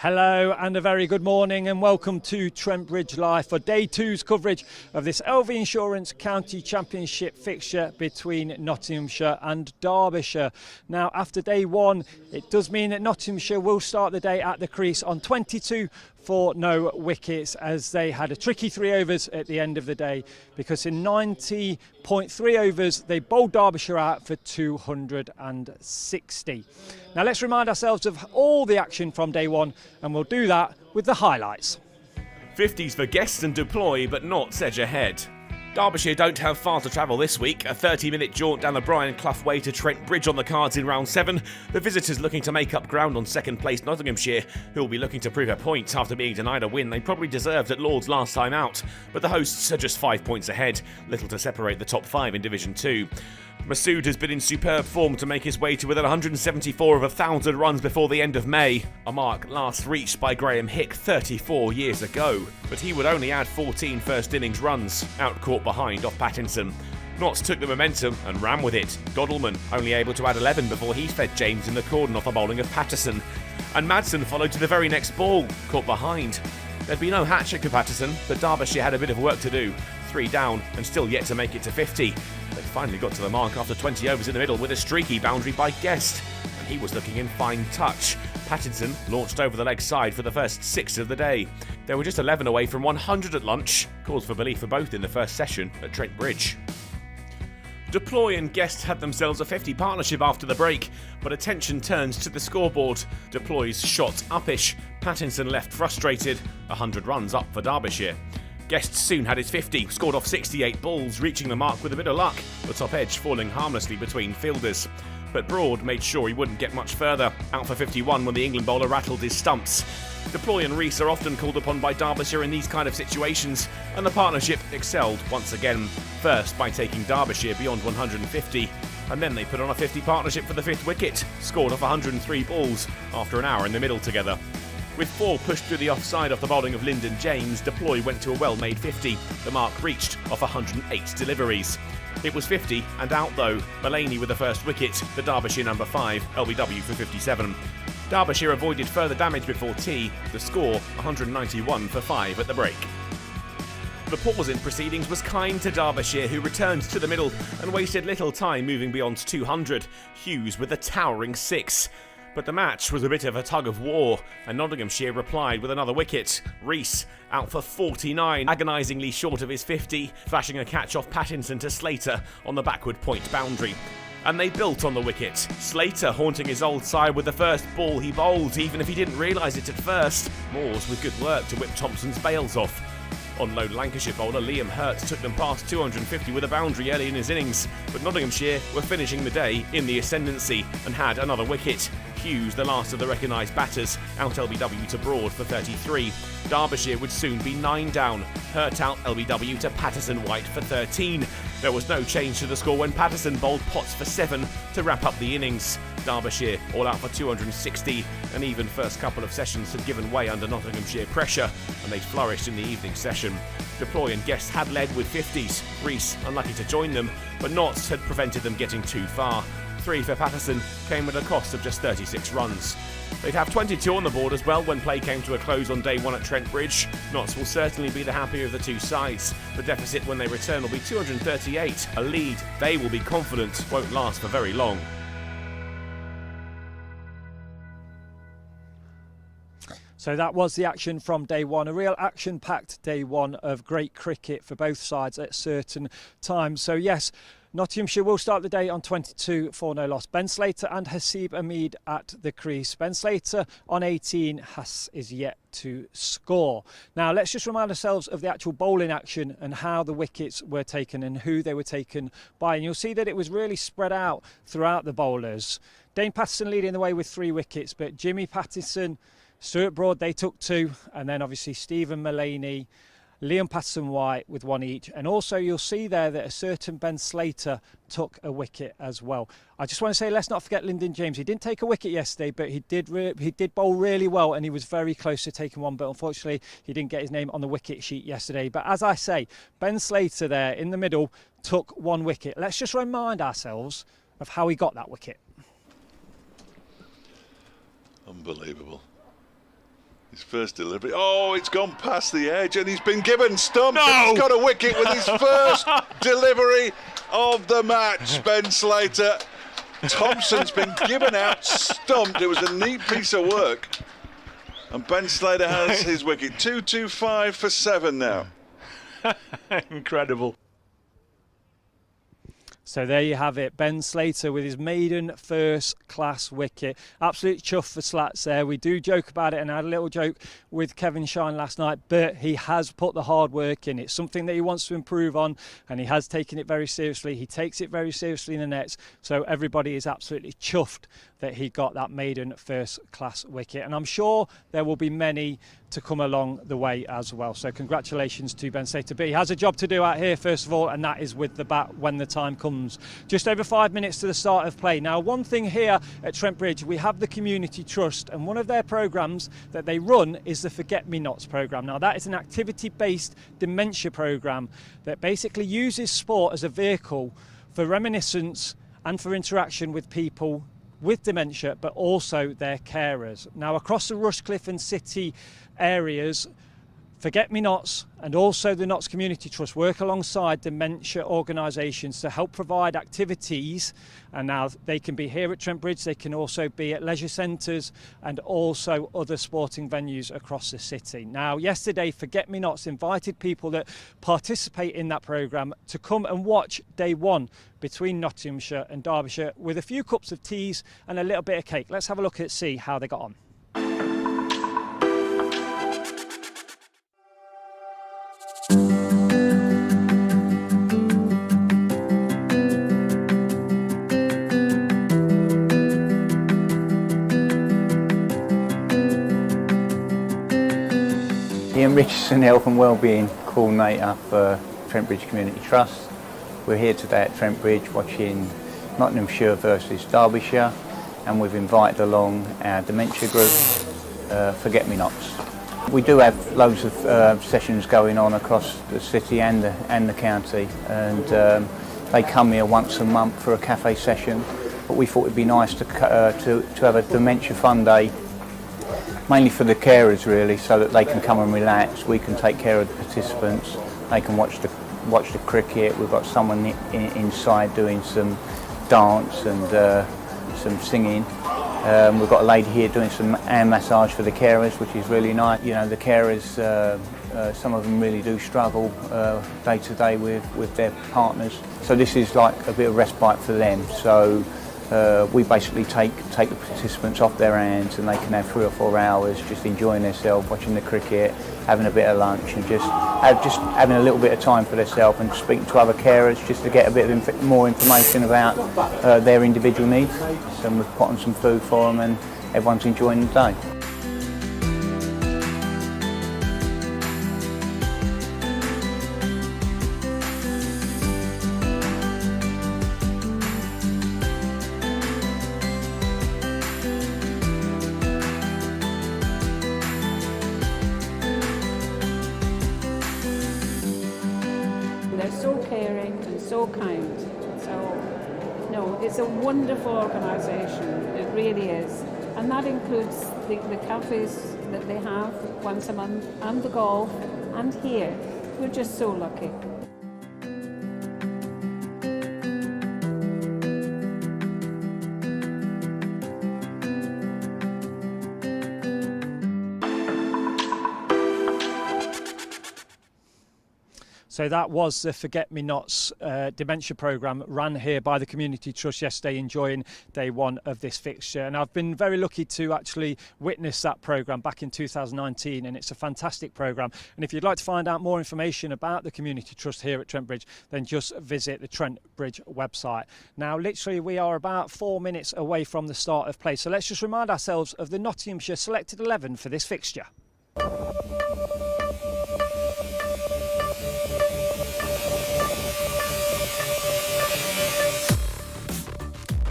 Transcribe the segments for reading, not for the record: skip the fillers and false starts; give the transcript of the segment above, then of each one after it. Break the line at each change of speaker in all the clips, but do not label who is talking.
Hello and a very good morning and welcome to Trent Bridge Live for Day 2's coverage of this LV Insurance County Championship fixture between Nottinghamshire and Derbyshire. Now, after Day 1, it does mean that Nottinghamshire will start the day at the crease on 22 for no wickets, as they had a tricky 3 overs at the end of the day, because in 90.3 overs they bowled Derbyshire out for 260. Now let's remind ourselves of all the action from Day 1, and we'll do that with the highlights.
50s for Guest and Deploy, but not Sedge ahead. Derbyshire don't have far to travel this week. A 30-minute jaunt down the Brian Clough Way to Trent Bridge on the cards in round 7. The visitors looking to make up ground on second place Nottinghamshire, who will be looking to prove a point after being denied a win they probably deserved at Lord's last time out. But the hosts are just 5 points ahead, little to separate the top 5 in Division 2. Masood has been in superb form to make his way to within 174 of 1,000 runs before the end of May, a mark last reached by Graham Hick 34 years ago. But he would only add 14 first innings runs, out caught behind off Pattinson. Notts took the momentum and ran with it. Godalman only able to add 11 before he fed James in the cordon off the bowling of Patterson. And Madsen followed to the very next ball, caught behind. There'd be no hat-trick for Patterson, but Derbyshire had a bit of work to do. 3 down and still yet to make it to 50. They finally got to the mark after 20 overs in the middle with a streaky boundary by Guest, and he was looking in fine touch. Pattinson launched over the leg side for the first 6 of the day. They were just 11 away from 100 at lunch, cause for belief for both in the first session at Trent Bridge. Deploy and Guest had themselves a 50 partnership after the break, but attention turns to the scoreboard. Deploy's shot uppish, Pattinson left frustrated, 100 runs up for Derbyshire. Guest soon had his 50, scored off 68 balls, reaching the mark with a bit of luck, the top edge falling harmlessly between fielders. But Broad made sure he wouldn't get much further, out for 51 when the England bowler rattled his stumps. Deploy and Rees are often called upon by Derbyshire in these kind of situations, and the partnership excelled once again, first by taking Derbyshire beyond 150, and then they put on a 50 partnership for the 5th wicket, scored off 103 balls after an hour in the middle together. With 4 pushed through the offside off the bowling of Lyndon James, Deploy went to a well-made 50, the mark reached off 108 deliveries. It was 50 and out though, Mullaney with the first wicket, the Derbyshire number 5, LBW for 57. Derbyshire avoided further damage before tea, the score 191 for 5 at the break. The pause in proceedings was kind to Derbyshire, who returned to the middle and wasted little time moving beyond 200, Hughes with a towering 6. But the match was a bit of a tug of war, and Nottinghamshire replied with another wicket. Rees out for 49, agonisingly short of his 50, flashing a catch off Pattinson to Slater on the backward point boundary. And they built on the wicket, Slater haunting his old side with the first ball he bowled, even if he didn't realise it at first. Moores with good work to whip Thompson's bails off. On-loan Lancashire bowler Liam Hurt took them past 250 with a boundary early in his innings, but Nottinghamshire were finishing the day in the ascendancy and had another wicket. Hughes, the last of the recognised batters, out LBW to Broad for 33. Derbyshire would soon be 9 down. Hurt out LBW to Patterson White for 13. There was no change to the score when Patterson bowled Potts for 7 to wrap up the innings. Derbyshire all out for 260, and even first couple of sessions had given way under Nottinghamshire pressure, and they'd flourished in the evening session. Deploy and Guest had led with 50s. Rees unlucky to join them, but Notts had prevented them getting too far. 3 for Patterson came at a cost of just 36 runs. They'd have 22 on the board as well when play came to a close on Day 1 at Trent Bridge. Notts will certainly be the happier of the two sides. The deficit when they return will be 238, a lead they will be confident won't last for very long.
So that was the action from Day 1, a real action-packed Day 1 of great cricket for both sides at certain times. So yes, Nottinghamshire will start the day on 22 for no loss. Ben Slater and Haseeb Ahmed at the crease. Ben Slater on 18, Haas is yet to score. Now let's just remind ourselves of the actual bowling action and how the wickets were taken and who they were taken by. And you'll see that it was really spread out throughout the bowlers. Dane Patterson leading the way with 3 wickets, but Jimmy Pattinson, Stuart Broad, they took 2, and then obviously Stephen Mullaney, Liam Patterson White with 1 each, and also you'll see there that a certain Ben Slater took a wicket as well. I just want to say, let's not forget Lyndon James. He didn't take a wicket yesterday, but he did bowl really well, and he was very close to taking one, but unfortunately he didn't get his name on the wicket sheet yesterday. But as I say, Ben Slater there in the middle took 1 wicket. Let's just remind ourselves of how he got that wicket.
Unbelievable. His first delivery. Oh, it's gone past the edge and he's been given stumped.
No!
And he's got a wicket with his first delivery of the match, Ben Slater. Thompson's been given out, stumped. It was a neat piece of work. And Ben Slater has his wicket. 2-2-5 for 7 now.
Incredible.
So there you have it, Ben Slater with his maiden first-class wicket. Absolutely chuffed for Slats there. We do joke about it, and I had a little joke with Kevin Shine last night, but he has put the hard work in. It's something that he wants to improve on, and he has taken it very seriously. He takes it very seriously in the nets, so everybody is absolutely chuffed that he got that maiden first-class wicket. And I'm sure there will be many to come along the way as well. So congratulations to Ben Slater. But he has a job to do out here, first of all, and that is with the bat when the time comes. Just over 5 minutes to the start of play. Now, one thing here at Trent Bridge, we have the Community Trust, and one of their programmes that they run is the Forget-Me-Nots programme. Now, that is an activity-based dementia programme that basically uses sport as a vehicle for reminiscence and for interaction with people with dementia, but also their carers. Now, across the Rushcliffe and City areas, Forget-Me-Nots and also the Notts Community Trust work alongside dementia organisations to help provide activities. And now they can be here at Trent Bridge, they can also be at leisure centres and also other sporting venues across the city. Now, yesterday, Forget-Me-Nots invited people that participate in that programme to come and watch day one between Nottinghamshire and Derbyshire with a few cups of teas and a little bit of cake. Let's have a look and see how they got on.
Ian Richardson, Health and Wellbeing Coordinator for Trent Bridge Community Trust. We're here today at Trent Bridge watching Nottinghamshire versus Derbyshire, and we've invited along our dementia group, Forget-Me-Nots. We do have loads of sessions going on across the city and the county, and they come here once a month for a cafe session. But we thought it'd be nice to have a dementia fun day, mainly for the carers really, so that they can come and relax. We can take care of the participants. They can watch the cricket. We've got someone inside doing some dance and some singing. We've got a lady here doing some hand massage for the carers, which is really nice. You know, the carers, some of them really do struggle day to day with their partners. So this is like a bit of respite for them. So we basically take the participants off their hands, and they can have 3 or 4 hours just enjoying themselves, watching the cricket, having a bit of lunch, and just having a little bit of time for themselves and speaking to other carers just to get a bit of more information about their individual needs. So we've put on some food for them, and everyone's enjoying the day.
They're so caring and so kind. So, no, it's a wonderful organisation. It really is. And that includes the cafes that they have once a month, and the golf, and here. We're just so lucky.
So that was the Forget-Me-Nots dementia programme run here by the Community Trust yesterday, enjoying day one of this fixture. And I've been very lucky to actually witness that programme back in 2019, and it's a fantastic programme. And if you'd like to find out more information about the Community Trust here at Trent Bridge, then just visit the Trent Bridge website. Now, literally, we are about 4 minutes away from the start of play. So let's just remind ourselves of the Nottinghamshire selected 11 for this fixture.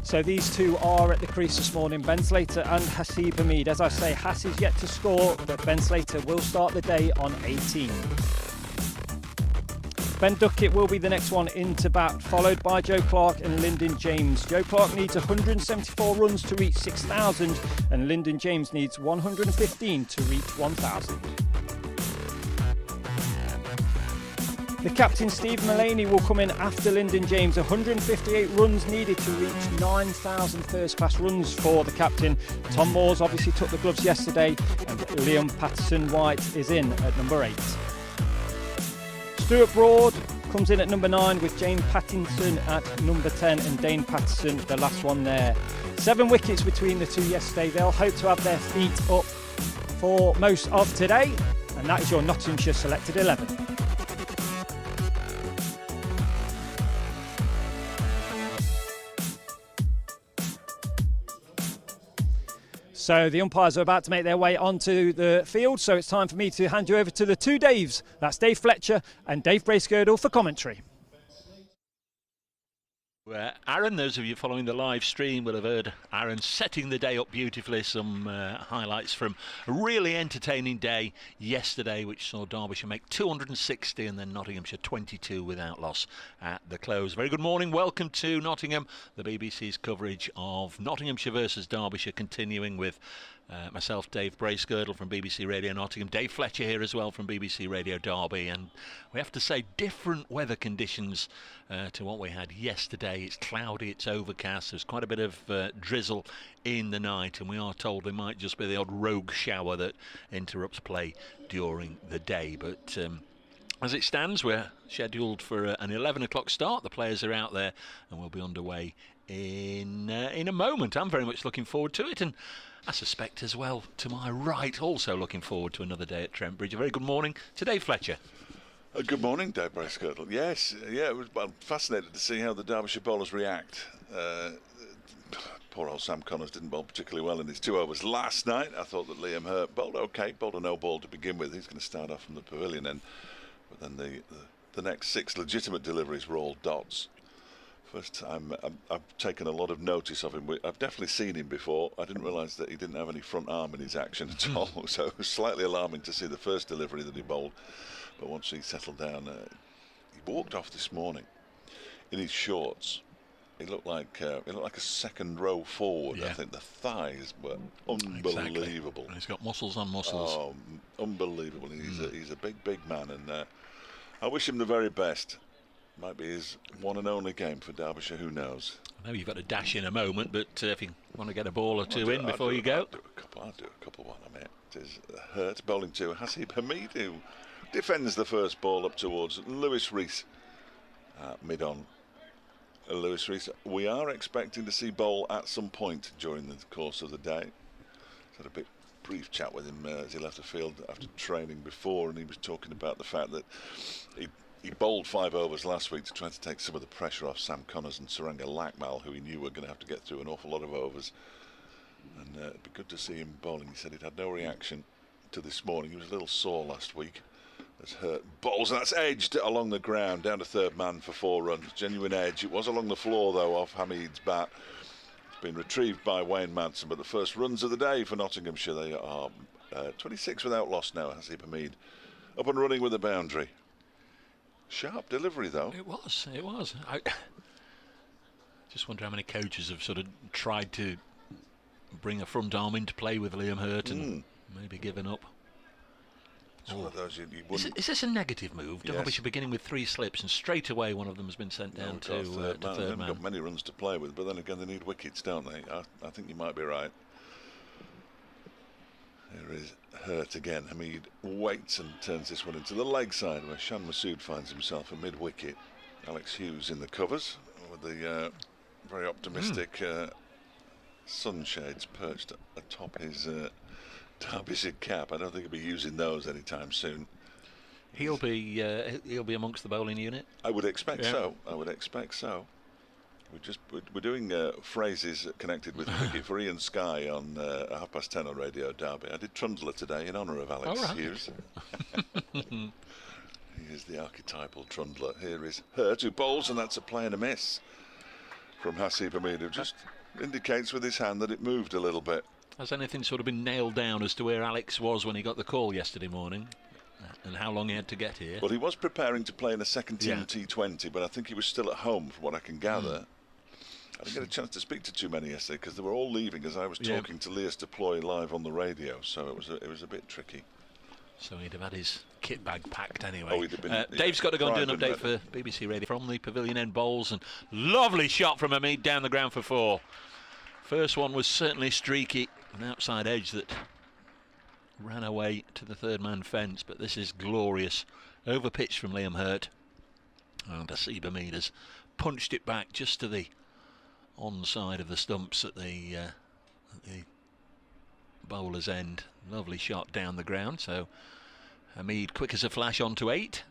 So these two are at the crease this morning, Ben Slater and Hasib Hamid. As I say, Hass is yet to score, but Ben Slater will start the day on 18. Ben Duckett will be the next one into bat, followed by Joe Clark and Lyndon James. Joe Clark needs 174 runs to reach 6,000 and Lyndon James needs 115 to reach 1,000. The captain, Steve Mullaney, will come in after Lyndon James. 158 runs needed to reach 9,000 first-class runs for the captain. Tom Moores obviously took the gloves yesterday, and Liam Patterson-White is in at number 8. Stuart Broad comes in at number 9 with James Pattinson at number 10 and Dane Patterson, the last one there. 7 wickets between the two yesterday. They'll hope to have their feet up for most of today, and that is your Nottinghamshire selected 11. So the umpires are about to make their way onto the field, so it's time for me to hand you over to the two Daves. That's Dave Fletcher and Dave Bracegirdle for commentary.
Aaron, those of you following the live stream will have heard Aaron setting the day up beautifully. Some highlights from a really entertaining day yesterday, which saw Derbyshire make 260 and then Nottinghamshire 22 without loss at the close. Very good morning, welcome to Nottingham. The BBC's coverage of Nottinghamshire versus Derbyshire continuing with myself, Dave Bracegirdle from BBC Radio Nottingham, Dave Fletcher here as well from BBC Radio Derby, and we have to say different weather conditions to what we had yesterday. It's cloudy, it's overcast, there's quite a bit of drizzle in the night, and we are told there might just be the odd rogue shower that interrupts play during the day, but as it stands, we're scheduled for an 11 o'clock start. The players are out there and we'll be underway in a moment. I'm very much looking forward to it, and I suspect as well to my right also looking forward to another day at Trent Bridge. A very good morning to Dave Fletcher.
Good morning, Dave Bracegirdle. Yes, it was fascinating to see how the Derbyshire bowlers react. Poor old Sam Connors didn't bowl particularly well in his 2 overs last night. I thought that Liam Hurt bowled okay, bowled a no ball to begin with. He's going to start off from the pavilion end, but then the next 6 legitimate deliveries were all dots. First time I've taken a lot of notice of him. I've definitely seen him before. I didn't realise that he didn't have any front arm in his action at all, so it was slightly alarming to see the first delivery that he bowled. But once he settled down, he walked off this morning in his shorts. He looked like a second row forward. Yeah. I think the thighs were unbelievable.
Exactly. He's got muscles on muscles.
Oh, unbelievable. He's a big man, and I wish him the very best. Might be his one and only game for Derbyshire, who knows?
I know you've got to dash in a moment, but if you want to get a ball or two in before you go.
I'll do a couple while I'm here. It is Hurt bowling to Hasib Hamid, who defends the first ball up towards Lewis Rees mid-on. Lewis Rees, we are expecting to see bowl at some point during the course of the day. Had a brief chat with him as he left the field after training before, and he was talking about the fact that he bowled 5 overs last week to try to take some of the pressure off Sam Connors and Saranga Lakmal, who he knew were going to have to get through an awful lot of overs. And it'd be good to see him bowling. He said he'd had no reaction to this morning. He was a little sore last week. That's Hurt bowls, and that's edged along the ground, down to third man for 4 runs. Genuine edge. It was along the floor, though, off Hamid's bat. It's been retrieved by Wayne Madsen, but the first runs of the day for Nottinghamshire. They are 26 without loss now. Hasib Hamid up and running with a boundary. Sharp delivery, though.
It was. I just wonder how many coaches have sort of tried to bring a front arm into play with Liam Hurt and maybe given up.
It's one of those you wouldn't.
Is this a negative move?
Yes.
Derbyshire beginning with 3 slips and straight away one of them has been sent down to third man.
They haven't got many runs to play with, but then again they need wickets, don't they? I think you might be right. Here is Hurt again. Hamid waits and turns this one into the leg side where Shan Masood finds himself a mid-wicket. Alex Hughes in the covers with the very optimistic sunshades perched atop his Derbyshire cap. I don't think he'll be using those anytime soon.
He'll be amongst the bowling unit.
I would expect so. We're doing phrases connected with cricket for Ian Sky on 10:30 on Radio Derby. I did Trundler today in honour of Alex Hughes. He is the archetypal Trundler. Here is Hurt, who bowls, and that's a play and a miss from Hasib Hamid, who just indicates with his hand that it moved a little bit.
Has anything sort of been nailed down as to where Alex was when he got the call yesterday morning? and how long he had to get here.
Well, he was preparing to play in a second team T20, but I think he was still at home, from what I can gather. I didn't get a chance to speak to too many yesterday because they were all leaving as I was talking to Leas Deploy live on the radio, so it was a bit tricky.
So he'd have had his kit bag packed anyway.
Oh, he'd have been,
Dave's got to go and do an update for BBC Radio from the pavilion end bowls, and lovely shot from Hamid down the ground for 4. First one was certainly streaky, an outside edge that ran away to the third man fence, but this is glorious. Over pitch from Liam Hurt, and Asib Hamid has punched it back just to the onside of the stumps at the bowler's end. Lovely shot down the ground. So Hamid quick as a flash on to 8.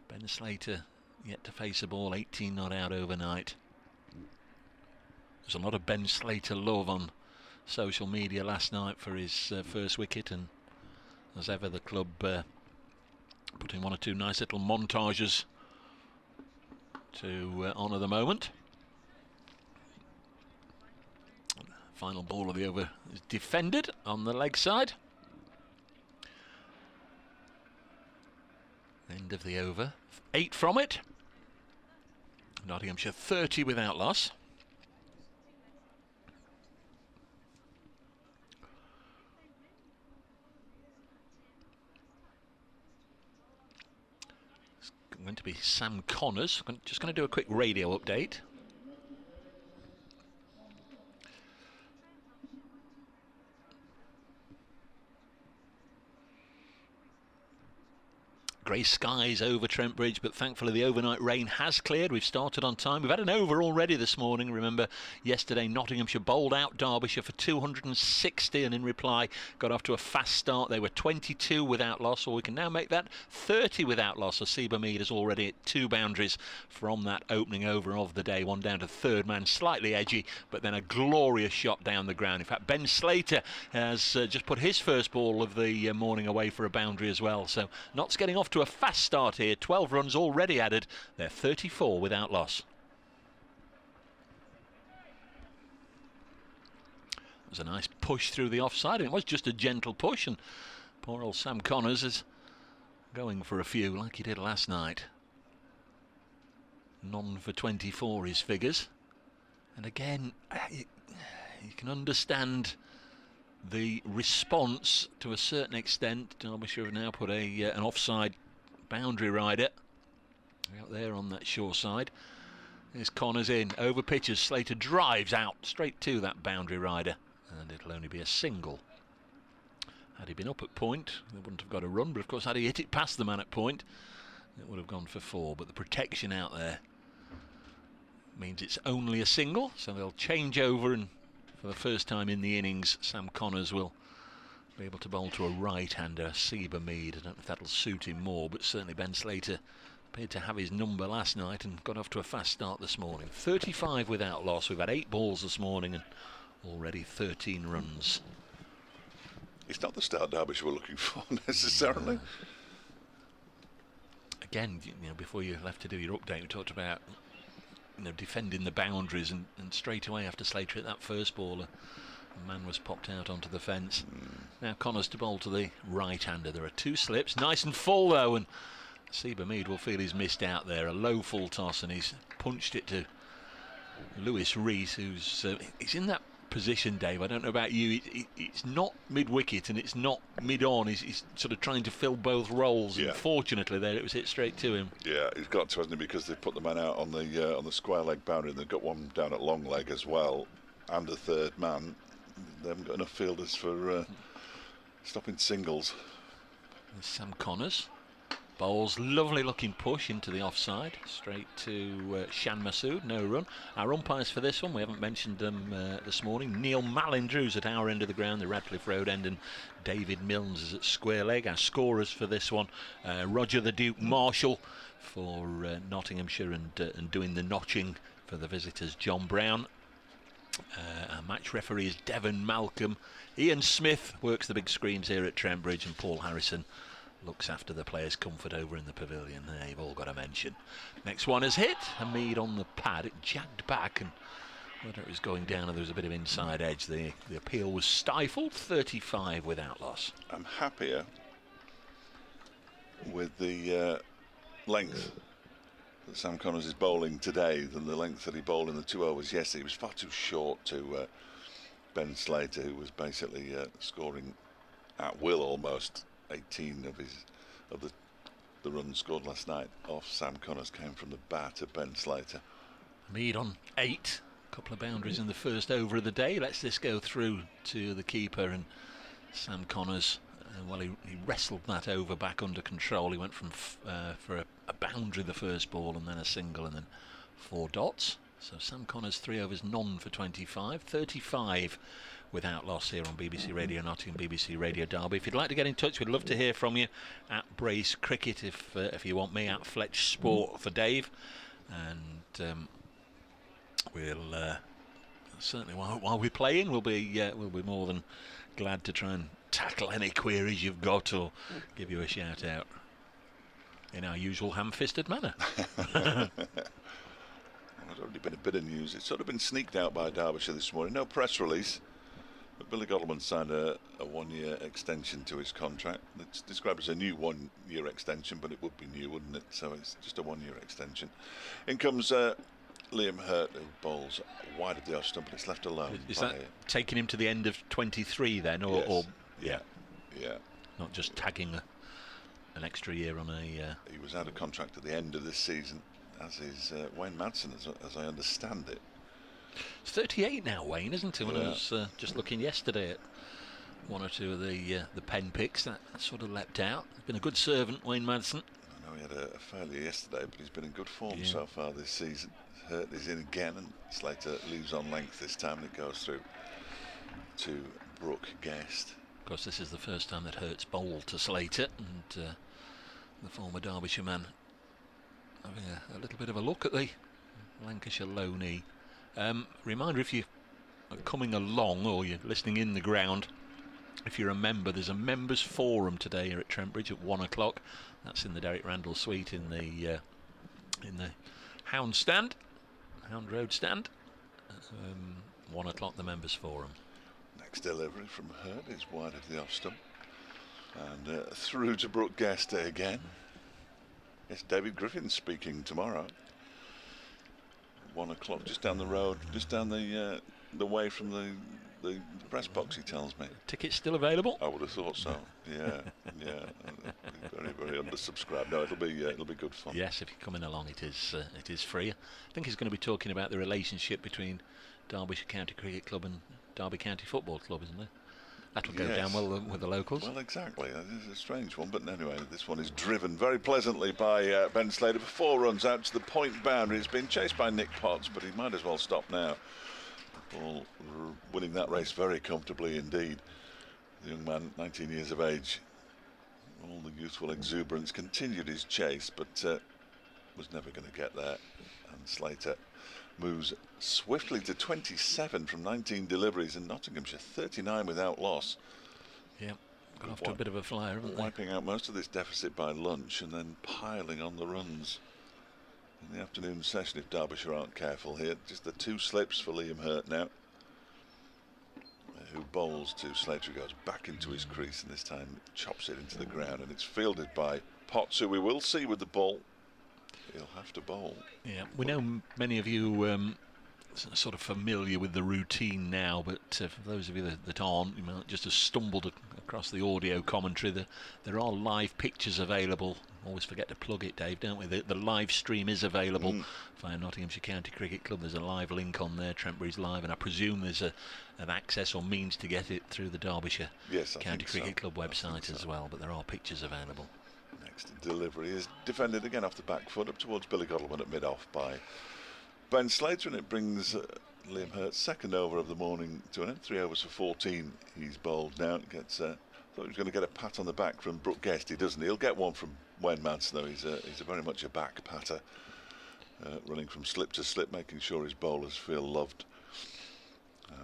Ben Slater yet to face a ball, 18 not out overnight. There's a lot of Ben Slater love on social media last night for his first wicket, and as ever the club put in 1 or 2 nice little montages to honour the moment. Final ball of the over is defended on the leg side. End of the over. 8 from it. Nottinghamshire 30 without loss. It's going to be Sam Connors. I'm just going to do a quick radio update. Grey skies over Trent Bridge, but thankfully the overnight rain has cleared. We've started on time. We've had an over already this morning. Remember, yesterday Nottinghamshire bowled out Derbyshire for 260, and in reply got off to a fast start. They were 22 without loss, or we can now make that 30 without loss. Asib Hamid is already at 2 boundaries from that opening over of the day. One down to third man, slightly edgy, but then a glorious shot down the ground. In fact, Ben Slater has just put his first ball of the morning away for a boundary as well. So Notts getting off to a fast start here. 12 runs already added. They're 34 without loss. It was a nice push through the offside, and it was just a gentle push, and poor old Sam Connors is going for a few like he did last night. None for 24 his figures, and again you can understand the response to a certain extent. Derbyshire have now put an offside boundary rider out there on that shore side. There's Connors in, over pitches, Slater drives out straight to that boundary rider, and it'll only be a single. Had he been up at point, they wouldn't have got a run, but of course had he hit it past the man at point, it would have gone for 4. But the protection out there means it's only a single, so they'll change over, and for the first time in the innings Sam Connors will be able to bowl to a right-hander, Asib Hamid. I don't know if that'll suit him more, but certainly Ben Slater appeared to have his number last night and got off to a fast start this morning. 35 without loss. We've had 8 balls this morning and already 13 runs.
It's not the start Derbyshire were looking for necessarily.
Again, before you left to do your update, we talked about defending the boundaries, and straight away after Slater hit that first ball, a man was popped out onto the fence. Now Connors to bowl to the right-hander. There are 2 slips, nice and full though, and Asib Hamid will feel he's missed out there. A low full toss, and he's punched it to Lewis Rees, who's he's in that position, Dave. I don't know about you. It's not mid-wicket and it's not mid-on. He's sort of trying to fill both roles. Yeah. And fortunately, there it was hit straight to him. Yeah,
he's got to, hasn't he? Because they put the man out on the square leg boundary, and they've got one down at long leg as well, and a third man. They haven't got enough fielders for stopping singles.
There's Sam Connors. Bowls, lovely looking push into the offside, straight to Shan Masood, no run. Our umpires for this one, we haven't mentioned them this morning. Neil Mallindrew's at our end of the ground, the Radcliffe Road end, and David Milnes is at square leg. Our scorers for this one, Roger the Duke Marshall for Nottinghamshire, and doing the notching for the visitors, John Brown. Our match referee is Devon Malcolm. Ian Smith works the big screens here at Trent Bridge, and Paul Harrison looks after the players' comfort over in the pavilion. They've all got a mention. Next one is hit. Hamid on the pad. It jagged back, and whether it was going down or there was a bit of inside edge, the appeal was stifled. 35 without loss.
I'm happier with the length that Sam Connors is bowling today than the length that he bowled in the 2 overs yesterday. He was far too short to Ben Slater, who was basically scoring at will almost. 18 of the runs scored last night off Sam Connors came from the bat of Ben Slater.
Mead on 8, a couple of boundaries in the first over of the day. Lets this go through to the keeper, and Sam Connors, well, he wrestled that over back under control. He went from for a boundary the first ball, and then a single, and then 4 dots. So Sam Connors 3 overs, none for 25, 35 without loss here on BBC Radio Nottingham, BBC Radio Derby. If you'd like to get in touch, we'd love to hear from you at Brace Cricket if you want me, at Fletch Sport for Dave, and we'll certainly while we're playing, we'll be more than glad to try and tackle any queries you've got or give you a shout out in our usual ham-fisted manner.
There's already been a bit of news. It's sort of been sneaked out by Derbyshire this morning. No press release, but Billy Godleman signed a 1-year extension to his contract. It's described as a new 1-year extension, but it would be new, wouldn't it? So it's just a 1-year extension. In comes Liam Hurt, who bowls wide of the off stump, but it's left alone.
Is that taking him to the end of 23 then, or
yes. Yeah,
not just tagging an extra year on a?
He was out of contract at the end of this season, as is Wayne Madsen, as I understand it.
It's 38 now, Wayne, isn't he? When I was just looking yesterday at one or two of the pen picks, that sort of leapt out. He's been a good servant, Wayne Madsen.
I know he had a failure yesterday, but he's been in good form so far this season. Hurt is in again, and Slater leaves on length this time, and it goes through to Brooke Guest.
Of course, this is the first time that Hurt's bowled to Slater, and the former Derbyshire man having a little bit of a look at the Lancashire low knee. Reminder, if you are coming along or you're listening in the ground, if you're a member, there's a members forum today here at Trent Bridge at 1 o'clock. That's in the Derek Randall suite in the Hound Road stand. 1 o'clock, the members forum.
Next delivery from Hurt is wide of the off stump, and through to Brooke Guest again. Yes, David Griffin speaking tomorrow. 1 o'clock, just down the road, just down the way from the press box, he tells me.
Tickets still available?
I would have thought so. Yeah. Very, very undersubscribed. No, it'll be good fun.
Yes, if you're coming along, it is free. I think he's going to be talking about the relationship between Derbyshire County Cricket Club and Derby County Football Club, isn't it? That'll go down well with the locals.
Well, exactly. It's a strange one, but anyway, this one is driven very pleasantly by Ben Slater for 4 runs out to the point boundary. It's been chased by Nick Potts, but he might as well stop now. Ball winning that race very comfortably indeed. The young man, 19 years of age, all the youthful exuberance, continued his chase, but was never going to get there. And Slater moves swiftly to 27 from 19 deliveries, and Nottinghamshire 39 without loss.
Yeah, got off to a bit of a flyer, haven't they?
Wiping out most of this deficit by lunch and then piling on the runs in the afternoon session if Derbyshire aren't careful here. Just the 2 slips for Liam Hurt now, who bowls to Slater, who goes back into his crease, and this time chops it into the ground, and it's fielded by Potts, who we will see with the ball. He'll have to bowl. Yeah,
we know many of you sort of familiar with the routine now, but for those of you that aren't, you might just have stumbled across the audio commentary. There are live pictures available. Always forget to plug it, Dave, don't we? The live stream is available via Nottinghamshire County Cricket Club. There's a live link on there, Trent Bridge Live, and I presume there's an access or means to get it through the Derbyshire County Cricket Club website as well, but there are pictures available.
Next delivery is defended again off the back foot up towards Billy Godleman at mid-off by Ben Slater, and it brings Liam Hurt's second over of the morning to an end. 3 overs for 14 he's bowled now. Gets thought he was going to get a pat on the back from Brooke Guest. He doesn't. He'll get one from Wayne Madsen, though. He's a very much a back patter, running from slip to slip, making sure his bowlers feel loved.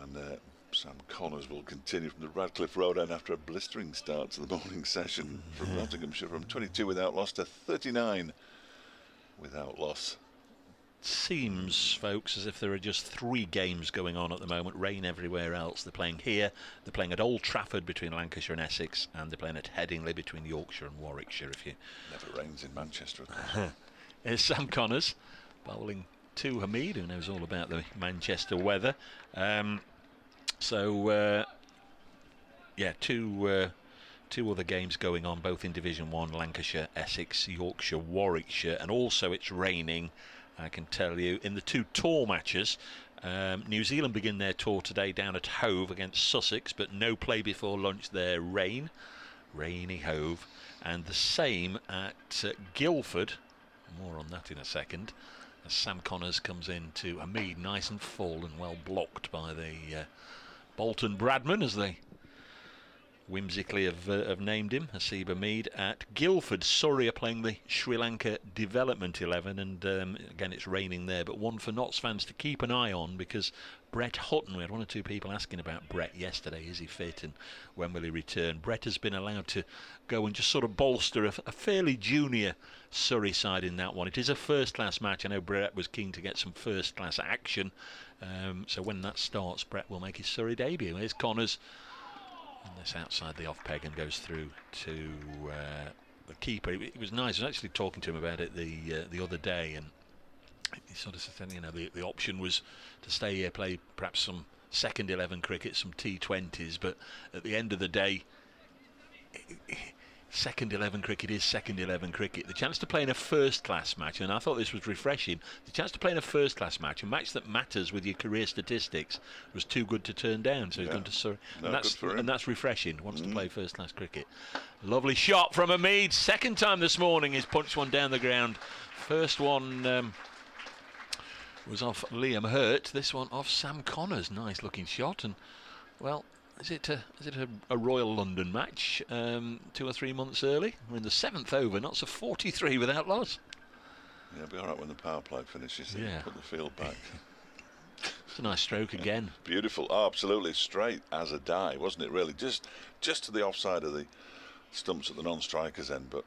And Sam Connors will continue from the Radcliffe Road end after a blistering start to the morning session from Nottinghamshire, from 22 without loss to 39 without loss.
seems, folks, as if there are just 3 games going on at the moment. Rain everywhere else. They're playing here, they're playing at Old Trafford between Lancashire and Essex, and they're playing at Headingley between Yorkshire and Warwickshire. If you
Never rains in Manchester, of course.
Here's Sam Connors bowling to Hamid, who knows all about the Manchester weather. Two other games going on, both in Division 1, Lancashire, Essex, Yorkshire, Warwickshire, and also it's raining, I can tell you, in the 2 tour matches. New Zealand begin their tour today down at Hove against Sussex, but no play before lunch there. Rainy Hove. And the same at Guildford. More on that in a second, as Sam Connors comes in to Hamid, nice and full and well blocked by the Bolton Bradman, as they whimsically have named him, Hasib Hamid. At Guildford, Surrey are playing the Sri Lanka Development 11, and again it's raining there, but one for Notts fans to keep an eye on, because Brett Hutton, we had 1 or 2 people asking about Brett yesterday, is he fit and when will he return? Brett has been allowed to go and just sort of bolster a fairly junior Surrey side in that one. It is a first-class match. I know Brett was keen to get some first-class action, so when that starts, Brett will make his Surrey debut. Here's Connors. And this outside the off peg and goes through to the keeper. It was nice. I was actually talking to him about it the other day, and he sort of said, the option was to stay here, play perhaps some second 11 cricket, some T20s, but at the end of the day, second 11 cricket is second 11 cricket. The chance to play in a first-class match, and I thought this was refreshing, the chance to play in a first-class match, a match that matters with your career statistics, was too good to turn down, so he's gone to Surrey.
No,
and that's refreshing. Wants to play first-class cricket. Lovely shot from Hamid. Second time this morning he's punched one down the ground. First one was off Liam Hurt. This one off Sam Connors. Nice-looking shot. And, well, Is it a Royal London match 2 or 3 months early? We're in the 7th over, not so 43 without loss.
Yeah, it'll be all right when the power play finishes.
Yeah.
Put the field back.
It's a nice stroke again.
Beautiful. Oh, absolutely straight as a die, wasn't it, really? Just to the offside of the stumps at the non-striker's end, but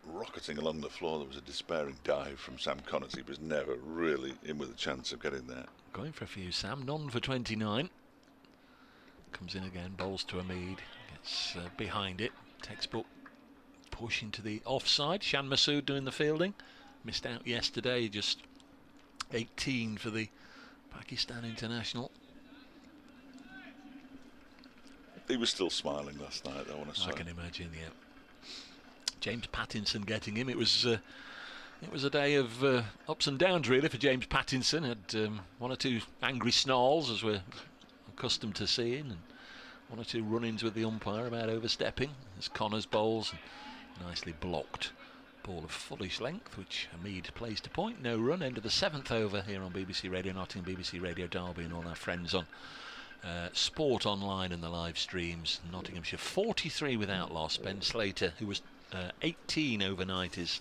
rocketing along the floor. There was a despairing dive from Sam Connors. He was never really in with a chance of getting there.
Going for a few, Sam. None for 29. Comes in again, bowls to Hamid, gets behind it, textbook push into the offside. Shan Masood doing the fielding, missed out yesterday, just 18 for the Pakistan international.
He was still smiling last night, I want to say.
I can imagine, yeah. James Pattinson getting him. It was a day of ups and downs really for James Pattinson. Had 1 or 2 angry snarls, as we're accustomed to seeing, and 1 or 2 run-ins with the umpire about overstepping as Connors bowls. Nicely blocked ball of fullish length, which Hamid plays to point. No run. End of the 7th over here on BBC Radio Nottingham, BBC Radio Derby, and all our friends on Sport Online and the live streams. Nottinghamshire 43 without loss. Ben Slater, who was 18 overnight, is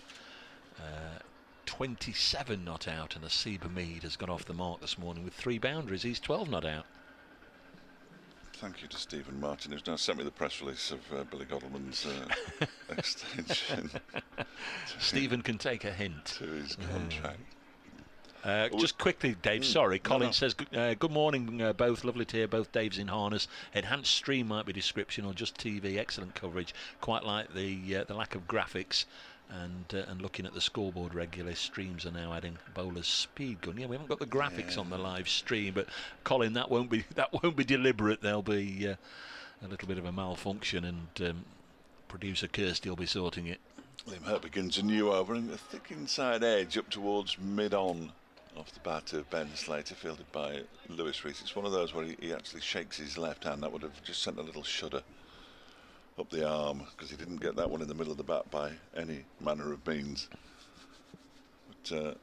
27 not out, and Hasib Hamid has got off the mark this morning with 3 boundaries. He's 12 not out.
Thank you to Stephen Martin, who's now sent me the press release of Billy Godalman's extension.
Stephen can take a hint.
To his contract.
Just quickly, Dave, sorry. Colin says, good morning, both. Lovely to hear both Daves in harness. Enhanced stream might be description or just TV. Excellent coverage. Quite like the lack of graphics. And looking at the scoreboard regularly, streams are now adding bowler's speed gun. Yeah, we haven't got the graphics on the live stream, but Colin, that won't be deliberate. There'll be a little bit of a malfunction, and producer Kirsty will be sorting it.
Liam Hurt begins a new over, and a thick inside edge up towards mid-on off the bat of Ben Slater, fielded by Lewis Rees. It's one of those where he actually shakes his left hand. That would have just sent a little shudder up the arm, because he didn't get that one in the middle of the bat by any manner of means. But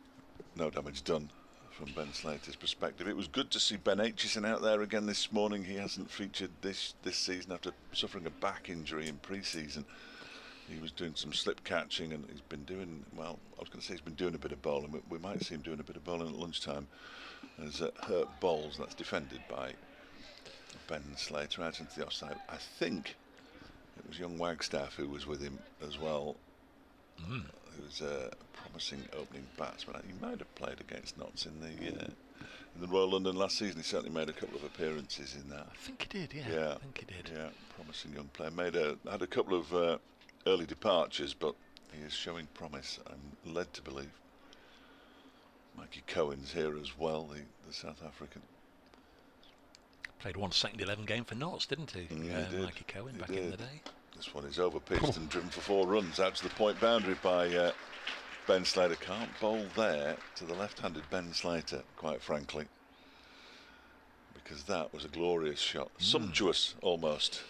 no damage done from Ben Slater's perspective. It was good to see Ben Aitchison out there again this morning. He hasn't featured this season after suffering a back injury in pre-season. He was doing some slip catching, and he's been doing, well, I was going to say he's been doing a bit of bowling. We might see him doing a bit of bowling at lunchtime as Hurt bowls. That's defended by Ben Slater out into the offside. I think it was young Wagstaff who was with him as well. who's a promising opening batsman. He might have played against Notts in the Royal London last season. He certainly made a couple of appearances in that.
I think he did, yeah. I think he did.
Yeah, promising young player. Had a couple of early departures, but he is showing promise. I'm led to believe. Mikey Cohen's here as well, the South African.
Played one second 11 game for Notts, didn't he?
Yeah, he did.
Mikey Cohen back in the day.
This one is over-pitched and driven for 4 runs out to the point boundary by Ben Slater. Can't bowl there to the left-handed Ben Slater, quite frankly, because that was a glorious shot. Sumptuous, almost,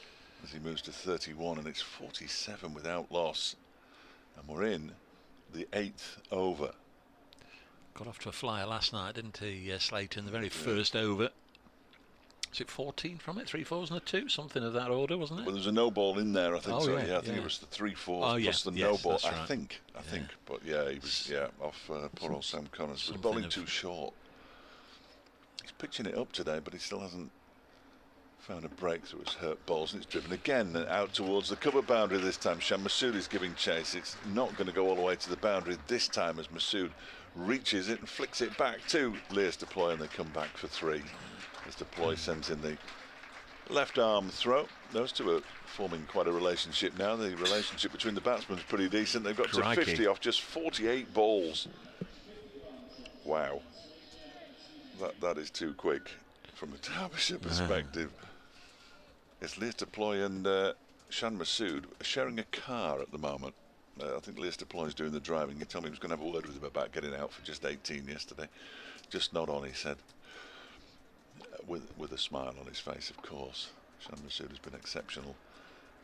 as he moves to 31, and it's 47 without loss. And we're in the 8th over.
Got off to a flyer last night, didn't he, Slater, in the very first over. Was it 14 from it? 3 fours and a 2, something of that order, wasn't it?
Well, there's a no ball in there, I think.
Oh,
so.
Yeah,
I think it was the 3 fours plus the
yes,
no ball.
that's
I
right.
think. But yeah, he was off. Poor old Sam Connors was bowling too short. He's pitching it up today, but he still hasn't found a breakthrough. It's hurt balls, and it's driven again out towards the cover boundary this time. Shan Masood is giving chase. It's not going to go all the way to the boundary this time, as Masood reaches it and flicks it back to Leas Deploy, and they come back for 3. As Deploy sends in the left arm throw. Those two are forming quite a relationship now. The relationship between the batsmen is pretty decent. They've got to 50 off just 48 balls. Wow. That is too quick from a Derbyshire perspective. It's Leas Deploy and Shan Masood sharing a car at the moment. I think Leas Deploy is doing the driving. He told me he was going to have a word with him about getting out for just 18 yesterday. Just not on, he said. With a smile on his face, of course. Shan Masood has been exceptional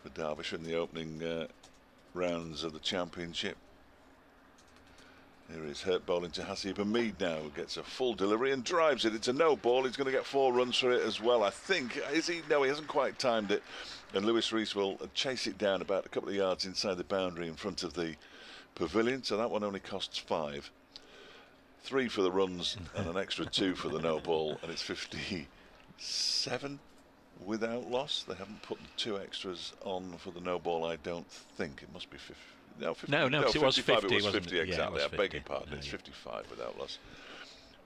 for Derbyshire in the opening rounds of the Championship. Here is Hurt bowling to Hasib Hamid now, who gets a full delivery and drives it. It's a no ball. He's going to get 4 runs for it as well, I think. Is he? No, he hasn't quite timed it. And Lewis Rees will chase it down about a couple of yards inside the boundary in front of the pavilion. So that one only costs 5. 3 for the runs and an extra 2 for the no ball, and it's 57 without loss. They haven't put the 2 extras on for the no ball, I don't think. It must be 50. No, 50,
no,
it was
50.
It was 50
it?
exactly.
Yeah,
I beg your
it?
pardon.
No,
it's 55 without loss.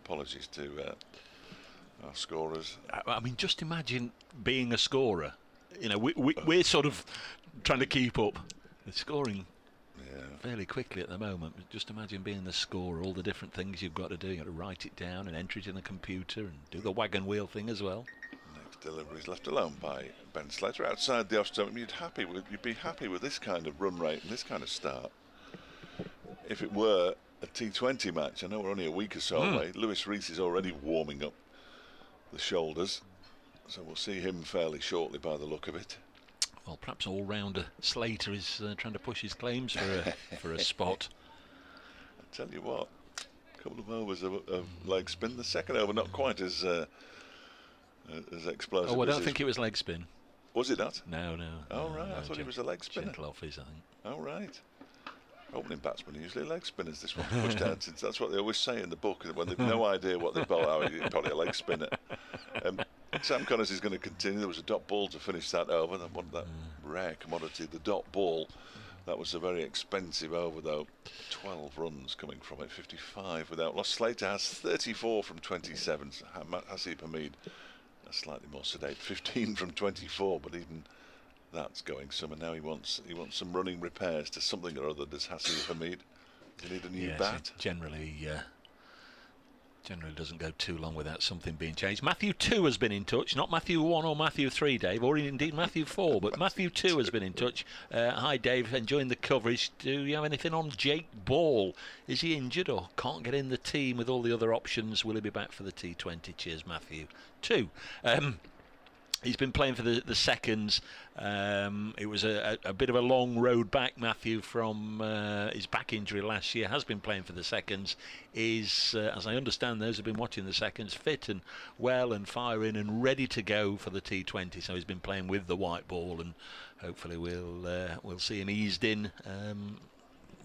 Apologies to our scorers.
I mean, just imagine being a scorer. You know, we're sort of trying to keep up. The scoring fairly quickly at the moment. But just imagine being the scorer, all the different things you've got to do. You've got to write it down and enter it in the computer and do the wagon wheel thing as well.
Next delivery is left alone by Ben Slater outside the off stump. You'd be happy with this kind of run rate and this kind of start. If it were a T20 match, I know we're only a week or so away. Lewis Rees is already warming up the shoulders, so we'll see him fairly shortly by the look of it.
Well, perhaps all-rounder Slater is trying to push his claims for a spot.
I tell you what, a couple of overs of leg spin. The second over not quite as explosive.
Oh, I don't think it was leg spin.
Was it not?
No.
Oh, right. I thought it was a leg spinner.
Gentle off his, I think.
Oh, right. Opening batsmen are usually leg spinners. This one's pushed down since that's what they always say in the book when they've no idea what they bowl out. It's probably a leg spinner. Sam Connors is going to continue. There was a dot ball to finish that over. That rare commodity, the dot ball. That was a very expensive over, though. 12 runs coming from it, 55 without loss. Slater has 34 from 27. Hasib Hamid, slightly more sedate, 15 from 24. But even that's going some. And now he wants some running repairs to something or other. Does Hasib Hamid? Does he need a new bat?
Generally doesn't go too long without something being changed. Matthew 2 has been in touch, not Matthew 1 or Matthew 3, Dave, or indeed Matthew 4, but Matthew 2 has been in touch. Hi, Dave, enjoying the coverage. Do you have anything on Jake Ball? Is he injured or can't get in the team with all the other options? Will he be back for the T20? Cheers, Matthew 2. He's been playing for the seconds. It was a bit of a long road back, Matthew, from his back injury last year. Has been playing for the seconds. Is, as I understand, those have been watching the seconds, fit and well and firing and ready to go for the T20. So he's been playing with the white ball, and hopefully we'll see him eased in.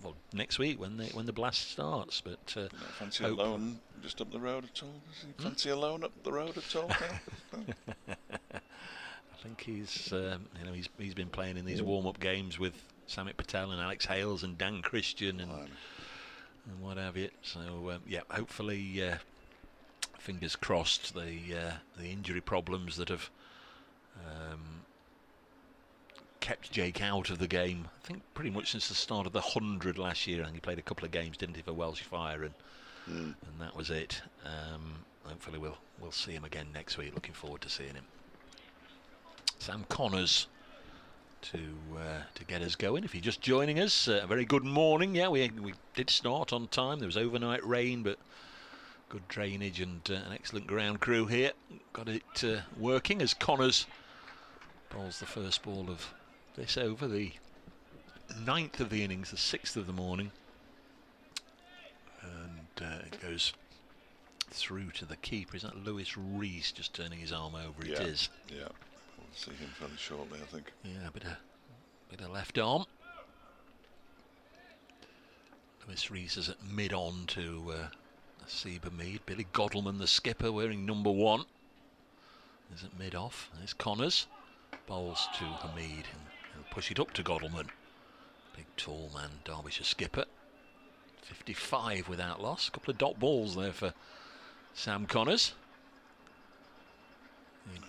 Well, next week when the blast starts. But
fancy a loan just up the road at all? Does he fancy a loan up the road at all?
I think he's been playing in these warm-up games with Samit Patel and Alex Hales and Dan Christian and what have you. So yeah, hopefully, fingers crossed, the injury problems that have kept Jake out of the game, I think pretty much since the start of the 100 last year. And he played a couple of games, didn't he, for Welsh Fire, and that was it. Hopefully we'll see him again next week. Looking forward to seeing him. Sam Connors to get us going. If you're just joining us, a very good morning. Yeah, we did start on time. There was overnight rain, but good drainage and an excellent ground crew here. Got it working as Connors bowls the first ball of this over, the 9th of the innings, the 6th of the morning, and it goes through to the keeper. Is that Lewis Rees just turning his arm over?
Yeah.
It is.
Yeah, we'll see him fairly shortly, I think.
Yeah, a bit of left arm. Lewis Rees is at mid-on to Seba Mead. Billy Godleman, the skipper, wearing number 1, is at mid-off. There's Connors. Bowls to Hamid, and he'll push it up to Godleman. Big tall man, Derbyshire skipper. 55 without loss. A couple of dot balls there for Sam Connors.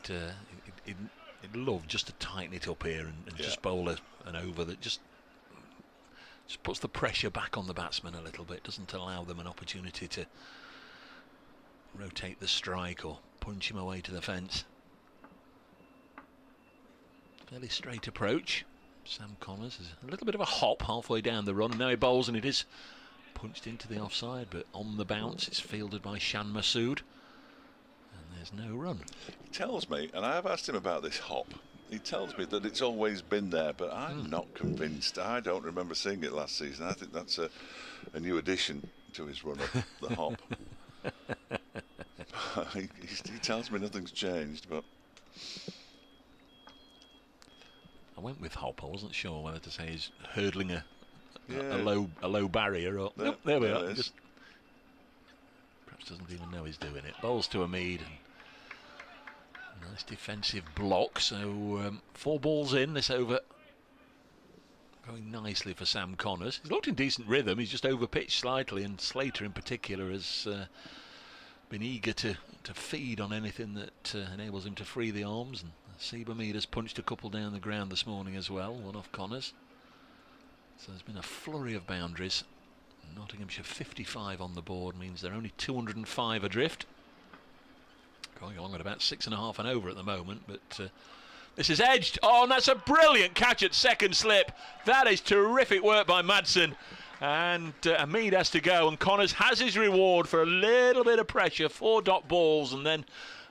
He'd love just to tighten it up here and just bowl an over that just puts the pressure back on the batsman a little bit. Doesn't allow them an opportunity to rotate the strike or punch him away to the fence. Fairly straight approach. Sam Connors is a little bit of a hop halfway down the run, and now he bowls, and it is punched into the offside, but on the bounce it's fielded by Shan Masood, and there's no run.
He tells me, and I have asked him about this hop, he tells me that it's always been there, but I'm not convinced. I don't remember seeing it last season. I think that's a new addition to his run-up, the hop. he tells me nothing's changed, but
I went with hop. I wasn't sure whether to say he's hurdling a low barrier or nope, there we are. Just perhaps doesn't even know he's doing it. Bowls to Hamid. Nice defensive block. So 4 balls in this over. Going nicely for Sam Connors. He's looked in decent rhythm. He's just overpitched slightly, and Slater in particular has been eager to feed on anything that enables him to free the arms. And Seba Mead has punched a couple down the ground this morning as well, one off Connors. So there's been a flurry of boundaries. Nottinghamshire 55 on the board means they're only 205 adrift. Going along at about 6.5 and over at the moment, but this is edged. Oh, and that's a brilliant catch at second slip. That is terrific work by Madsen. And Hamid has to go, and Connors has his reward for a little bit of pressure. 4 dot balls, and then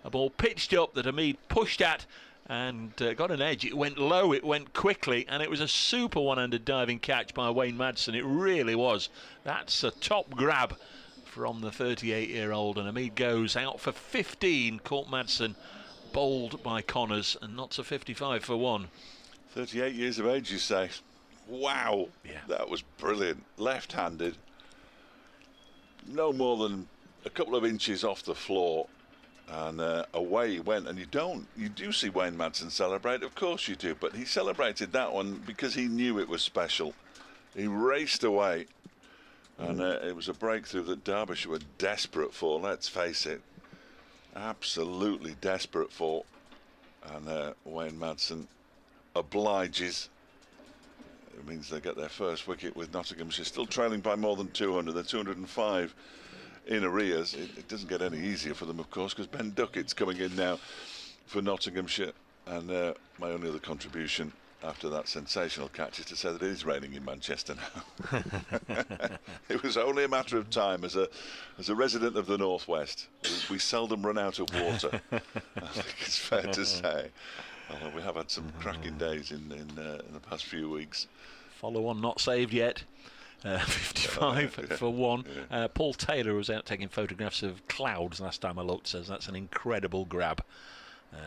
a ball pitched up that Hamid pushed at and got an edge. It went low, it went quickly, and it was a super one-handed diving catch by Wayne Madsen. It really was. That's a top grab from the 38-year-old, and Hamid goes out for 15. Caught Madsen, bowled by Connors, and not to 55 for 1.
38 years of age, you say? Wow, yeah. That was brilliant. Left-handed, no more than a couple of inches off the floor, and away he went. And you do see Wayne Madsen celebrate, of course you do, but he celebrated that one because he knew it was special. He raced away, and it was a breakthrough that Derbyshire were desperate for, let's face it. Absolutely desperate for. And Wayne Madsen obliges. It means they get their first wicket with Nottinghamshire still trailing by more than 200. They're 205 in arrears. It doesn't get any easier for them, of course, because Ben Duckett's coming in now for Nottinghamshire. And my only other contribution after that sensational catch is to say that it is raining in Manchester now. It was only a matter of time. As a resident of the Northwest, we seldom run out of water. I think it's fair to say. Although we have had some cracking days in the past few weeks.
Follow on not saved yet. 55 for 1. Yeah. Paul Taylor was out taking photographs of clouds last time I looked. Says that's an incredible grab.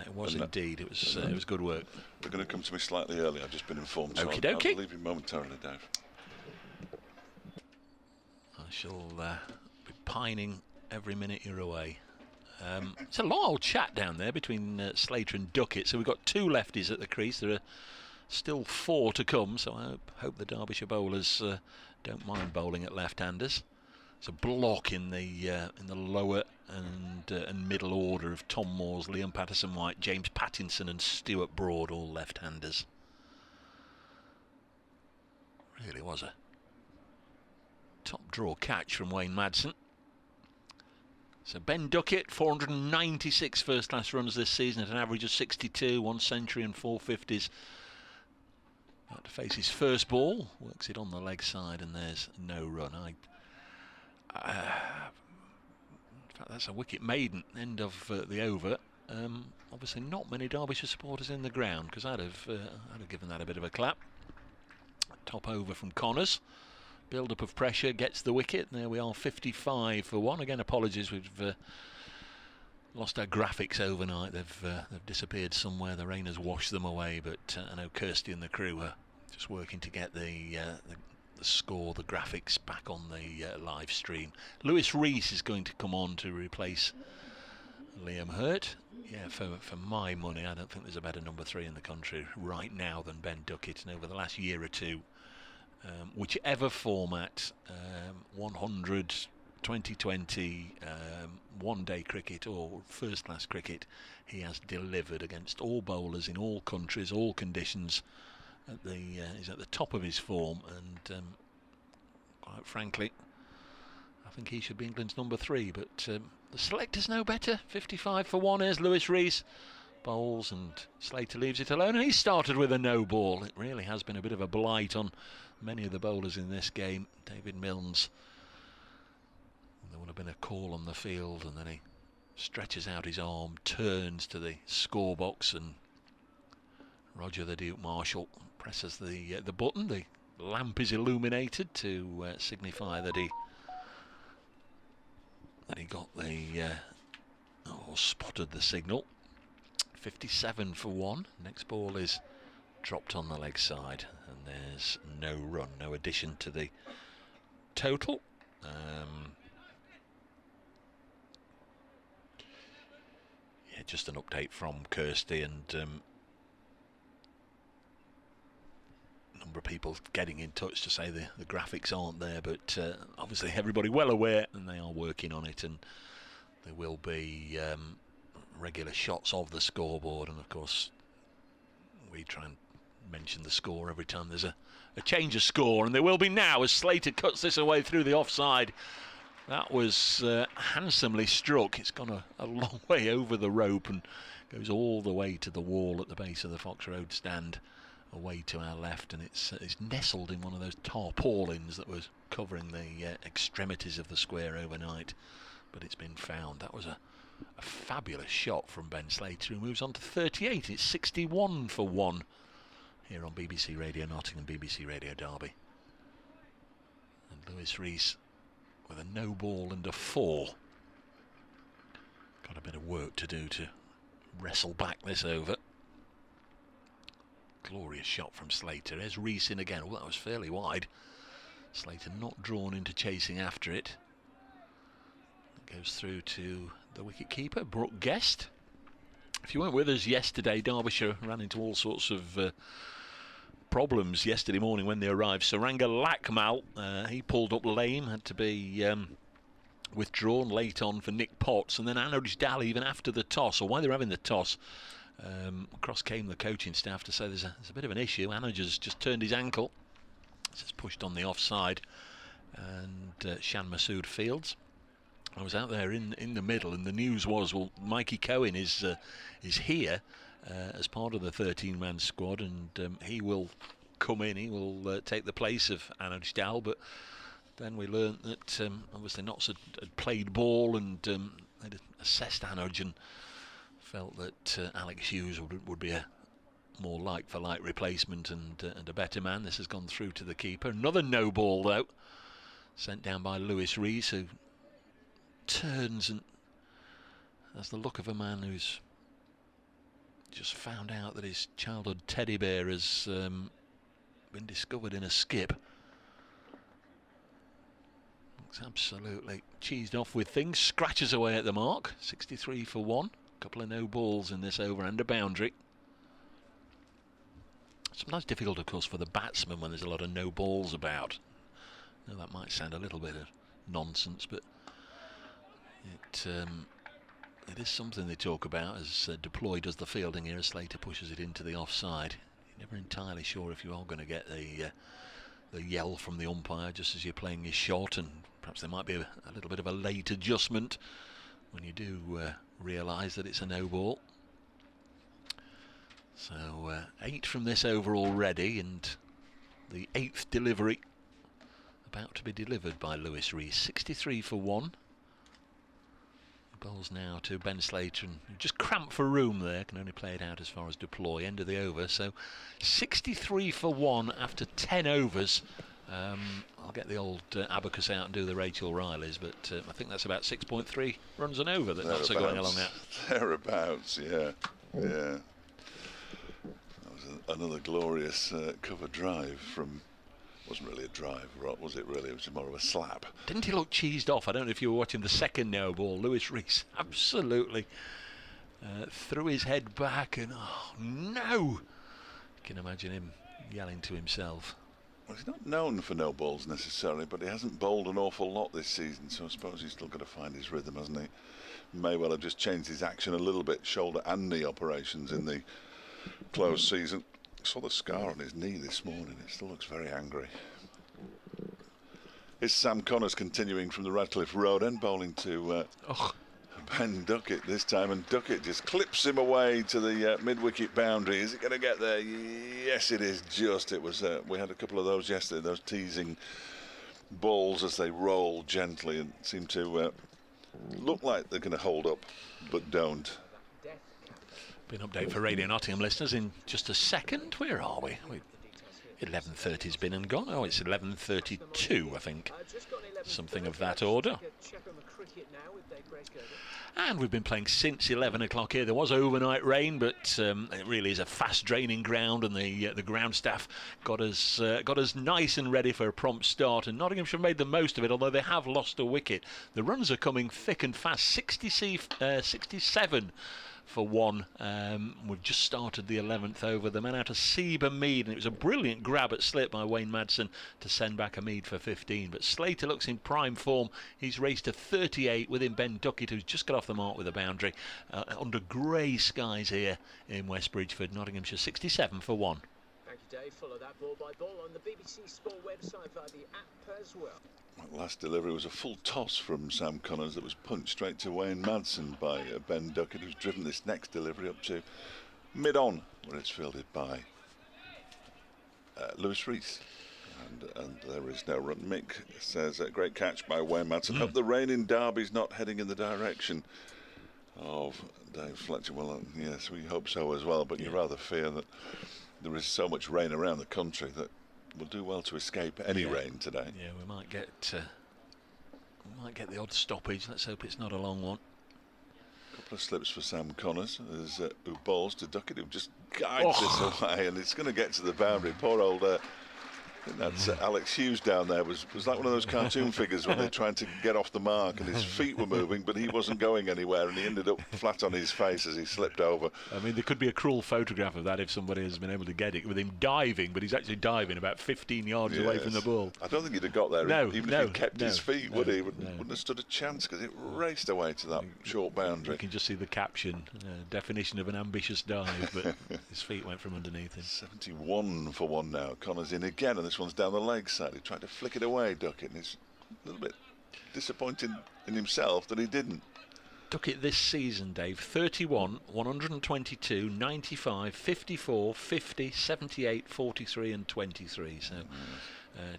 It was indeed. It was good work.
They're going to come to me slightly early. I've just been informed. So
Okie dokie.
I'll leave you momentarily, Dave.
I shall be pining every minute you're away. It's a long old chat down there between Slater and Duckett. So we've got 2 lefties at the crease. There are Still 4 to come, so I hope the Derbyshire bowlers don't mind bowling at left-handers. It's a block in the lower and middle order of Tom Moores, Liam Patterson-White, James Pattinson and Stuart Broad, all left-handers. Really was a top draw catch from Wayne Madsen. So Ben Duckett, 496 first-class runs this season at an average of 62, 1 century and 4 50s. About to face his first ball, works it on the leg side, and there's no run. In fact, that's a wicket maiden, end of the over. Obviously not many Derbyshire supporters in the ground, because I'd have given that a bit of a clap. Top over from Connors. Build-up of pressure, gets the wicket. There we are, 55 for 1. Again, apologies, we've lost our graphics overnight. They've disappeared somewhere. The rain has washed them away, but I know Kirsty and the crew are just working to get the score, the graphics back on the live stream. Lewis Rees is going to come on to replace Liam Hurt. Yeah, for my money, I don't think there's a better number 3 in the country right now than Ben Duckett. And over the last year or two, whichever format, 100, 2020, one-day cricket or first-class cricket, he has delivered against all bowlers in all countries, all conditions. He's at the top of his form, and quite frankly, I think he should be England's number 3. But the selectors know better. 55 for 1. Here's Lewis Rees. Bowls, and Slater leaves it alone, and he started with a no ball. It really has been a bit of a blight on many of the bowlers in this game. David Milnes, there would have been a call on the field, and then he stretches out his arm, turns to the score box, and Roger the Duke Marshall presses the button. The lamp is illuminated to signify that he got the spotted the signal. 57 for 1. Next ball is dropped on the leg side, and there's no run, no addition to the total. Yeah, just an update from Kirsty, and number of people getting in touch to say the graphics aren't there, but obviously everybody well aware, and they are working on it, and there will be regular shots of the scoreboard, and of course we try and mention the score every time there's a change of score, and there will be now as Slater cuts this away through the offside. That was handsomely struck. It's gone a long way over the rope and goes all the way to the wall at the base of the Fox Road stand, away to our left, and it's nestled in one of those tarpaulins that was covering the extremities of the square overnight, but it's been found. That was a fabulous shot from Ben Slater, who moves on to 38. It's 61 for 1 here on BBC Radio Nottingham, BBC Radio Derby. And Lewis Rees with a no ball and a 4. Got a bit of work to do to wrestle back this over. Glorious shot from Slater. There's Rees in again. Oh, that was fairly wide. Slater not drawn into chasing after it. It goes through to the wicket-keeper, Brooke Guest. If you weren't with us yesterday, Derbyshire ran into all sorts of problems yesterday morning when they arrived. Saranga Lakmal, he pulled up lame, had to be withdrawn late on for Nick Potts, and then Anuj Dal, even after the toss, or while they were having the toss, across came the coaching staff to say there's a bit of an issue. Anuj has just turned his ankle. This is pushed on the offside, and Shan Masood fields. I was out there in the middle, and the news was, well, Mikey Cohen is here as part of the 13-man squad, and he will come in. He will take the place of Anuj Dal. But then we learnt that obviously Notts had played ball, and they'd assessed Anuj and felt that Alex Hughes would be a more like-for-like replacement and a better man. This has gone through to the keeper. Another no ball though, sent down by Lewis Rees, who turns and has the look of a man who's just found out that his childhood teddy bear has been discovered in a skip. Looks absolutely cheesed off with things. Scratches away at the mark. 63 for 1. A couple of no balls in this over and a boundary. Sometimes difficult, of course, for the batsman when there's a lot of no balls about. Now, that might sound a little bit of nonsense, but it is something they talk about as Deploy does the fielding here, as Slater pushes it into the offside. You're never entirely sure if you are going to get the yell from the umpire just as you're playing your shot, and perhaps there might be a little bit of a late adjustment when you do realise that it's a no ball. So 8 from this over already, and the 8th delivery about to be delivered by Lewis Rees. 63 for 1. Bowls now to Ben Slater, and just cramped for room there, can only play it out as far as Deploy, end of the over. So 63 for 1 after 10 overs. I'll get the old abacus out and do the Rachel Rileys, but I think that's about 6.3 runs an over that Notts are going along at.
Thereabouts, yeah. That was another glorious cover drive from... Wasn't really a drive, was it really? It was more of a slap.
Didn't he look cheesed off? I don't know if you were watching the second no ball. Lewis Rees absolutely threw his head back, and oh no! You can imagine him yelling to himself.
Well, he's not known for no balls necessarily, but he hasn't bowled an awful lot this season, so I suppose he's still got to find his rhythm, hasn't he? May well have just changed his action a little bit, shoulder and knee operations in the closed season. I saw the scar on his knee this morning. It still looks very angry. It's Sam Connors continuing from the Radcliffe Road end, bowling to Ben Duckett this time, and Duckett just clips him away to the mid-wicket boundary. Is it going to get there? Yes, it is. Just it was. We had a couple of those yesterday. Those teasing balls as they roll gently and seem to look like they're going to hold up, but don't.
An update for Radio Nottingham listeners in just a second. Where are we? 11:30's been and gone. Oh, it's 11:32, I think. Something of that order. And we've been playing since 11 o'clock here. There was overnight rain, but it really is a fast draining ground, and the ground staff got us nice and ready for a prompt start. And Nottinghamshire made the most of it, although they have lost a wicket. The runs are coming thick and fast. 67 for 1. We've just started the 11th over. The man out of Seba Mead, and it was a brilliant grab at slip by Wayne Madsen to send back a Mead for 15. But Slater looks in prime form. He's raced to 38 with him Ben Duckett, who's just got off the mark with a boundary under grey skies here in West Bridgeford. Nottinghamshire 67 for 1.
Thank you, Dave. Follow that ball by ball on the BBC Sport website via the app as well.
That last delivery was a full toss from Sam Connors that was punched straight to Wayne Madsen by Ben Duckett, who's driven this next delivery up to mid-on, where it's fielded by Lewis Rees. And there is no run. Mick says, great catch by Wayne Madsen. Hope the rain in Derby's not heading in the direction of Dave Fletcher. Well, yes, we hope so as well, but you rather fear that there is so much rain around the country that we'll do well to escape any rain today.
Yeah, we might get the odd stoppage. Let's hope it's not a long one.
A couple of slips for Sam Connors as who bowls to Duckett, who just guides this away, and it's going to get to the boundary. Poor old I think that's Alex Hughes down there was like one of those cartoon figures when they're trying to get off the mark, and his feet were moving but he wasn't going anywhere, and he ended up flat on his face as he slipped over.
I mean, there could be a cruel photograph of that if somebody has been able to get it, with him diving, but he's actually diving about 15 yards away from the ball.
I don't think he'd have got there even if he kept his feet, would he? Wouldn't have stood a chance, because it raced away to that short boundary.
You can just see the caption, definition of an ambitious dive, but his feet went from underneath him.
71 for 1 now. Connors in again, and this one's down the leg side. He tried to flick it away, Duckett, and he's a little bit disappointed in himself that he didn't.
Duckett this season, Dave, 31, 122, 95, 54, 50, 78, 43 and 23. So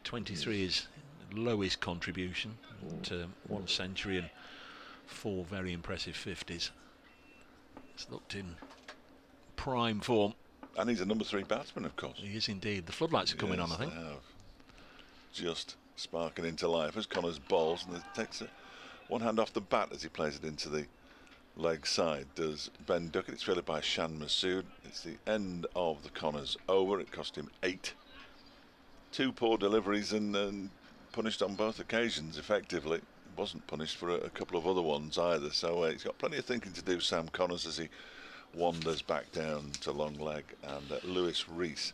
23 is lowest contribution to 1 century and 4 very impressive 50s. It's looked in prime form.
And he's a number 3 batsman, of course.
He is indeed. The floodlights are coming on, I think.
Just sparking into life as Connors bowls, and takes one hand off the bat as he plays it into the leg side. Does Ben Duckett. It's fielded by Shan Masood. It's the end of the Connors over. It cost him 8. 2 poor deliveries and punished on both occasions effectively. Wasn't punished for a couple of other ones either. So he's got plenty of thinking to do, Sam Connors, as he wanders back down to long leg, and Lewis Rees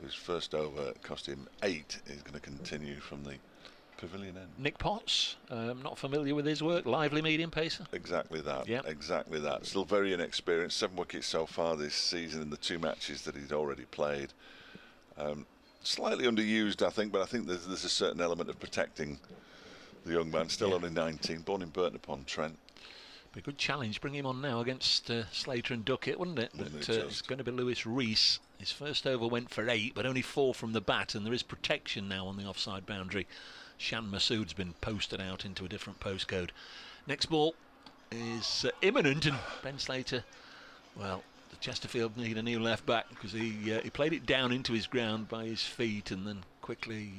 His first over cost him 8. He's going to continue from the pavilion end.
Nick Potts, not familiar with his work, lively medium pacer.
Exactly that.
Yep.
Exactly that. Still very inexperienced. 7 wickets so far this season in the 2 matches that he's already played. Slightly underused, I think, but I think there's a certain element of protecting the young man. Still only 19, born in Burton-upon-Trent.
Be a good challenge. Bring him on now against Slater and Duckett, wouldn't it? But it's going to be Lewis Rees. His first over went for 8, but only 4 from the bat, and there is protection now on the offside boundary. Shan Masood's been posted out into a different postcode. Next ball is imminent, and Ben Slater, well, the Chesterfield need a new left back because he played it down into his ground by his feet and then quickly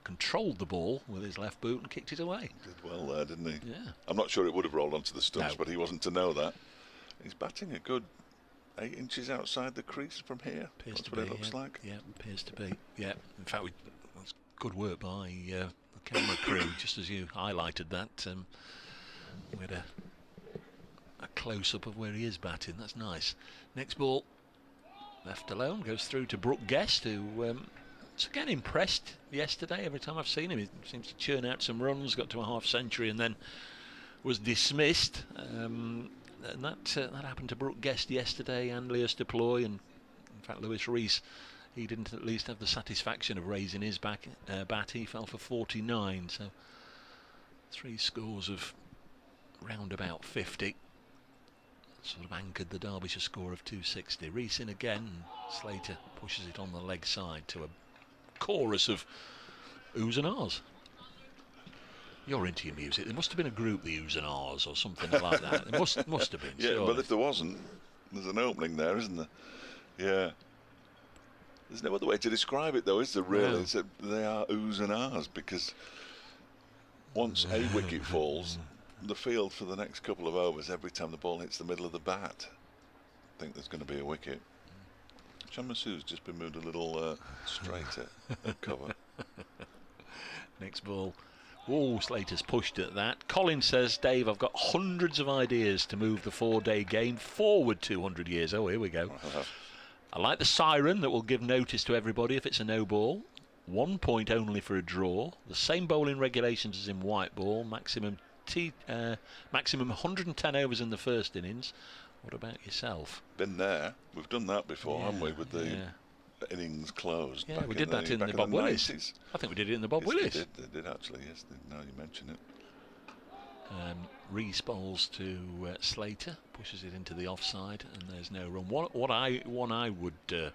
controlled the ball with his left boot and kicked it away.
Did well there, didn't he?
Yeah.
I'm not sure it would have rolled onto the stumps,
No.
but he wasn't to know that. He's batting a good 8 inches outside the crease from here.
Appears
That's
to
what
be,
it looks like.
Yeah, appears to be. Yeah, in fact, that's good work by the camera crew, just as you highlighted that. We had a close-up of where he is batting. That's nice. Next ball, left alone, goes through to Brooke Guest, who was again impressed yesterday. Every time I've seen him, he seems to churn out some runs, got to a half-century and then was dismissed. And that happened to Brooke Guest yesterday and Lewis Deploy, and in fact Lewis Rees, he didn't at least have the satisfaction of raising his bat. He fell for 49, so 3 scores of round about 50 sort of anchored the Derbyshire score of 260. Rees in again, and Slater pushes it on the leg side to a chorus of oohs and ahs. You're into your music. There must have been a group, the oohs and ahs, or something like that. There must have been.
Yeah,
surely.
but if there wasn't, there's an opening there, isn't there? Yeah. There's no other way to describe it, though, is there, really?
No.
They are oohs and ahs, because once a wicket falls, the field for the next couple of overs, every time the ball hits the middle of the bat, I think there's going to be a wicket. Shan Masood's just been moved a little straighter at cover.
Next ball. Oh, Slater's pushed at that. Colin says, Dave, I've got hundreds of ideas to move the 4-day game forward 200 years. Oh, here we go. I like the siren that will give notice to everybody if it's a no ball. 1 point only for a draw. The same bowling regulations as in white ball. Maximum 110 overs in the first innings. What about yourself?
Been there. We've done that before, haven't we, with the innings closed.
Yeah, we did that in the Bob Willis.
90s.
I think we did it in the Bob
Yes,
Willis.
They did actually, yes. Now you mention it.
Rees bowls to Slater, pushes it into the offside, and there's no run. What I would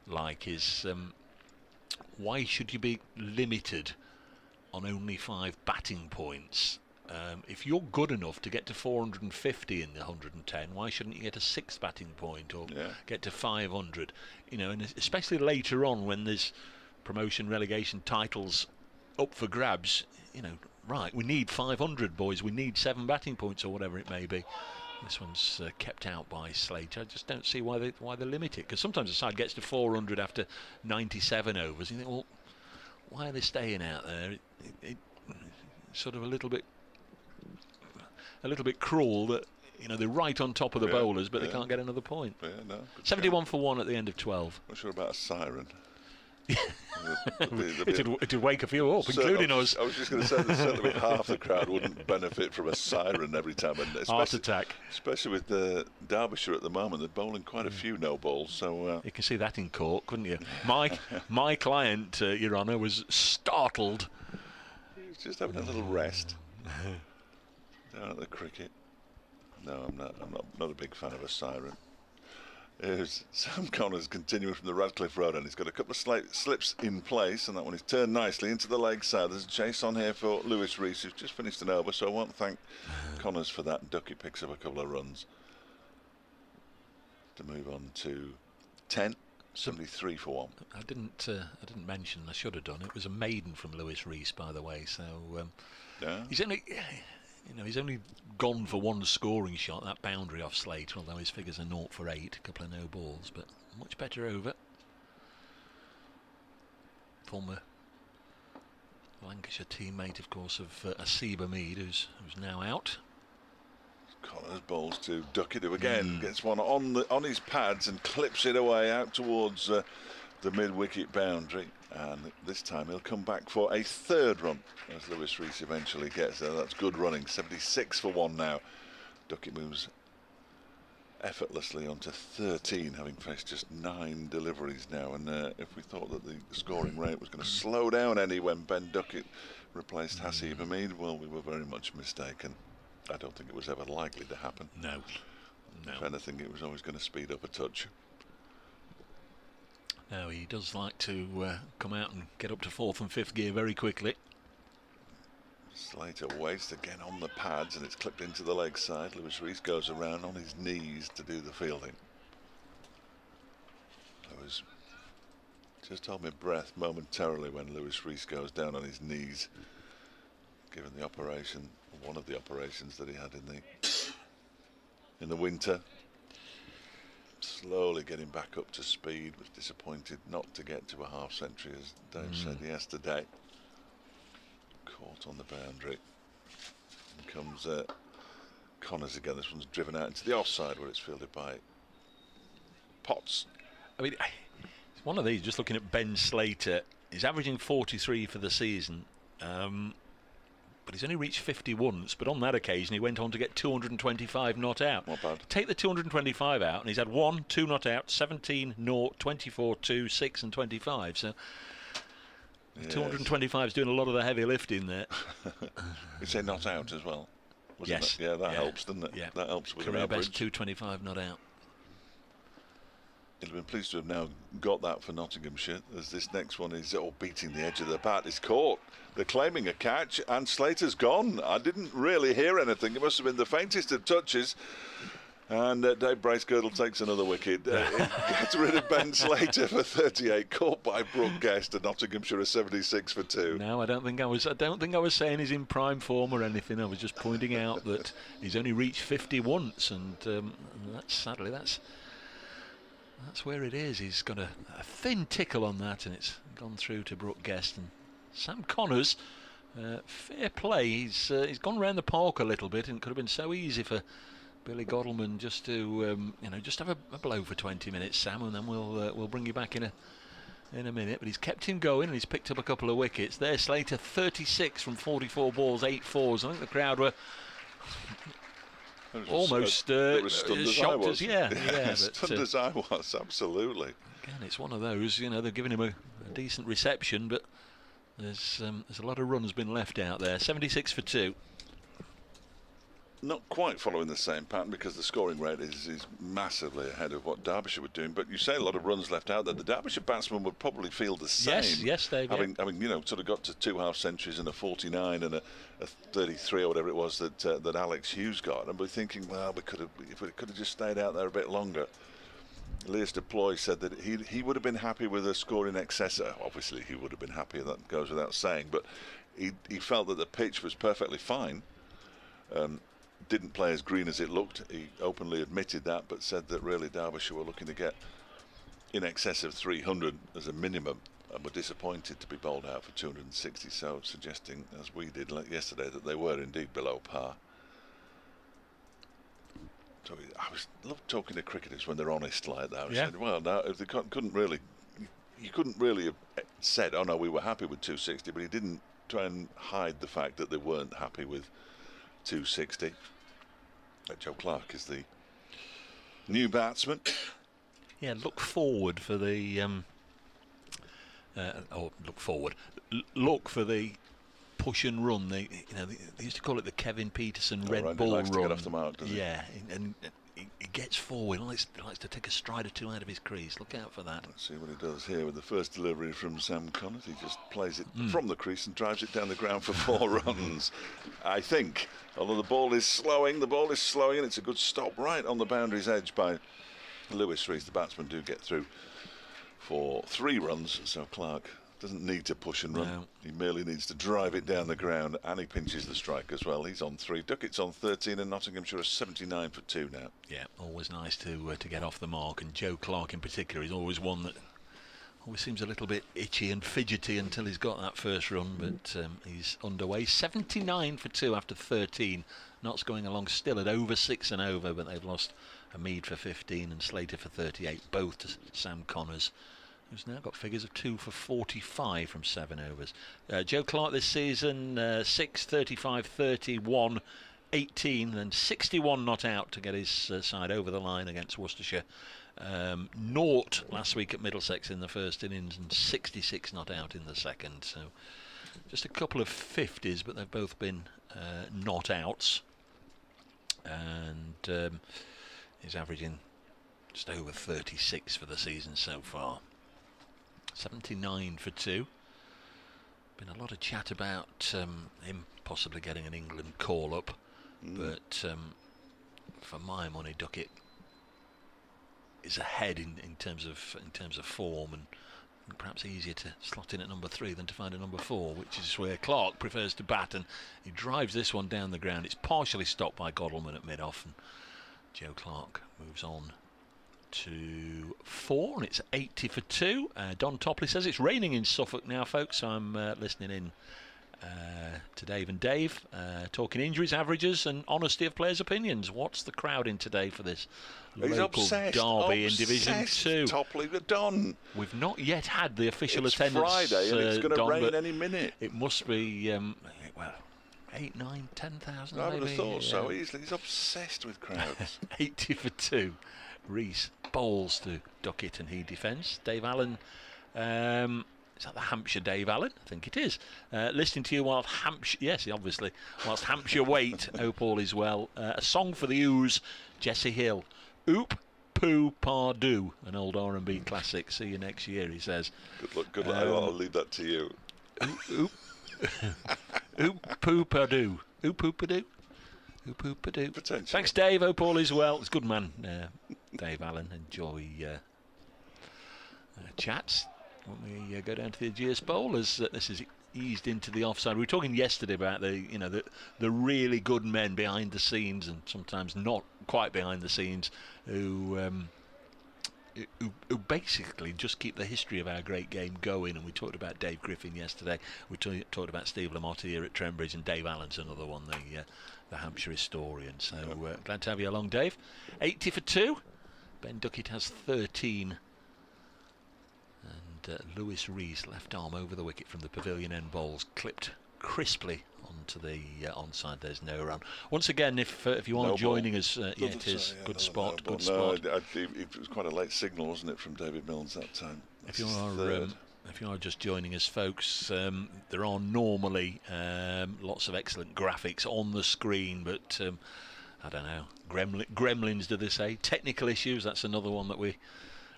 like is why should you be limited on only 5 batting points? If you're good enough to get to 450 in the 110, why shouldn't you get a 6th batting point or get to 500? You know, and especially later on when there's promotion, relegation titles up for grabs. You know, right? We need 500, boys. We need 7 batting points or whatever it may be. This one's kept out by Slater. I just don't see why they limit it, because sometimes the side gets to 400 after 97 overs. You think, well, why are they staying out there? It's sort of a little bit cruel that, you know, they're right on top of the bowlers, but they can't get another point.
Yeah, no,
71 for 1 at the end of 12.
Not sure about a siren.
It'd wake a few up, including us.
I was just going to say that certainly half the crowd wouldn't benefit from a siren every time. And
Heart attack.
Especially with Derbyshire at the moment, they're bowling quite a few no balls. So
you can see that in court, couldn't you? My client, Your Honour, was startled.
He was just having a little rest down at the cricket. No, I'm not a big fan of a siren. Here's Sam Connors continuing from the Radcliffe Road, and he's got a couple of slips in place, and that one is turned nicely into the leg side. There's a chase on here for Lewis Rees, who's just finished an over, so I won't thank Connors for that. Duckett picks up a couple of runs to move on to 10. 73 for 1.
I didn't mention. I should have done. It was a maiden from Lewis Rees, by the way. So he's only gone for 1 scoring shot, that boundary off Slater, although his figures are 0 for 8, a couple of no balls, but much better over. Former Lancashire teammate, of course, of Asiba Mead, who's now out.
Connors bowls to Duckett, who again gets one on his pads and clips it away out towards the mid-wicket boundary, and this time he'll come back for a third run as Lewis Rees eventually gets there. That's good running. 76 for 1 now. Duckett moves effortlessly onto 13, having faced just 9 deliveries now. And if we thought that the scoring rate was going to slow down any when Ben Duckett replaced Hasib Hamid, well, we were very much mistaken. I don't think it was ever likely to happen.
No.
If anything, it was always going to speed up a touch.
No, he does like to come out and get up to 4th and 5th gear very quickly.
Slater waits again on the pads, and it's clipped into the leg side. Lewis Rees goes around on his knees to do the fielding. I was just hold my breath momentarily when Lewis Rees goes down on his knees, given the operation, one of the operations that he had in the winter. Slowly getting back up to speed. Was disappointed not to get to a half century, as Dave said yesterday. Caught on the boundary. And comes Connors again. This one's driven out into the offside where it's fielded by Potts.
I mean, it's one of these, just looking at Ben Slater, he's averaging 43 for the season, but he's only reached 50 once, but on that occasion he went on to get 225 not out.
Not bad.
Take the 225 out and he's had 1, 2 not out, 17, 0, 24, 2, 6 and 25, so yes. 225 is doing a lot of the heavy lifting there.
You say not out as well?
Yes.
Yeah, that helps, doesn't it?
Yeah.
That helps with
career
an average.
best 225 not out.
He'll have been pleased to have now got that for Nottinghamshire, as this next one is beating the edge of the bat. It's caught. They're claiming a catch, and Slater's gone. I didn't really hear anything. It must have been the faintest of touches. And Dave Bracegirdle takes another wicket. Gets rid of Ben Slater for 38, caught by Brooke Guest, and Nottinghamshire are 76 for 2.
No, I don't think I was saying he's in prime form or anything. I was just pointing out that he's only reached 50 once, and sadly that's where it is. He's got a thin tickle on that, and it's gone through to Brooke Guest. And Sam Connors, fair play. He's gone round the park a little bit, and it could have been so easy for Billy Goddleman just to just have a blow for 20 minutes, Sam, and then we'll bring you back in a minute. But he's kept him going, and he's picked up a couple of wickets. There, Slater 36 from 44 balls, 8 fours. I think the crowd were almost as shocked as
stunned as I was, absolutely.
Again, it's one of those. They're giving him a decent reception, but there's a lot of runs been left out there. 76 for 2.
Not quite following the same pattern, because the scoring rate is massively ahead of what Derbyshire were doing. But you say a lot of runs left out there. The Derbyshire batsmen would probably feel the same.
Yes, Dave.
Having sort of got to 2 half centuries and a 49 and a 33 or whatever it was that Alex Hughes got, and we're thinking, well, if we could have just stayed out there a bit longer. Elias Deploy said that he would have been happy with a score in excess. Obviously, he would have been happy, and that goes without saying. But he felt that the pitch was perfectly fine. Didn't play as green as it looked. He openly admitted that, but said that really Derbyshire were looking to get in excess of 300 as a minimum, and were disappointed to be bowled out for 260. So suggesting, as we did yesterday, that they were indeed below par. So I love talking to cricketers when they're honest like that. I said, well, now if they couldn't really have said, oh no, we were happy with 260, but he didn't try and hide the fact that they weren't happy with 260. Joe Clark is the new batsman.
Yeah, look forward for the look for the push and run. They used to call it the Kevin Peterson red ball run.
To get off the mark, doesn't
he? And he gets forward. He likes to take a stride or two out of his crease. Look out for that.
Let's see what he does here with the first delivery from Sam Connors. He just plays it from the crease and drives it down the ground for 4 runs. I think, although the ball is slowing, and it's a good stop right on the boundary's edge by Lewis Rees. The batsmen do get through for 3 runs, so Clark doesn't need to push and run. No. He merely needs to drive it down the ground, and he pinches the strike as well. He's on 3. Duckett's on 13, and Nottinghamshire are 79 for 2 now.
Yeah, always nice to get off the mark, and Joe Clark in particular is always one that always seems a little bit itchy and fidgety until he's got that first run, but he's underway. 79 for 2 after 13. Notts going along still at over 6 and over, but they've lost Hamid for 15 and Slater for 38, both to Sam Connors, who's now got figures of 2 for 45 from 7 overs. Joe Clark this season, 6, 35, 31, 18, then 61 not out to get his side over the line against Worcestershire. 0 last week at Middlesex in the first innings, and 66 not out in the second. So just a couple of 50s, but they've both been not outs. And he's averaging just over 36 for the season so far. 79 for 2. Been a lot of chat about him possibly getting an England call-up, but for my money, Duckett is ahead in terms of form, and perhaps easier to slot in at number 3 than to find a number 4, which is where Clark prefers to bat, and he drives this one down the ground. It's partially stopped by Godalman at mid-off, and Joe Clark moves on to 4, and it's 80 for 2. Don Topley says it's raining in Suffolk now, folks, so I'm listening in to Dave and Dave, talking injuries, averages and honesty of players' opinions. What's the crowd in today for this local derby in Division 2?
Topley the Don.
We've not yet had the official
It's
attendance.
Friday and it's going to
Don,
rain any minute.
It must be, 8, 9, 10,000
I would
maybe.
have thought so easily. He's obsessed with crowds.
80 for 2. Rees bowls to Duckett and he defends. Dave Allen, is that the Hampshire Dave Allen? I think it is. Listening to you while Hampshire, yes, obviously, whilst Hampshire wait. Hope all is well. A song for the Ooze, Jesse Hill. Oop, poo, pardoo, an old R&B classic. See you next year, he says.
Good luck. I'll leave that to you.
Oop, oop, poo, pardoo. Oop, poo, pardoo. Oop, poo, pardoo. Thanks, Dave. Hope all is well. It's a good man, Dave Allen. Enjoy chats when we go down to the Ageas Bowl, as this is eased into the offside. We were talking yesterday about the really good men behind the scenes, and sometimes not quite behind the scenes, who basically just keep the history of our great game going. And we talked about Dave Griffin yesterday. We talked about Steve Lamotte here at Trent Bridge, and Dave Allen's another one, the Hampshire historian. So glad to have you along, Dave. 80 for 2. Ben Duckett has 13. And Lewis Rees, left arm over the wicket from the pavilion end bowls, clipped crisply onto the onside. There's no run. Once again, if you are joining us, it is good spot. Good spot.
It was quite a late signal, wasn't it, from David Milnes that time?
If you are just joining us, folks, there are normally lots of excellent graphics on the screen, but I don't know. Gremlins, do they say? Technical issues. That's another one that we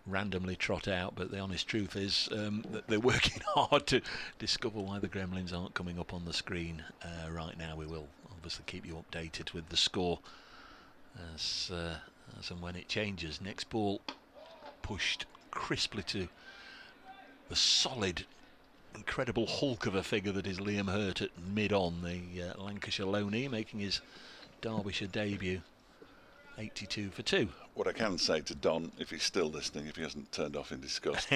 randomly trot out, but the honest truth is that they're working hard to discover why the gremlins aren't coming up on the screen right now. We will obviously keep you updated with the score as and when it changes. Next ball pushed crisply to the solid, incredible hulk of a figure that is Liam Hurt at mid-on, the Lancashire loanee, making his Derbyshire debut. 82 for 2.
What I can say to Don, if he's still listening, if he hasn't turned off in disgust,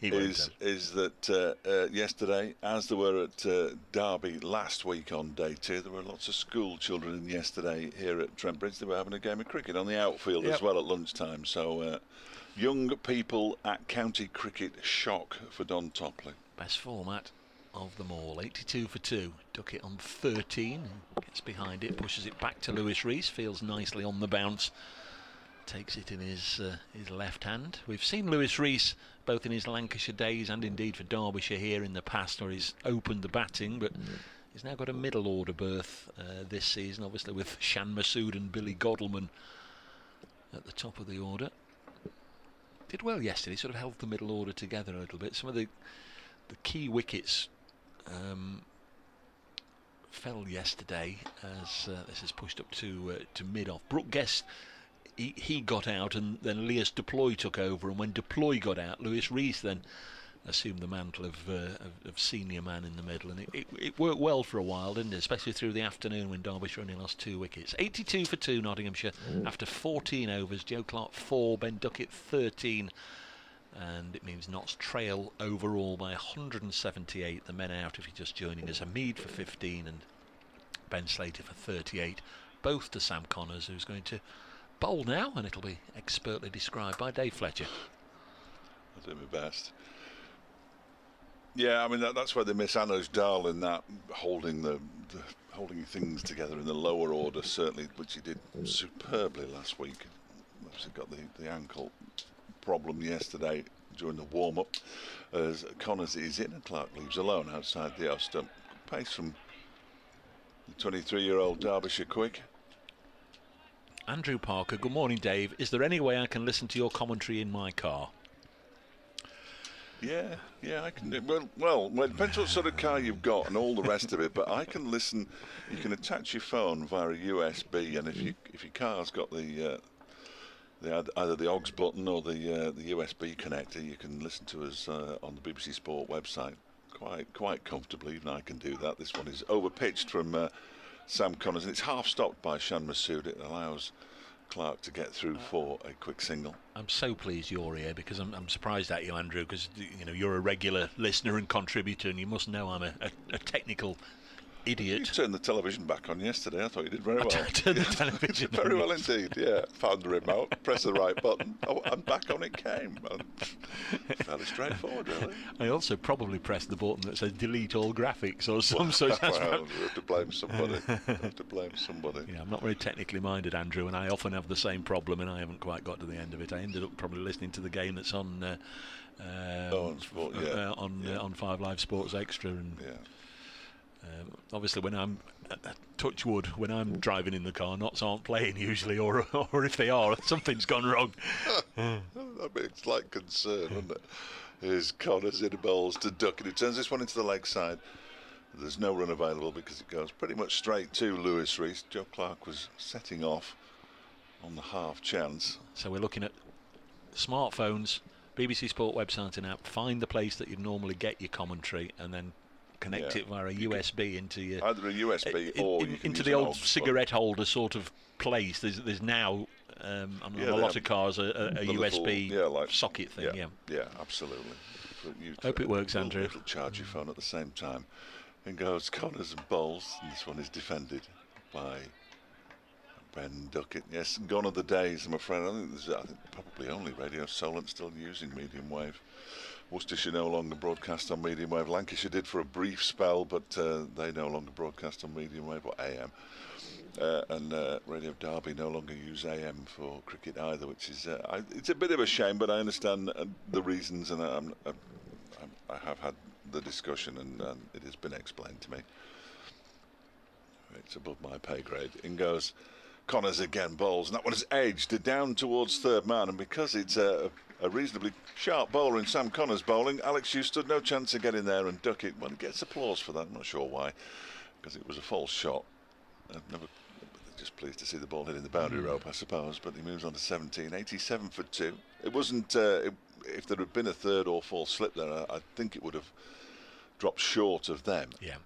is that yesterday, as there were at Derby last week on day 2, there were lots of school children in yesterday here at Trent Bridge. They were having a game of cricket on the outfield as well at lunchtime. So young people at county cricket, shock for Don Topley.
Best format of them all. 82 for 2. Duckett on 13, gets behind it, pushes it back to Lewis Rees, feels nicely on the bounce, takes it in his left hand. We've seen Lewis Rees both in his Lancashire days and indeed for Derbyshire here in the past, where he's opened the batting, but he's now got a middle order berth this season, obviously with Shan Masood and Billy Godalman at the top of the order. Did well yesterday, sort of held the middle order together a little bit. Some of the key wickets fell yesterday as this is pushed up to mid-off. Brooke Guest, he got out, and then Leas Deploy took over, and when Deploy got out, Lewis Rees then assumed the mantle of senior man in the middle, and it worked well for a while, didn't it? Especially through the afternoon when Derbyshire only lost 2 wickets. 82 for 2 Nottinghamshire after 14 overs. Joe Clark 4, Ben Duckett 13. And it means Notts trail overall by 178. The men out, if you're just joining us, Hamid for 15 and Ben Slater for 38. Both to Sam Connors, who's going to bowl now, and it'll be expertly described by Dave Fletcher.
I'll do my best. Yeah, I mean that's where they miss Anoj Dahl in that holding holding things together in the lower order, certainly, which he did superbly last week. Obviously got the ankle problem yesterday during the warm-up as Connors is in and Clark leaves alone outside the off stump. Pace from the 23-year-old Derbyshire quick.
Andrew Parker, good morning, Dave. Is there any way I can listen to your commentary in my car?
Yeah, I can do. Well, it depends what sort of car you've got and all the rest of it. But I can listen. You can attach your phone via a USB, and if your car's got the either the aux button or the USB connector, you can listen to us on the BBC Sport website quite comfortably. Even I can do that. This one is overpitched from Sam Connors, and it's half stopped by Shan Massoud. It allows Clark to get through for a quick single.
I'm so pleased you're here, because I'm surprised at you, Andrew, because you're a regular listener and contributor, and you must know I'm a technical idiot.
You turned the television back on yesterday. I thought you did very well.
I turned the television on.
Very well indeed, yeah. Found the remote, press the right button, and back on it came. Fairly straightforward, really.
I also probably pressed the button that says delete all graphics or some sort of...
Well, you have to blame somebody.
Yeah, I'm not very technically minded, Andrew, and I often have the same problem, and I haven't quite got to the end of it. I ended up probably listening to the game that's on on 5 Live Sports Extra, and obviously when I'm touch wood, when I'm driving in the car, knots aren't playing usually, or if they are, something's gone wrong.
That makes slight concern, doesn't it? Here's Connors in bowls to duck, and he turns this one into the leg side. There's no run available because it goes pretty much straight to Lewis Rees. Joe Clark was setting off on the half chance.
So we're looking at smartphones, BBC Sport website and app. Find the place that you'd normally get your commentary, and then connect it via a USB into your...
Either a USB or you can
into
use
the
an
old
aux
cigarette holder sort of place. There's now on a lot of cars a USB socket thing.
Yeah, absolutely.
Hope it works, Andrew.
It'll charge your phone at the same time. In goes Connors and bowls, and this one is defended by Ben Duckett. Yes, gone are the days, I'm afraid. I think probably only Radio Solent still using medium wave. Worcestershire no longer broadcast on medium wave. Lancashire did for a brief spell, but they no longer broadcast on medium wave or AM. And Radio Derby no longer use AM for cricket either, which is it's a bit of a shame, but I understand the reasons, and I have had the discussion, and it has been explained to me. It's above my pay grade. In goes Connors again, bowls, and that one is edged down towards third man, and because it's a reasonably sharp bowler in Sam Connors bowling, Alex Hughes stood no chance of getting there, and Duckett, well, he gets applause for that. I'm not sure why, because it was a false shot. Just pleased to see the ball hitting the boundary rope, I suppose, but he moves on to 17, 87 for 2. It wasn't, if there had been a third or fourth slip there, I think it would have dropped short of them.
Yeah,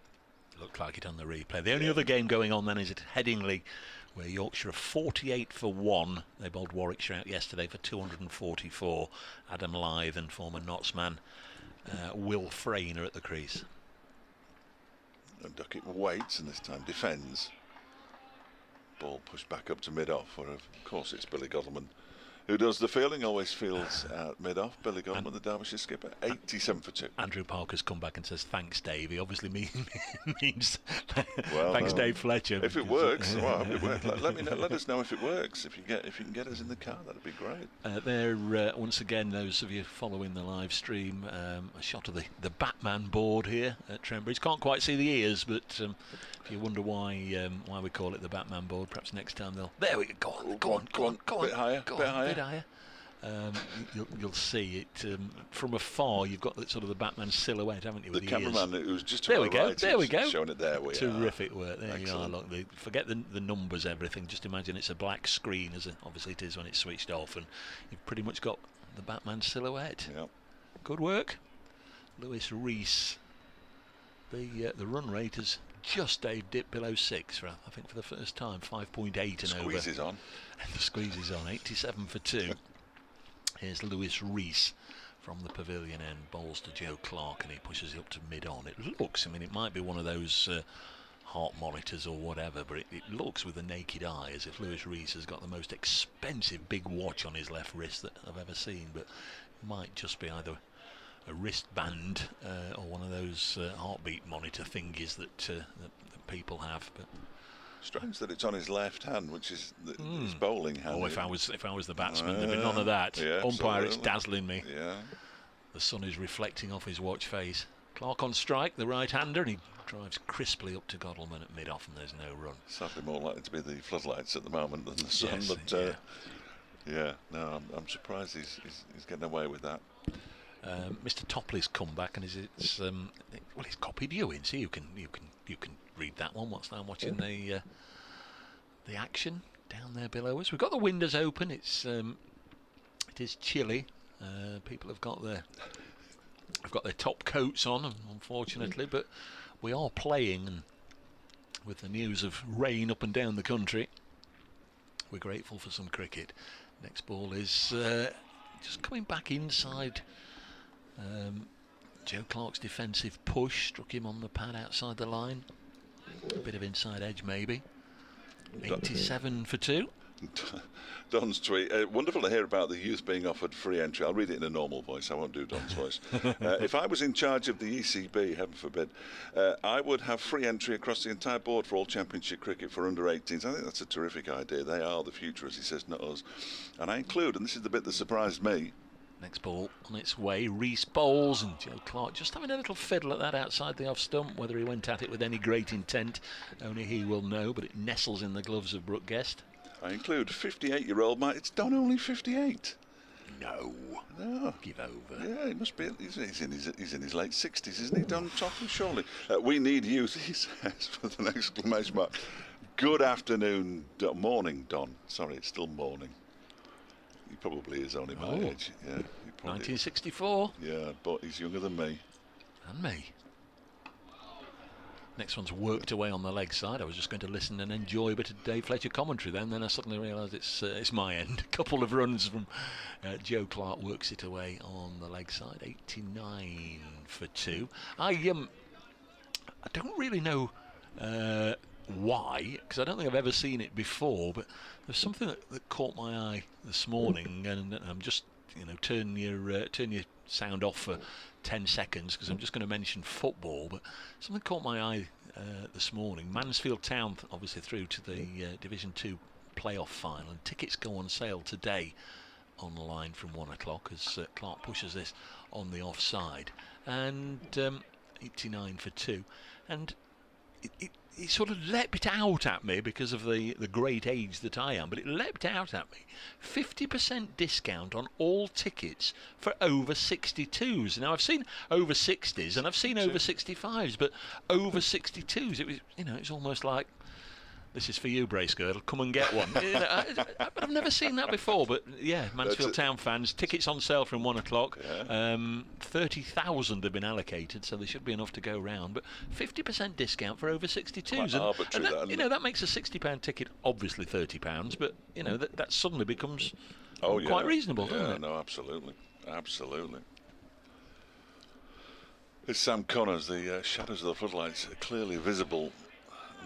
looked like it on the replay. The only other game going on then is at Headingley, where Yorkshire are 48 for 1. They bowled Warwickshire out yesterday for 244. Adam Lyth and former Notts man Will Frayne are at the crease.
And Duckett waits, and this time defends. Ball pushed back up to mid-off, where of course it's Billy Godleman who does the fielding, always fields out mid-off. Billy Godleman, the Derbyshire skipper, 87 for 2.
Andrew Parker's come back and says, thanks, Dave. He obviously means thanks, Dave Fletcher.
If it works, well, it works. Let us know if it works. If you can get us in the car, that'd be great.
There, once again, those of you following the live stream, a shot of the Batman board here at Trent Bridge. Can't quite see the ears, but if you wonder why we call it the Batman board, perhaps next time they'll... There we go. Go on.
Bit higher.
You'll see it from afar. You've got sort of the Batman silhouette, haven't you?
The cameraman who's just to
there
my
we go.
right,
there we go.
Showing it there.
Terrific work. There
Excellent.
you are. Look, forget the numbers, everything. Just imagine it's a black screen, as obviously it is when it's switched off, and you've pretty much got the Batman silhouette.
Yep.
Good work, Lewis Rees. The run rate has just dipped below 6 for, I think, for the first time. 5.8 and over.
Squeeze is on.
The squeeze is on. 87 for 2. Here's Lewis Rees from the pavilion end, bowls to Joe Clark, and he pushes it up to mid-on. It looks, it might be one of those heart monitors or whatever, but it looks with the naked eye as if Lewis Rees has got the most expensive big watch on his left wrist that I've ever seen, but it might just be either wristband or one of those heartbeat monitor thingies that people have. But
strange that it's on his left hand, which is his bowling hand.
Oh, if I was the batsman, there'd be none of that.
Yeah,
umpire,
absolutely.
it's dazzling me.
Yeah.
The sun is reflecting off his watch face. Clark on strike, the right-hander, and he drives crisply up to Godalming at mid-off, and there's no run.
Sadly, more likely to be the floodlights at the moment than the sun.
Yes,
but no, I'm surprised he's getting away with that.
Mr. Topley's come back, and he's copied you in. So you can read that one whilst I'm watching the action down there below us. We've got the windows open. It is chilly. People have got their top coats on, unfortunately, but we are playing, and with the news of rain up and down the country, we're grateful for some cricket. Next ball is just coming back inside. Joe Clark's defensive push struck him on the pad outside the line. A bit of inside edge maybe. 87 for 2.
Don's tweet, wonderful to hear about the youth being offered free entry. I'll read it in a normal voice, I won't do Don's voice. If I was in charge of the ECB, heaven forbid, I would have free entry across the entire board for all Championship cricket for under 18s. I think that's a terrific idea. They are the future, as he says, not us. And I include, and this is the bit that surprised me,
next ball on its way, Reese bowls, and Joe Clark just having a little fiddle at that outside the off stump. Whether he went at it with any great intent, only he will know, but it nestles in the gloves of Brooke Guest.
I include 58-year-old Mike. It's Don only 58.
No. Give over.
Yeah, he must be. He's in his late 60s, isn't he, Don Topham? Surely. We need youth, he says, with an exclamation mark. Good afternoon, morning, Don. Sorry, it's still morning. He probably is only my age. Yeah.
1964.
Yeah, but he's younger than me.
And me. Next one's worked away on the leg side. I was just going to listen and enjoy a bit of Dave Fletcher commentary then I suddenly realised it's my end. A couple of runs from Joe Clark, works it away on the leg side. 89 for 2. I don't really know why, because I don't think I've ever seen it before, but there's something that caught my eye this morning, and I'm just turn your sound off for 10 seconds because I'm just going to mention football, but something caught my eye this morning. Mansfield Town obviously through to the Division 2 playoff final, and tickets go on sale today online from 1 o'clock as Clark pushes this on the offside, and 89 for 2, and it sort of leapt out at me because of the great age that I am, but it leapt out at me. 50% discount on all tickets for over 62s. Now, I've seen over 60s and I've seen over 65s, but over 62s, it was, it's almost like, this is for you, Bracegirdle, come and get one. I've never seen that before, but yeah, Mansfield Town fans, tickets on sale from 1 o'clock. Yeah. 30,000 have been allocated, so there should be enough to go round. But 50% discount for over 62s. And that makes a £60 ticket obviously £30, but that suddenly becomes quite reasonable, doesn't it?
No, absolutely. Absolutely. It's Sam Connors. The shadows of the floodlights are clearly visible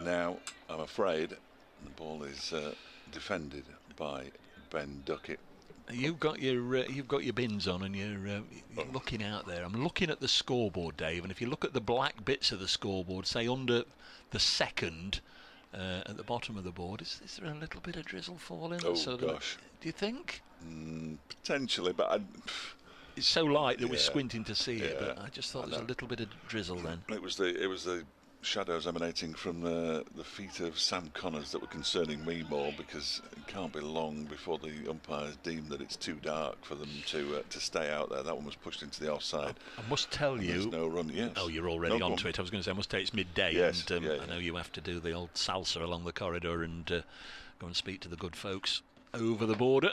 now, I'm afraid. The ball is defended by Ben Duckett.
You've got your bins on and you're looking out there. I'm looking at the scoreboard, Dave, and if you look at the black bits of the scoreboard, say under the second at the bottom of the board, is there a little bit of drizzle falling?
Oh, gosh.
Do you think?
Potentially, but
it's so light that we're squinting to see it, but I just thought there was a little bit of drizzle then.
It was the shadows emanating from the feet of Sam Connors that were concerning me more, because it can't be long before the umpires deem that it's too dark for them to stay out there. That one was pushed into the offside.
I must tell you,
there's no run. Yes.
Oh, you're already onto it. I was going to say, I must tell you it's midday,
yes,
and I know you have to do the old salsa along the corridor and go and speak to the good folks over the border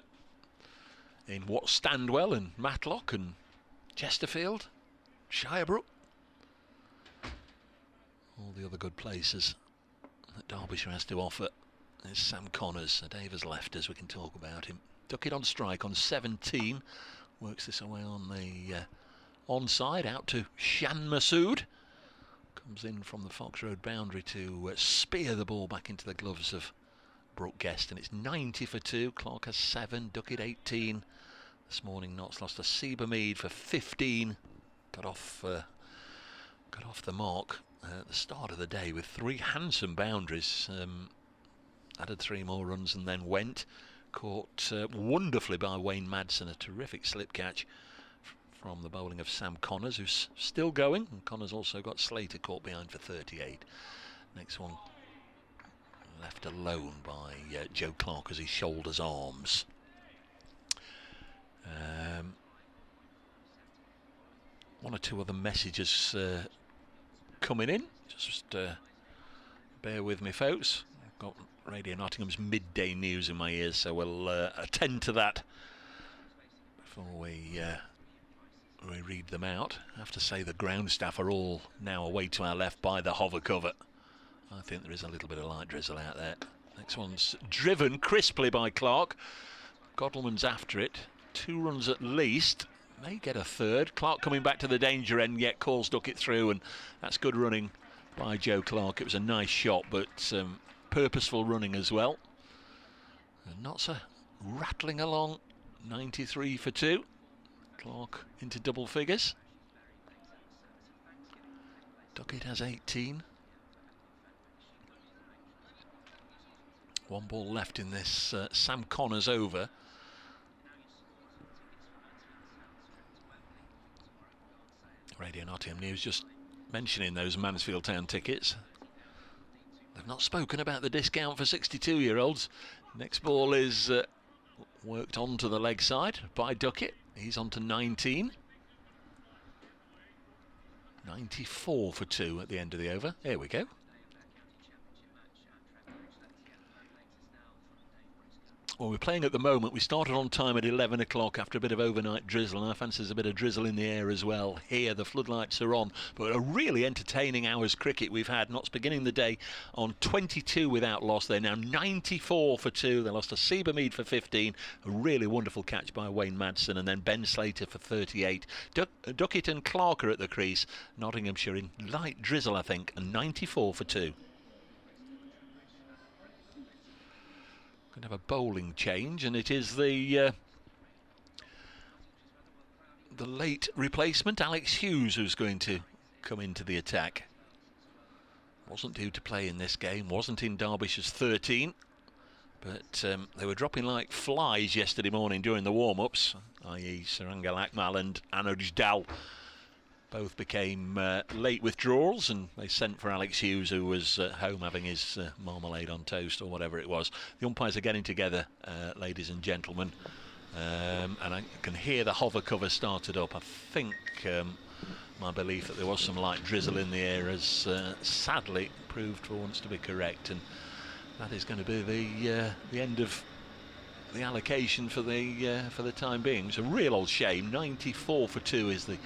in Standwell and Matlock and Chesterfield, Shirebrook, all the other good places that Derbyshire has to offer. There's Sam Connors. Dave has left us, we can talk about him. Duckett on strike on 17. Works this away on the onside, out to Shan Masood. Comes in from the Fox Road boundary to spear the ball back into the gloves of Brooke Guest, and it's 90 for 2. Clark has 7, Duckett 18. This morning Notts lost to Seabermead for 15. got off the mark at the start of the day with 3 handsome boundaries. Added 3 more runs and then went. Caught wonderfully by Wayne Madsen, a terrific slip catch from the bowling of Sam Connors, who's still going. And Connors also got Slater caught behind for 38. Next one left alone by Joe Clark as he shoulders arms. One or two other messages coming in. Just bear with me, folks. I've got Radio Nottingham's midday news in my ears, so we'll attend to that before we read them out. I have to say the ground staff are all now away to our left by the hover cover. I think there is a little bit of light drizzle out there. Next one's driven crisply by Clark. Godleman's after it. 2 runs at least. May get a third. Clark coming back to the danger end, yet calls Duckett through, and that's good running by Joe Clark. It was a nice shot, but purposeful running as well. And Notts rattling along. 93 for 2. Clark into double figures. Duckett has 18. 1 ball left in this Sam Connors over. Radio Nottingham News just mentioning those Mansfield Town tickets. They've not spoken about the discount for 62-year-olds. Next ball is worked onto the leg side by Duckett. He's on to 19. 94 for 2 at the end of the over. Here we go. Well, we're playing at the moment. We started on time at 11 o'clock after a bit of overnight drizzle, and I fancy there's a bit of drizzle in the air as well. Here, the floodlights are on, but a really entertaining hour's cricket we've had. Notts beginning the day on 22 without loss. They're now 94 for 2. They lost to Seabermead for 15. A really wonderful catch by Wayne Madsen, and then Ben Slater for 38. Duckett and Clark are at the crease. Nottinghamshire in light drizzle, I think, and 94 for 2. Going to have a bowling change, and it is the late replacement, Alex Hughes, who's going to come into the attack. Wasn't due to play in this game, wasn't in Derbyshire's 13, but they were dropping like flies yesterday morning during the warm-ups, i.e. Saranga Lakmal and Anuj Dal. Both became late withdrawals, and they sent for Alex Hughes, who was home having his marmalade on toast or whatever it was. The umpires are getting together, ladies and gentlemen, and I can hear the hover cover started up. I think my belief that there was some light drizzle in the air has sadly proved for once to be correct, and that is going to be the end of the allocation for the time being. It's a real old shame. 94 for 2 is the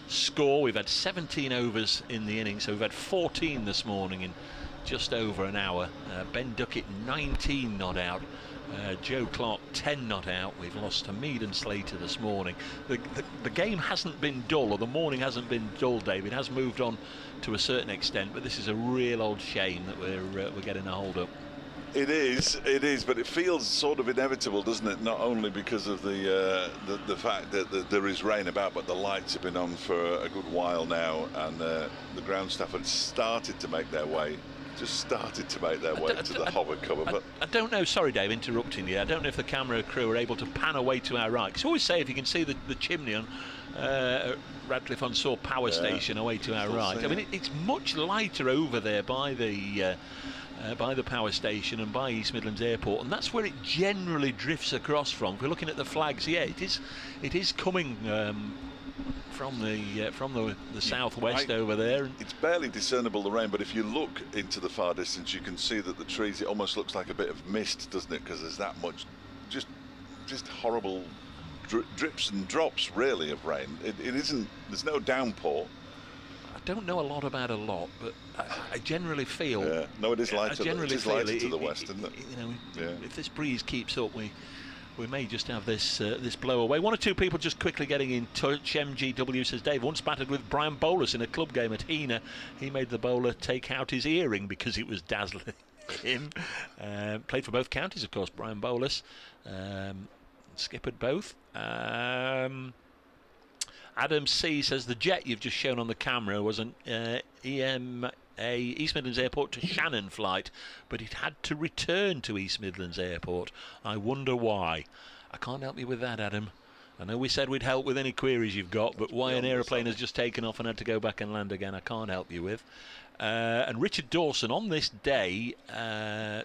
score. We've had 17 overs in the innings, so we've had 14 this morning in just over an hour. Ben Duckett 19 not out, Joe Clark 10 not out. We've lost to Mead and Slater this morning. The game hasn't been dull, or the morning hasn't been dull, David. It has moved on to a certain extent, but this is a real old shame that we're getting a hold up.
It is, but it feels sort of inevitable, doesn't it? Not only because of the fact that there is rain about, but the lights have been on for a good while now, and the ground staff had started to make their way to the hover cover. But
I don't know, sorry Dave, interrupting you. I don't know if the camera crew are able to pan away to our right. Because I always say if you can see the chimney on Radcliffe on Saw Power Station away to our right. I mean, it's much lighter over there by the power station and by East Midlands Airport, and that's where it generally drifts across from. If we're looking at the flags, yeah, it is coming from the southwest over there.
It's barely discernible, the rain, but if you look into the far distance, you can see that the trees, it almost looks like a bit of mist, doesn't it? Because there's that much just horrible drips and drops, really, of rain. It isn't. There's no downpour.
I don't know a lot about a lot, but I generally feel.
Yeah. No, it is lighter.
It is
lighter to the west, isn't it?
If this breeze keeps up, we may just have this blow away. One or two people just quickly getting in touch. MGW says, Dave once batted with Brian Bolus in a club game at Hena. He made the bowler take out his earring because it was dazzling him. Played for both counties, of course, Brian Bolus. Skippered both. Adam C says the jet you've just shown on the camera was an EMA East Midlands Airport to Shannon flight, but it had to return to East Midlands Airport. I wonder why. I can't help you with that, Adam. I know we said we'd help with any queries you've got, but why an aeroplane has just taken off and had to go back and land again, I can't help you with. And Richard Dawson, on this day,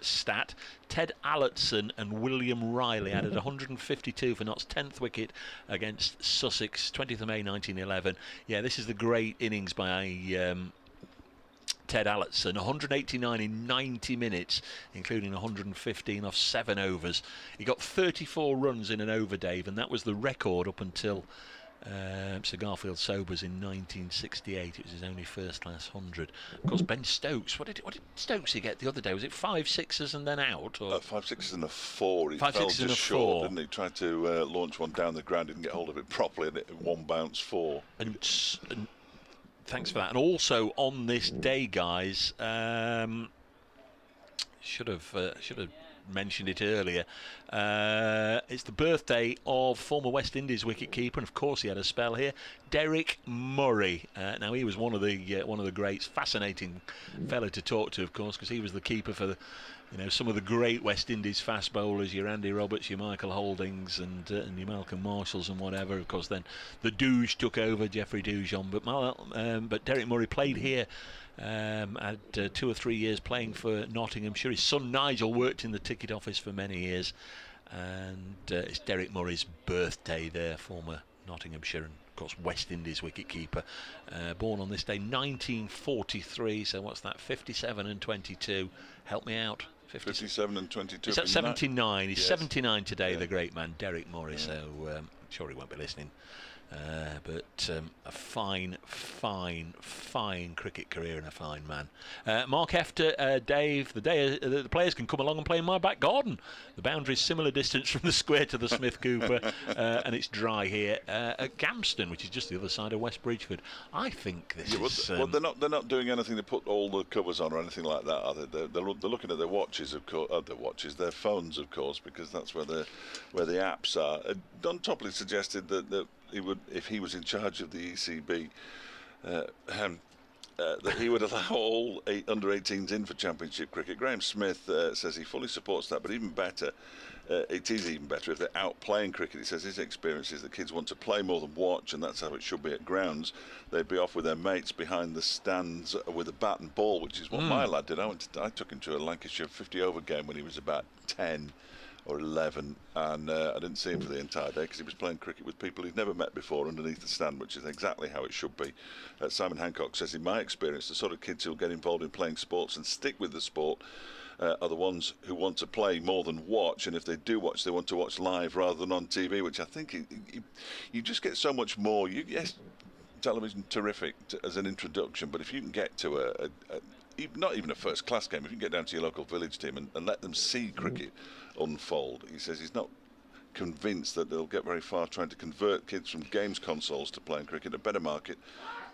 stat, Ted Allerton and William Riley added 152 for Notts' 10th wicket against Sussex, 20th of May 1911. Yeah, this is the great innings by Ted Allerton, 189 in 90 minutes, including 115 off 7 overs. He got 34 runs in an over, Dave, and that was the record up until Sir Garfield Sobers in 1968. It was his only first-class 100. Of course, Ben Stokes, what did Stokes he get the other day? Was it 5 sixes and then out? Or
5 sixes and a 4. He
5
fell
sixes and
just
a
short,
4.
didn't he? Tried to launch one down the ground, didn't get hold of it properly, and it one bounce 4.
And thanks for that. And also on this day, guys, should have mentioned it earlier. It's the birthday of former West Indies wicketkeeper, and of course he had a spell here, Derek Murray. Now he was one of the greats. Fascinating fella to talk to, of course, because he was the keeper for some of the great West Indies fast bowlers, your Andy Roberts, your Michael Holdings, and your Malcolm Marshalls and whatever. Of course, then the Douge took over, Geoffrey Douge but Derek Murray played here. Had 2 or 3 years playing for Nottinghamshire. His son Nigel worked in the ticket office for many years, and it's Derek Murray's birthday there, former Nottinghamshire and of course West Indies wicketkeeper, born on this day 1943. So what's that, 57 and 22? Help me out.
57 and 22.
Is that 79? He's
yes.
79 today, the great man Derek Murray. So I'm sure he won't be listening. But a fine cricket career and a fine man. Mark Hefter, Dave, the players can come along and play in my back garden. The boundary is similar distance from the square to the Smith Cooper, and it's dry here at Gamston, which is just the other side of West Bridgeford. I think this is.
Well, they're not doing anything to put all the covers on or anything like that, are they? They're looking at their watches, of course, their phones, of course, because that's where the apps are. Don Topley suggested that he would, if he was in charge of the ECB, that he would allow all under-18s in for Championship cricket. Graham Smith says he fully supports that, but even better, it is even better if they're out playing cricket. He says his experience is that kids want to play more than watch, and that's how it should be at grounds. They'd be off with their mates behind the stands with a bat and ball, which is what my lad did. I took him to a Lancashire 50-over game when he was about 10 or 11, and I didn't see him for the entire day because he was playing cricket with people he'd never met before underneath the stand, which is exactly how it should be. Simon Hancock says, in my experience, the sort of kids who'll get involved in playing sports and stick with the sport are the ones who want to play more than watch, and if they do watch, they want to watch live rather than on TV, which I think you just get so much more. Yes, television terrific as an introduction, but if you can get to not even a first-class game, if you can get down to your local village team and let them see cricket unfold, he says he's not convinced that they'll get very far trying to convert kids from games consoles to playing cricket. A better market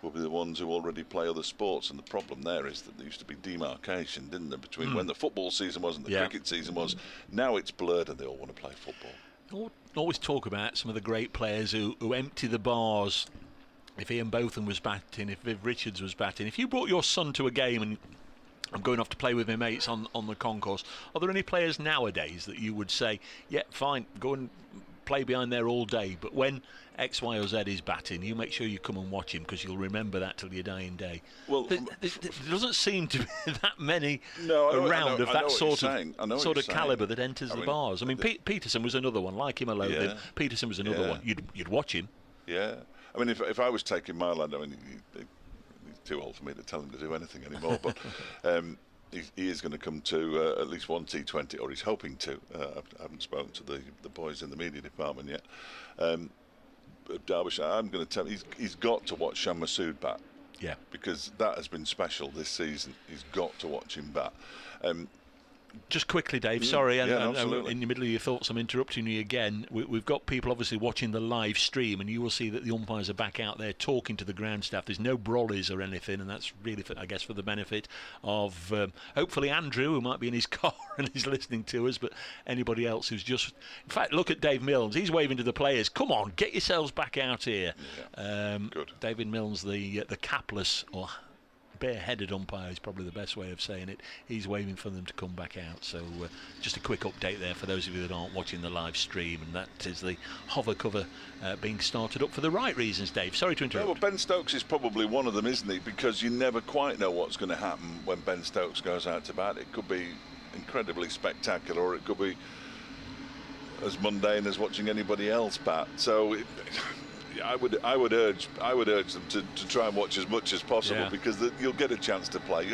will be the ones who already play other sports, and the problem there is that there used to be demarcation, didn't there, between when the football season was and the cricket season was. Now it's blurred and they all want to play football.
Always talk about some of the great players who empty the bars. If Ian Botham was batting, if Viv Richards was batting, if you brought your son to a game and I'm going off to play with my mates on the concourse, are there any players nowadays that you would say, yeah, fine, go and play behind there all day, but when X, Y or Z is batting, you make sure you come and watch him because you'll remember that till your dying day? Well, there doesn't seem to be that many around of that sort of calibre that enters the bars. I mean, Peterson was another one, like him or loathe him. Peterson was another one. You'd watch him.
Yeah. I mean, if I was taking my lad, I mean, he's too old for me to tell him to do anything anymore, but he is going to come to at least one T20, or he's hoping to. I haven't spoken to the boys in the media department yet. Derbyshire, I'm going to tell him he's got to watch Shan Masood bat. Yeah. Because that has been special this season. He's got to watch him bat.
Just quickly, Dave, sorry,
Yeah,
and
absolutely.
in the middle of your thoughts, I'm interrupting you again. We've got people obviously watching the live stream, and you will see that the umpires are back out there talking to the ground staff. There's no brollies or anything, and that's really, I guess, for the benefit of hopefully Andrew, who might be in his car and is listening to us, but anybody else who's just... In fact, look at Dave Milnes. He's waving to the players. Come on, get yourselves back out here.
Yeah. Good.
David Milnes, the capless, or bareheaded umpire is probably the best way of saying it. He's waving for them to come back out. So just a quick update there for those of you that aren't watching the live stream, and that is the hover cover being started up for the right reasons. Dave, sorry to interrupt.
Yeah, well, Ben Stokes is probably one of them, isn't he? Because you never quite know what's going to happen when Ben Stokes goes out to bat. It could be incredibly spectacular, or it could be as mundane as watching anybody else bat. So I would urge them to try and watch as much as possible, because you'll get a chance to play.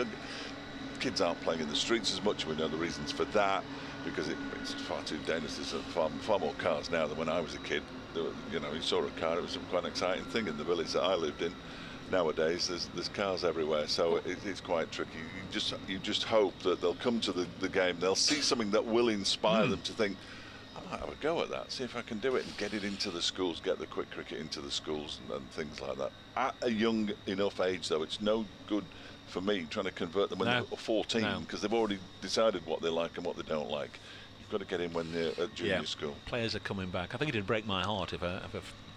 Kids aren't playing in the streets as much. We know the reasons for that, because it's far too dangerous. There's far more cars now than when I was a kid. You saw a car, it was quite an exciting thing in the village that I lived in. Nowadays there's cars everywhere, so it's quite tricky. You just hope that they'll come to the game, they'll see something that will inspire them to think, I might have a go at that, see if I can do it, and get it into the schools, get the quick cricket into the schools and things like that. At a young enough age, though, it's no good for me trying to convert them when they're 14, because they've already decided what they like and what they don't like. You've got to get in when they're at junior school.
Players are coming back. I think it'd break my heart if I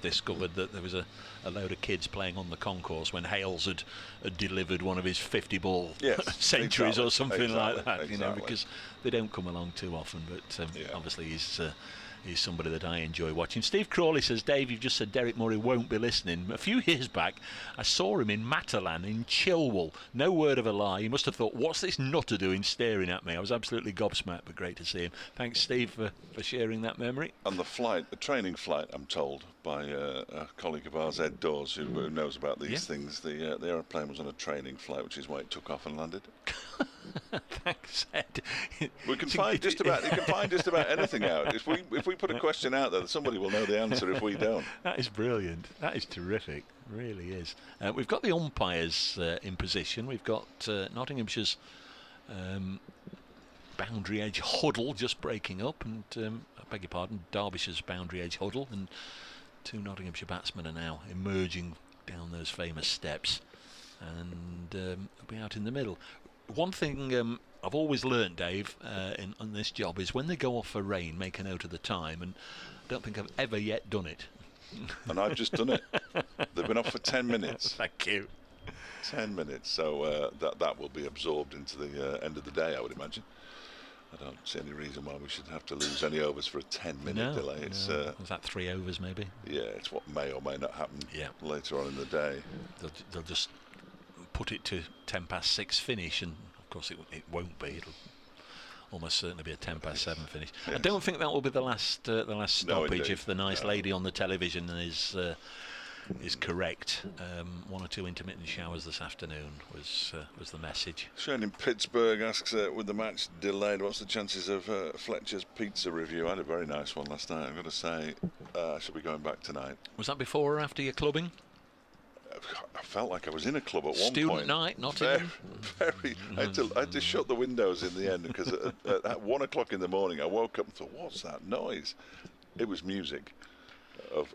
discovered that there was a load of kids playing on the concourse when Hales had delivered one of his 50-ball centuries or something like that. Because they don't come along too often. But obviously he's somebody that I enjoy watching. Steve Crawley says, Dave, you've just said Derek Murray won't be listening. A few years back, I saw him in Matalan in Chilwell. No word of a lie. He must have thought, what's this nutter doing staring at me? I was absolutely gobsmacked, but great to see him. Thanks, Steve, for sharing that memory.
On the flight, a training flight, I'm told, by a colleague of ours, Ed Dawes, who knows about these things. The aeroplane was on a training flight, which is why it took off and landed.
Thanks, Ed.
We can find just about anything out. If we put a question out there, somebody will know the answer if we don't.
That is brilliant. That is terrific. Really is. We've got the umpires in position. We've got Nottinghamshire's boundary edge huddle just breaking up, and I beg your pardon, Derbyshire's boundary edge huddle, and two Nottinghamshire batsmen are now emerging down those famous steps, and they'll be out in the middle. One thing I've always learnt, Dave, on this job is when they go off for rain, make a note of the time, and I don't think I've ever yet done it.
And I've just done it. They've been off for 10 minutes.
Thank you.
10 minutes, so that will be absorbed into the end of the day, I would imagine. I don't see any reason why we should have to lose any overs for a 10-minute delay. It's
was that 3 overs maybe?
Yeah, it's what may or may not happen later on in the day.
They'll just put it to 6:10 finish, and of course it won't be. It'll almost certainly be a 7:10 finish. Yes. I don't think that will be the last stoppage, if the nice lady on the television is correct. 1 or 2 intermittent showers this afternoon was the message.
Shane in Pittsburgh asks, with the match delayed, what's the chances of Fletcher's pizza review? I had a very nice one last night, I've got to say. I should be going back tonight.
Was that before or after your clubbing?
I felt like I was in a club at one point.
Student night, Nottingham.
Very. I had to shut the windows in the end, because at 1 o'clock in the morning I woke up and thought, what's that noise? It was music of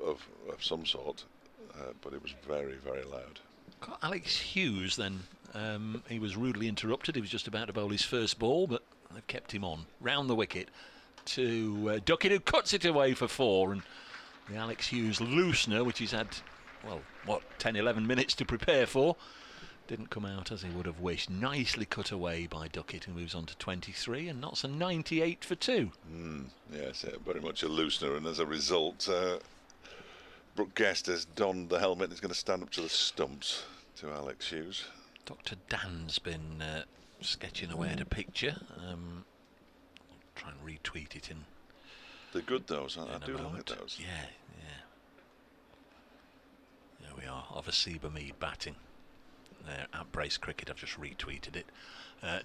some sort. But it was very, very loud.
Alex Hughes then, he was rudely interrupted. He was just about to bowl his first ball, but they've kept him on. Round the wicket to Duckett, who cuts it away for 4. And the Alex Hughes loosener, which he's had, 10-11 minutes to prepare for, didn't come out as he would have wished. Nicely cut away by Duckett, who moves on to 23 and knots a 98 for 2.
Yes, very much a loosener, and as a result... Brooke Guest has donned the helmet and is going to stand up to the stumps to Alex Hughes.
Dr. Dan's been sketching away at a picture. I'll try and retweet it in.
They're good, those. I do like those.
Yeah. There we are, of a Seba Mead batting. There at Brace Cricket, I've just retweeted it.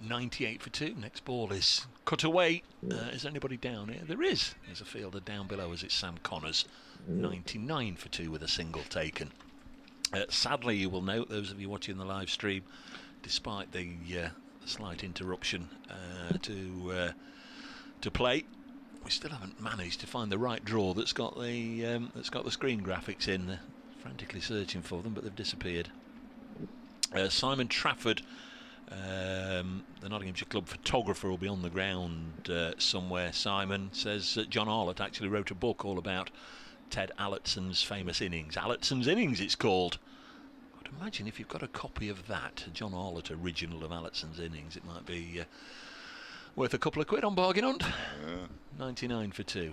98 for 2. Next ball is cut away. Is anybody down here? There is. There's a fielder down below, as it's Sam Connors. 99 for 2 with a single taken. Sadly, you will note, those of you watching the live stream, despite the slight interruption to play. We still haven't managed to find the right draw that's got the screen graphics in. They're frantically searching for them, but they've disappeared. Simon Trafford, the Nottinghamshire club photographer, will be on the ground somewhere. Simon says John Arlott actually wrote a book all about Ted Allardson's famous innings. Allardson's Innings, it's called. I'd imagine if you've got a copy of that, a John Arlott original of Allardson's Innings, it might be worth a couple of quid on bargain hunt. 99 for 2.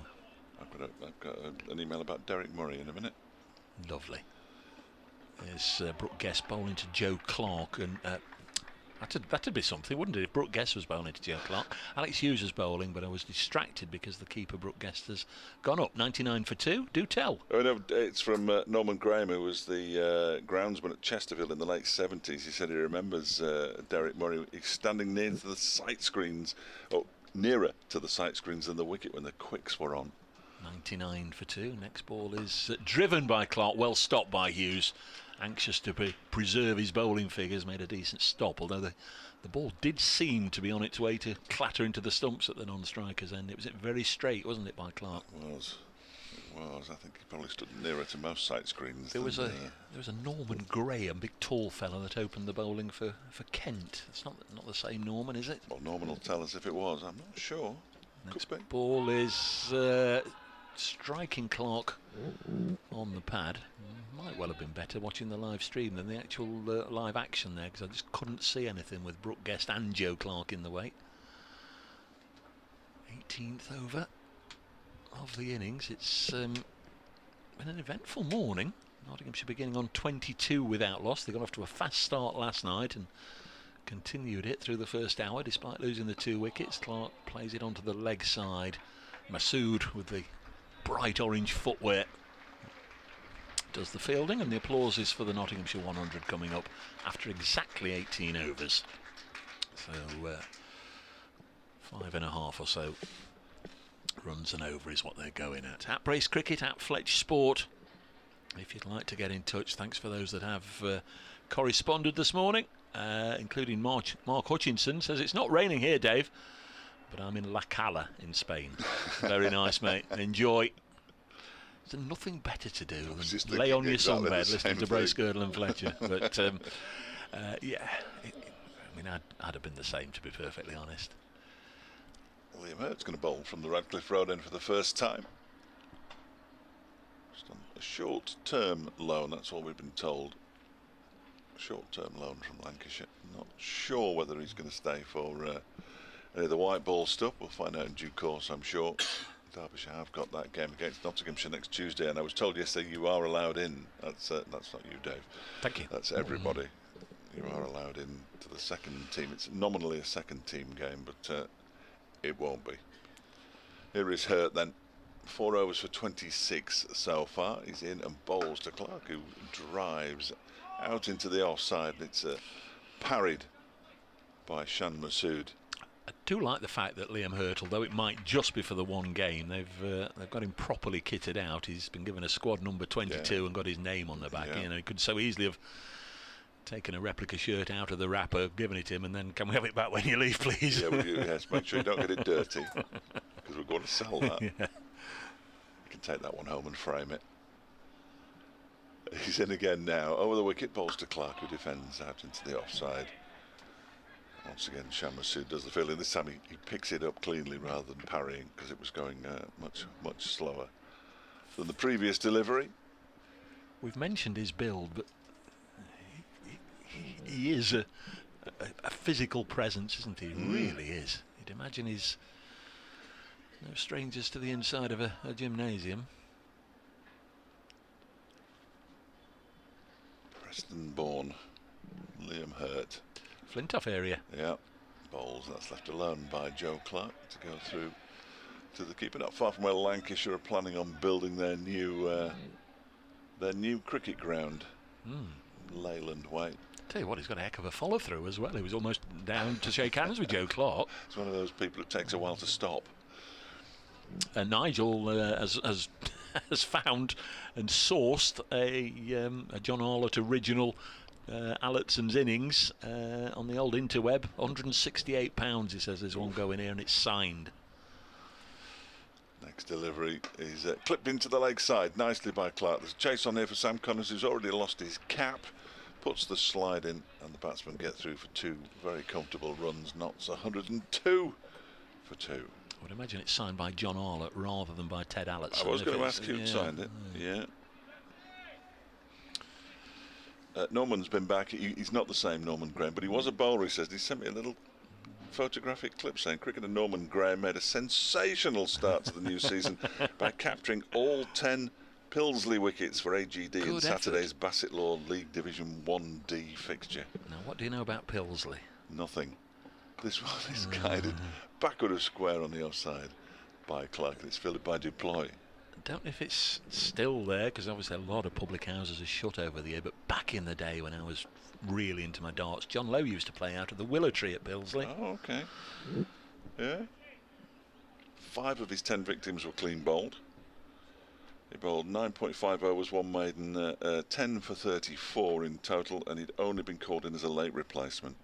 I've got an email about Derek Murray in a minute.
Lovely. There's Brooke Guest bowling to Joe Clark, and that'd be something, wouldn't it, if Brooke Guest was bowling to Joe Clark. Alex Hughes was bowling, but I was distracted because the keeper, Brooke Guest, has gone up. 99 for 2. Do tell.
Oh, no, it's from Norman Graham, who was the groundsman at Chesterfield in the late 70s. He said he remembers Derek Murray. He's standing near to the sight screens, or nearer to the sight screens than the wicket when the quicks were on.
99 for 2. Next ball is driven by Clark, well stopped by Hughes. Anxious to preserve his bowling figures, made a decent stop, although the ball did seem to be on its way to clatter into the stumps at the non-striker's end. It was very straight, wasn't it, by Clark?
It was. I think he probably stood nearer to most sight screens.
There was a Norman Graham, big tall fellow, that opened the bowling for Kent. It's not the same Norman, is it?
Well, Norman will tell us if it was. I'm not sure.
Next ball is striking Clark on the pad. Might well have been better watching the live stream than the actual live action there, because I just couldn't see anything with Brooke Guest and Joe Clark in the way. 18th over of the innings. It's been an eventful morning. Nottinghamshire beginning on 22 without loss. They got off to a fast start last night and continued it through the first hour despite losing the 2 wickets. Clark plays it onto the leg side. Masood with the bright orange footwear does the fielding, and the applause is for the Nottinghamshire 100 coming up after exactly 18 overs. So 5.5 or so runs and over is what they're going at. At Brace Cricket, at Fletch Sport, if you'd like to get in touch. Thanks for those that have corresponded this morning, including Mark Hutchinson. Says it's not raining here, Dave, but I'm in La Cala in Spain. Very nice, mate. Enjoy. There's nothing better to do than lay on your sunbed listening to Brace, Girdle and Fletcher. But yeah, I mean, I'd have been the same, to be perfectly honest.
Liam Hurt's going to bowl from the Radcliffe Road end for the first time. Just on a short-term loan, that's all we've been told. Short-term loan from Lancashire. Not sure whether he's going to stay for any of the white ball stuff. We'll find out in due course, I'm sure. Derbyshire have got that game against Nottinghamshire next Tuesday, and I was told yesterday you are allowed in. That's not you, Dave.
Thank you.
That's everybody. You are allowed in to the second team. It's nominally a second team game, but it won't be. Here is Hurt then. 4 overs for 26 so far. He's in and bowls to Clark, who drives out into the offside. It's parried by Shan Masood.
I do like the fact that Liam Hurt, although it might just be for the one game, they've got him properly kitted out. He's been given a squad number 22 and got his name on the back. You know, he could so easily have taken a replica shirt out of the wrapper, given it him, and then can we have it back when you leave, please?
Yeah, yes, make sure you don't get it dirty, because we're going to sell that. You can take that one home and frame it. He's in again now. Over the wicket, bowls to Clark, who defends out into the offside. Once again, Shan Masood does the fielding. This time he picks it up cleanly rather than parrying, because it was going much slower than the previous delivery.
We've mentioned his build, but he is a physical presence, isn't he? He really is. You'd imagine he's no strangers to the inside of a gymnasium.
Preston-born Liam Hurt.
Flintoff area.
Yeah, bowls. That's left alone by Joe Clark to go through to the keeper. Not far from where Lancashire are planning on building their new cricket ground, Leyland Way.
Tell you what, he's got a heck of a follow through as well. He was almost down to shake hands with Joe Clark.
It's one of those people it takes a while to stop.
Nigel has found and sourced a John Arlott original Allardson's innings on the old interweb. £168, he says there's one going here, and it's signed.
Next delivery is clipped into the leg side nicely by Clark. There's a chase on here for Sam Connors, who's already lost his cap. Puts the slide in, and the batsmen get through for 2 very comfortable runs. Knots 102 for 2.
I would imagine it's signed by John Arlott rather than by Ted Allartson.
I was going to ask who signed it. Yeah. Norman's been back. He's not the same Norman Graham, but he was a bowler, he says. He sent me a little photographic clip saying cricketer Norman Graham made a sensational start to the new season by capturing all 10 Pilsley wickets for AGD in Saturday's Bassett Law League Division 1D fixture.
Now, what do you know about Pilsley?
Nothing. This one is guided backward of square on the offside by Clark. It's filled by Duploy.
I don't know if it's still there, because obviously a lot of public houses are shut over the year, but back in the day when I was really into my darts, John Lowe used to play out of the willow tree at Pilsley.
Oh, okay. Yeah. 5 of his 10 victims were clean bowled. He bowled 9.5 overs, 1 maiden, 10 for 34 in total, and he'd only been called in as a late replacement.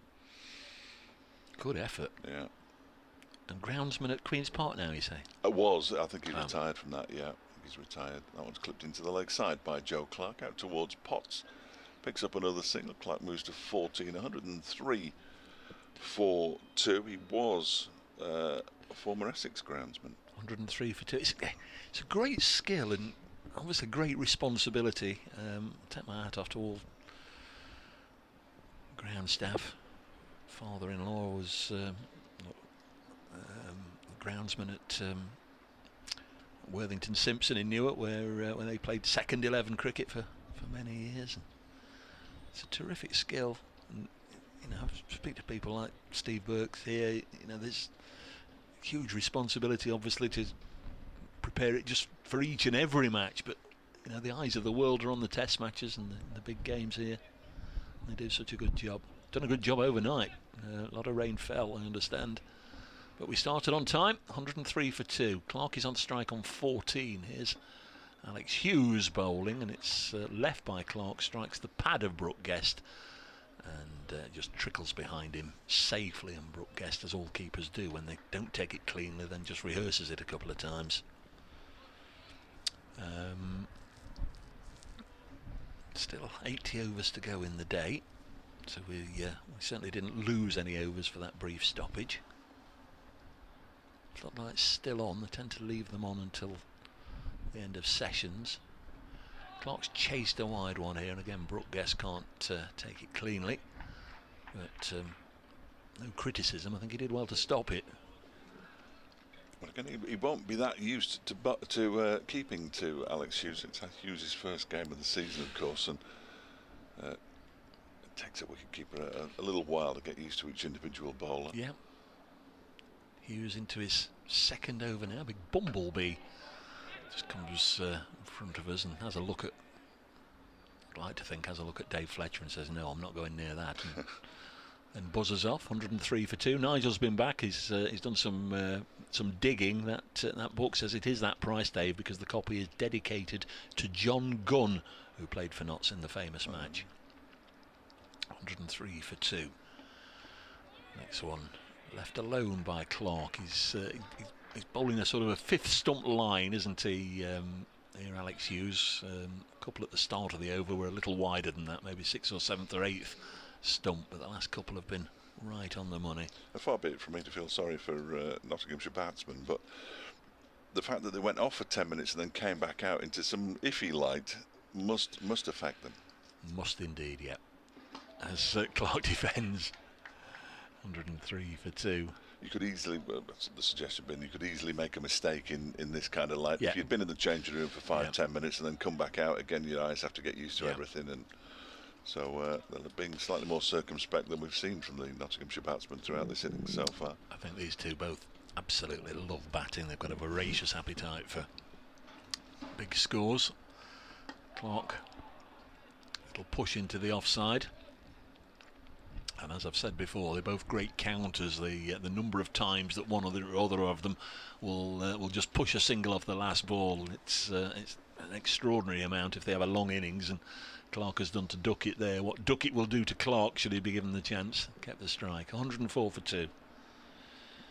Good effort.
Yeah.
And groundsman at Queen's Park now, you say?
I think he retired from that, yeah. He's retired. That one's clipped into the leg side by Joe Clark, out towards Potts. Picks up another single. Clark moves to 14, 103 for 2. He was a former Essex groundsman.
103 for 2. It's a great skill and obviously great responsibility. Take my hat off to all ground staff. Father-in-law was groundsman at Worthington Simpson in Newark, where they played second 11 cricket for many years. And it's a terrific skill. And, I speak to people like Steve Burks here. There's huge responsibility, obviously, to prepare it just for each and every match. But the eyes of the world are on the Test matches and the big games here. They do such a good job. Done a good job overnight. A lot of rain fell, I understand. But we started on time, 103 for 2. Clark is on strike on 14. Here's Alex Hughes bowling, and it's left by Clark, strikes the pad of Brooke Guest, and just trickles behind him safely. And Brooke Guest, as all keepers do when they don't take it cleanly, then just rehearses it a couple of times. Still 80 overs to go in the day, so we certainly didn't lose any overs for that brief stoppage. Floodlights still on. They tend to leave them on until the end of sessions. Clark's chased a wide one here, and again Brooke Guest can't take it cleanly, but no criticism. I think he did well to stop it.
But again, he won't be that used to keeping to Alex Hughes. It's Hughes' first game of the season, of course, and it takes a wicketkeeper a little while to get used to each individual bowler.
Yeah. Hughes into his second over now. Big bumblebee just comes in front of us and has a look at, I'd like to think, has a look at Dave Fletcher and says, no, I'm not going near that. And buzzes off, 103 for 2. Nigel's been back. He's done some digging. That book says it is that price, Dave, because the copy is dedicated to John Gunn, who played for Notts in the famous match. 103 for 2. Next one. Left alone by Clark. He's bowling a sort of a 5th stump line, isn't he? Here, Alex Hughes. A couple at the start of the over were a little wider than that, maybe 6th or 7th or 8th stump, but the last couple have been right on the money.
Far be it from me to feel sorry for Nottinghamshire batsmen, but the fact that they went off for 10 minutes and then came back out into some iffy light must affect them.
Must indeed, yeah. As Clark defends. 103 for 2.
You could easily, the suggestion being, you could easily make a mistake in this kind of light.
Yeah.
If you'd been in the changing room for 5-10 minutes and then come back out again, your eyes have to get used to everything, and so they're being slightly more circumspect than we've seen from the Nottinghamshire batsmen throughout this innings so far.
I think these two both absolutely love batting. They've got a voracious appetite for big scores. Clark, little push into the offside. And as I've said before, they're both great counters. The number of times that one or the other of them will just push a single off the last ball, it's an extraordinary amount if they have a long innings, and Clark has done to Duckett there what Duckett will do to Clark should he be given the chance. Kept the strike. 104 for 2.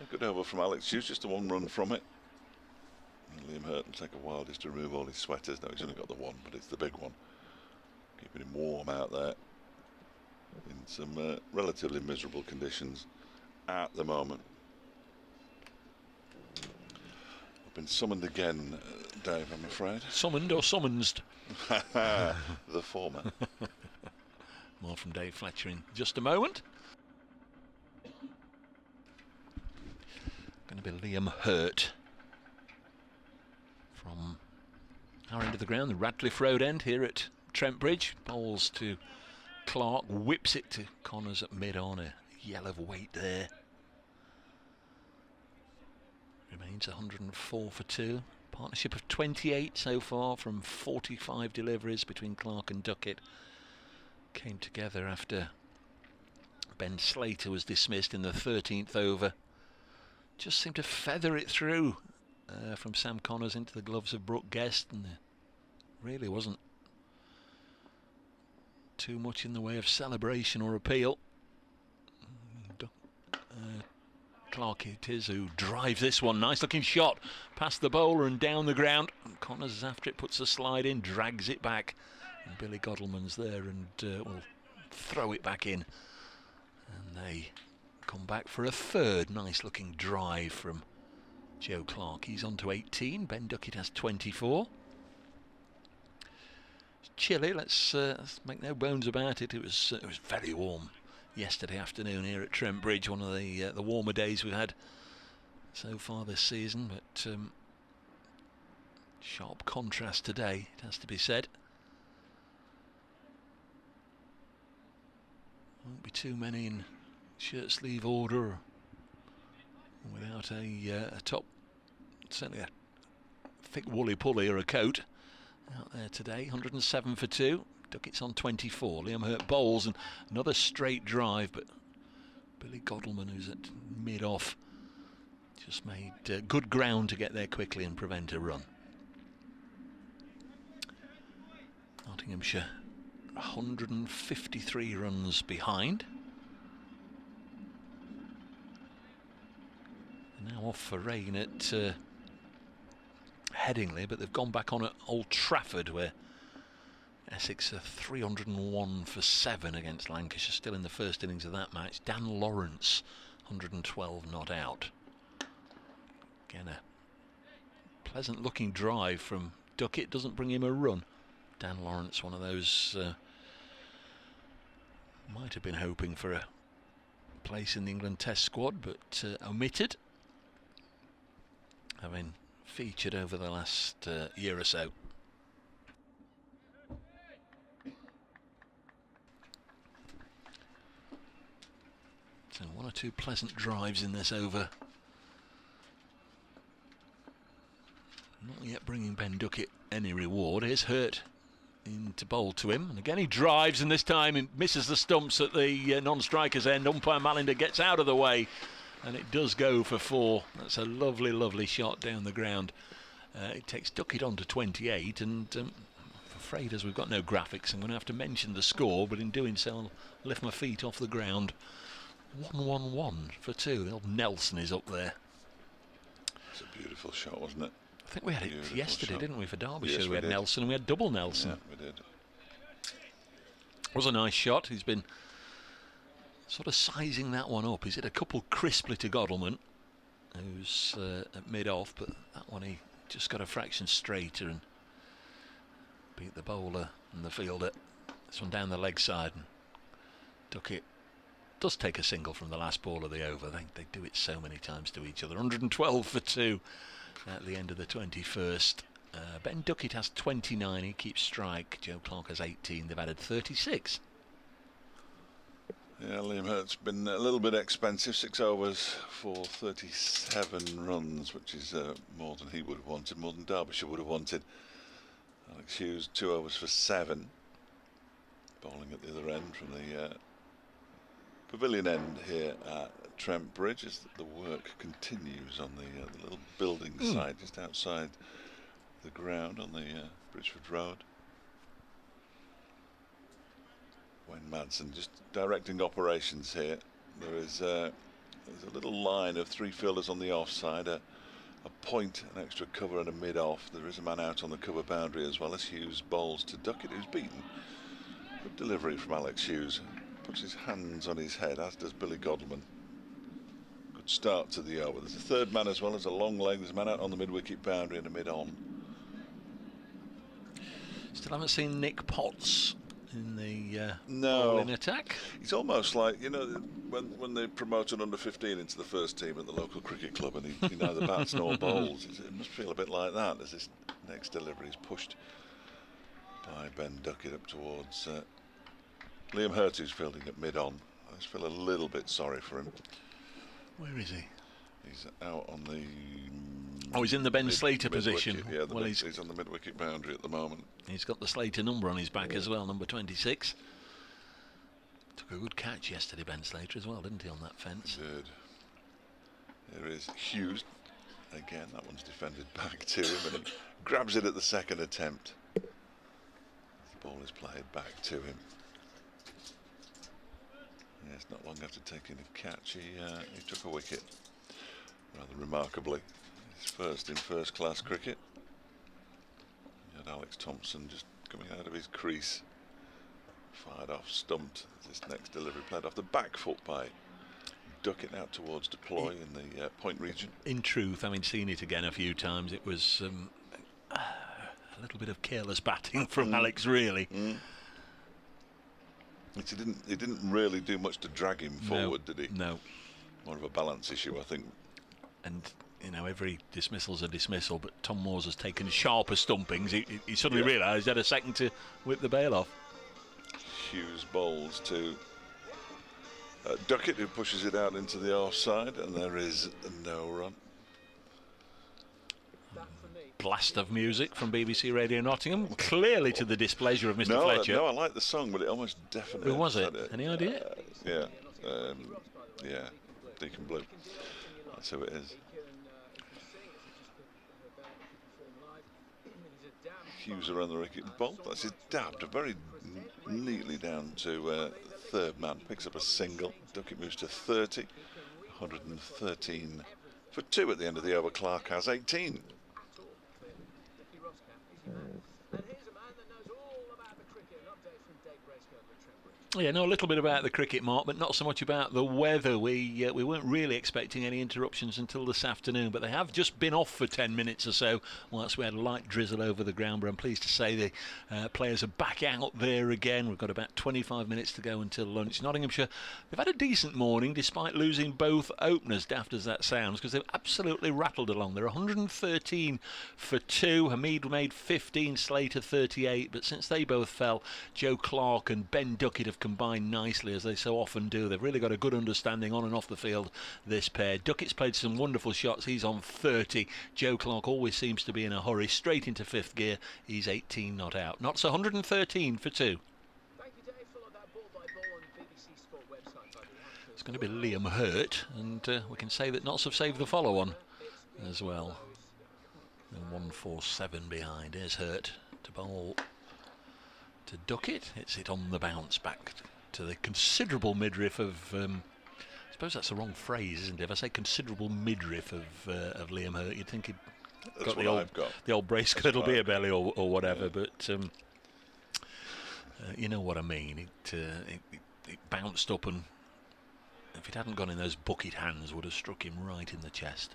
A good over from Alex Hughes, just a 1 run from it. And Liam Hurt will take a while just to remove all his sweaters. No, he's only got the one, but it's the big one. Keeping him warm out there in some relatively miserable conditions at the moment. I've been summoned again, Dave, I'm afraid.
Summoned or summonsed?
The former.
More from Dave Fletcher in just a moment. Going to be Liam Hurt from our end of the ground, the Radcliffe Road end here at Trent Bridge. Bowls to Clark, whips it to Connors at mid-on, a yell of weight there. Remains 104 for 2. Partnership of 28 so far from 45 deliveries between Clark and Duckett. Came together after Ben Slater was dismissed in the 13th over. Just seemed to feather it through from Sam Connors into the gloves of Brooke Guest, and there really wasn't too much in the way of celebration or appeal. Clark it is who drives this one. Nice looking shot past the bowler and down the ground. Connors is after it, puts a slide in, drags it back, and Billy Godalman's there and will throw it back in, and they come back for a third nice looking drive from Joe Clark. He's on to 18. Ben Duckett has 24. It's chilly, let's make no bones about it. It was very warm yesterday afternoon here at Trent Bridge, one of the warmer days we've had so far this season, but sharp contrast today, it has to be said. Won't be too many in shirt sleeve order without a top, certainly a thick woolly pulley or a coat out there today. 107 for 2. Duckett's on 24. Liam Hurt bowls and another straight drive, but Billy Godalman, who's at mid-off, just made good ground to get there quickly and prevent a run. Nottinghamshire 153 runs behind. They're now off for rain at Headingley, but they've gone back on at Old Trafford, where Essex are 301 for 7 against Lancashire, still in the first innings of that match. Dan Lawrence, 112 not out. Again, a pleasant looking drive from Duckett, doesn't bring him a run. Dan Lawrence, one of those, might have been hoping for a place in the England Test squad, but omitted, having featured over the last year or so. So 1 or 2 pleasant drives in this over. Not yet bringing Ben Duckett any reward. Here's Hurt in to bowl to him, and again he drives, and this time he misses the stumps at the non-striker's end. Umpire Malinder gets out of the way, and it does go for 4. That's a lovely, lovely shot down the ground. It takes Duckett on to 28, and I'm afraid, as we've got no graphics, I'm going to have to mention the score, but in doing so I'll lift my feet off the ground. 1-1-1 for 2. The old Nelson is up there.
It's a beautiful shot, wasn't it?
I think we had it yesterday, didn't we, for Derbyshire?
Yes,
we had
did.
Nelson and we had double Nelson.
Yeah, we did.
It was a nice shot. He's been sort of sizing that one up. He's hit a couple crisply to Godalman, who's at mid-off, but that one he just got a fraction straighter and beat the bowler and the fielder. This one down the leg side, and Duckett does take a single from the last ball of the over. They do it so many times to each other. 112 for 2 at the end of the 21st. Ben Duckett has 29. He keeps strike. Joe Clark has 18. They've added 36.
Yeah, Liam Hurt's been a little bit expensive. 6 overs for 37 runs, which is more than he would have wanted, more than Derbyshire would have wanted. Alex Hughes, 2 overs for 7. Bowling at the other end from the pavilion end here at Trent Bridge, as the work continues on the little building site just outside the ground on the Bridgeford Road. Wayne Madsen just directing operations here. There's a little line of 3 fielders on the offside, a point, an extra cover and a mid-off. There is a man out on the cover boundary as well as Hughes bowls to Duckett, who's beaten. Good delivery from Alex Hughes. Puts his hands on his head, as does Billy Godleman. Good start to the over. There's a third man as well as a long leg. There's a man out on the mid-wicket boundary and a mid-on.
Still haven't seen Nick Potts in the
No.
bowling attack.
He's almost like, you know, when they promoted under 15 into the first team at the local cricket club and he neither bats nor bowls. It must feel a bit like that as this next delivery is pushed by Ben Duckett up towards Liam Hurt, who's fielding at mid-on. I just feel a little bit sorry for him.
Where is he?
He's out on the...
Oh, he's in the Ben Slater position.
Yeah,
Well,
he's on the mid-wicket boundary at the moment.
He's got the Slater number on his back as well, number 26. Took a good catch yesterday, Ben Slater, as well, didn't he, on that fence?
He did. There is Hughes. Again, that one's defended back to him and he grabs it at the second attempt. The ball is played back to him. Yes, not long after taking a catch, he took a wicket. Rather remarkably. His first in first-class cricket. You had Alex Thompson just coming out of his crease. Fired off, stumped. This next delivery played off the back foot by Duckett out towards deploy in the point region. In
truth, having seen it again a few times, it was a little bit of careless batting from Alex, really.
He didn't really do much to drag him forward, did he?
No.
More of a balance issue, I think.
And, you know, every dismissal's a dismissal, but Tom Moores has taken sharper stumpings. He suddenly realised he had a second to whip the bail off.
Hughes bowls to Duckett, who pushes it out into the offside, and there is no run.
Blast of music from BBC Radio Nottingham, clearly to the displeasure of Mr. Fletcher.
No, I like the song, but it almost definitely...
Who was it? Any idea?
Yeah, Deacon Blue. That's who it is. Hughes around the wicket bolt. That's his dabbed very neatly down to third man. Picks up a single. Duckett moves to 30. 113 for 2 at the end of the over. Clark has 18.
Yeah, know a little bit about the cricket, Mark, but not so much about the weather. We weren't really expecting any interruptions until this afternoon, but they have just been off for 10 minutes or so whilst we had a light drizzle over the ground. But I'm pleased to say the players are back out there again. We've got about 25 minutes to go until lunch. Nottinghamshire, they've had a decent morning despite losing both openers, daft as that sounds, because they've absolutely rattled along. They're 113 for 2. Hamid made 15, Slater 38, but since they both fell, Joe Clark and Ben Duckett have combined nicely, as they so often do. They've really got a good understanding on and off the field, this pair. Duckett's played some wonderful shots. He's on 30. Joe Clark always seems to be in a hurry. Straight into 5th gear. He's 18 not out. Notts 113 for 2. It's going to be Liam Hurt, and we can say that Notts have saved the follow-on as well. 147 behind. Here's Hurt to bowl to Duckett. Hits it on the bounce back to the considerable midriff of I suppose that's the wrong phrase, isn't it? If I say considerable midriff of Liam Hurt, you'd think he'd got the old brace girdle beer belly or whatever, but you know what I mean. It bounced up, and if it hadn't gone in those bucket hands, would have struck him right in the chest.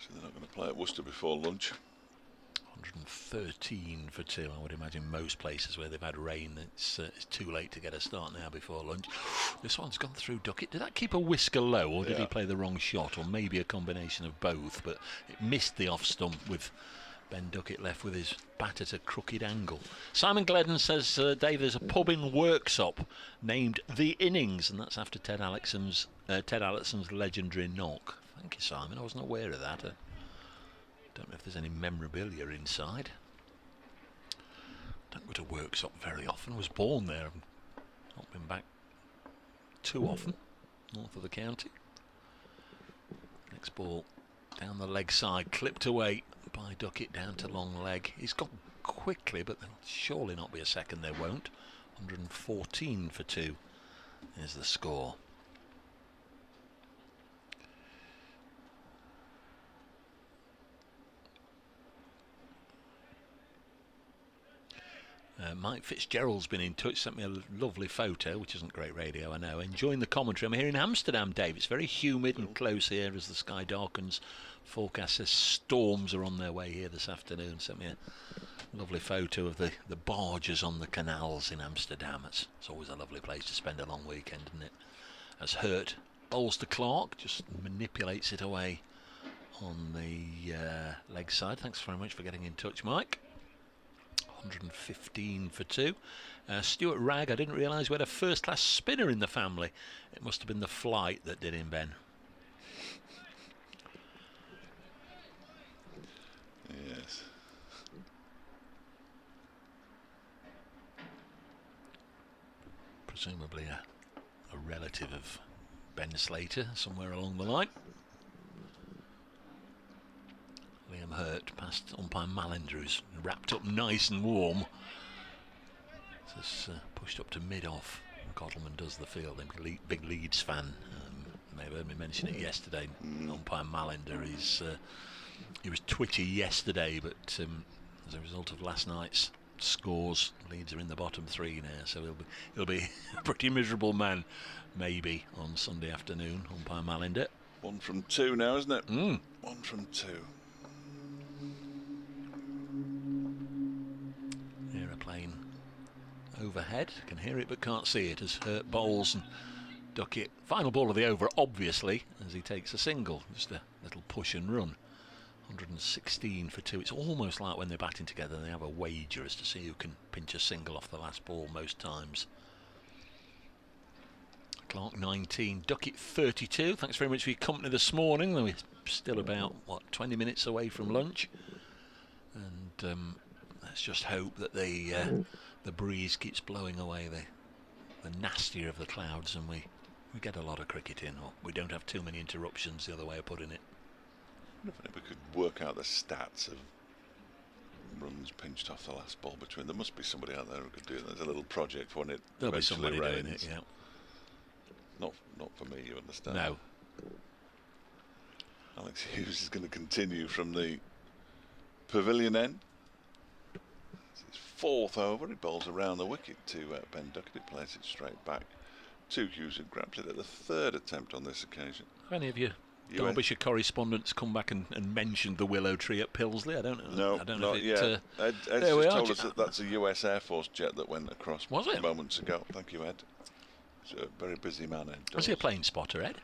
So they're not going to play at Worcester before lunch.
113 for 2. I would imagine most places where they've had rain, it's too late to get a start now before lunch. This one's gone through Duckett. Did that keep a whisker low, or did he play the wrong shot, or maybe a combination of both? But it missed the off stump, with Ben Duckett left with his bat at a crooked angle. Simon Gledden says, Dave, there's a pub in Worksop named The Innings, and that's after Ted Alexon's legendary knock. Thank you, Simon. I wasn't aware of that. Don't know if there's any memorabilia inside. Don't go to Worksop very often. Was born there. Not been back too often. North of the county. Next ball down the leg side, clipped away by Duckett down to long leg. He's gone quickly, but there'll surely not be a second, there won't. 114 for 2 is the score. Mike Fitzgerald's been in touch, sent me a lovely photo, which isn't great radio, I know. Enjoying the commentary. I'm here in Amsterdam, Dave. It's very humid and close here as the sky darkens. Forecast says storms are on their way here this afternoon. Sent me a lovely photo of the barges on the canals in Amsterdam. It's always a lovely place to spend a long weekend, isn't it? As Hurt bowls to Clark, just manipulates it away on the leg side. Thanks very much for getting in touch, Mike. 115 for 2. Stuart Ragg, I didn't realise we had a first-class spinner in the family. It must have been the flight that did him, Ben.
Yes.
Presumably a relative of Ben Slater somewhere along the line. Liam Hurt past umpire Mallender, who's wrapped up nice and warm. It's pushed up to mid-off. Gottleman does the fielding. Big Leeds fan. May have heard me mention it yesterday. Umpire Mallender he was twitchy yesterday, but as a result of last night's scores, Leeds are in the bottom 3 now, so he'll be a pretty miserable man maybe on Sunday afternoon. Umpire Mallender.
1 from 2 now, isn't it? 1 from 2.
Aeroplane overhead, can hear it but can't see it as Hurt bowls, and Duckett, final ball of the over obviously, as he takes a single, just a little push and run. 116 for 2. It's almost like when they're batting together they have a wager as to see who can pinch a single off the last ball most times. Clark 19, Duckett 32. Thanks very much for your company this morning. We're still about 20 minutes away from lunch, and let's just hope that the breeze keeps blowing away the nastier of the clouds, and we get a lot of cricket in, or we don't have too many interruptions, the other way of putting it.
I wonder if we could work out the stats of runs pinched off the last ball between. There must be somebody out there who could do it. There's a little project when it
There'll be somebody
rains.
doing it, yeah.
Not for me, you understand.
No.
Alex Hughes is going to continue from the pavilion end. It's his 4th over. He bowls around the wicket to Ben Duckett. He plays it straight back to Hughes, who grabs it at the 3rd attempt on this occasion.
Have any of you Derbyshire correspondents come back and mentioned the willow tree at Pilsley? I don't know.
No,
I don't
not
know if
yet. Ed
there
just
we are.
told us that's a US Air Force jet that went across
Was it?
moments ago. Thank you, Ed. He's a very busy man, Ed.
Was he a plane spotter, Ed?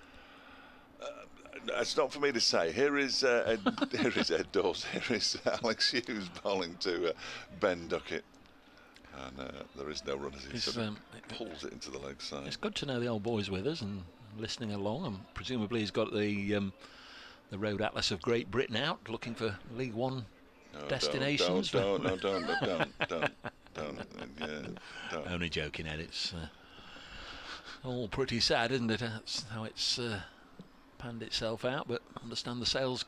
It's not for me to say. Here is Ed Dawes. Here is Alex Hughes bowling to Ben Duckett. And there is no run as he sort of pulls it into the leg side.
It's good to know the old boy's with us and listening along, and presumably he's got the Road Atlas of Great Britain out, looking for League One destinations.
Don't.
Only joking, Ed. It's all pretty sad, isn't it? That's how it's panned itself out, but I understand the sales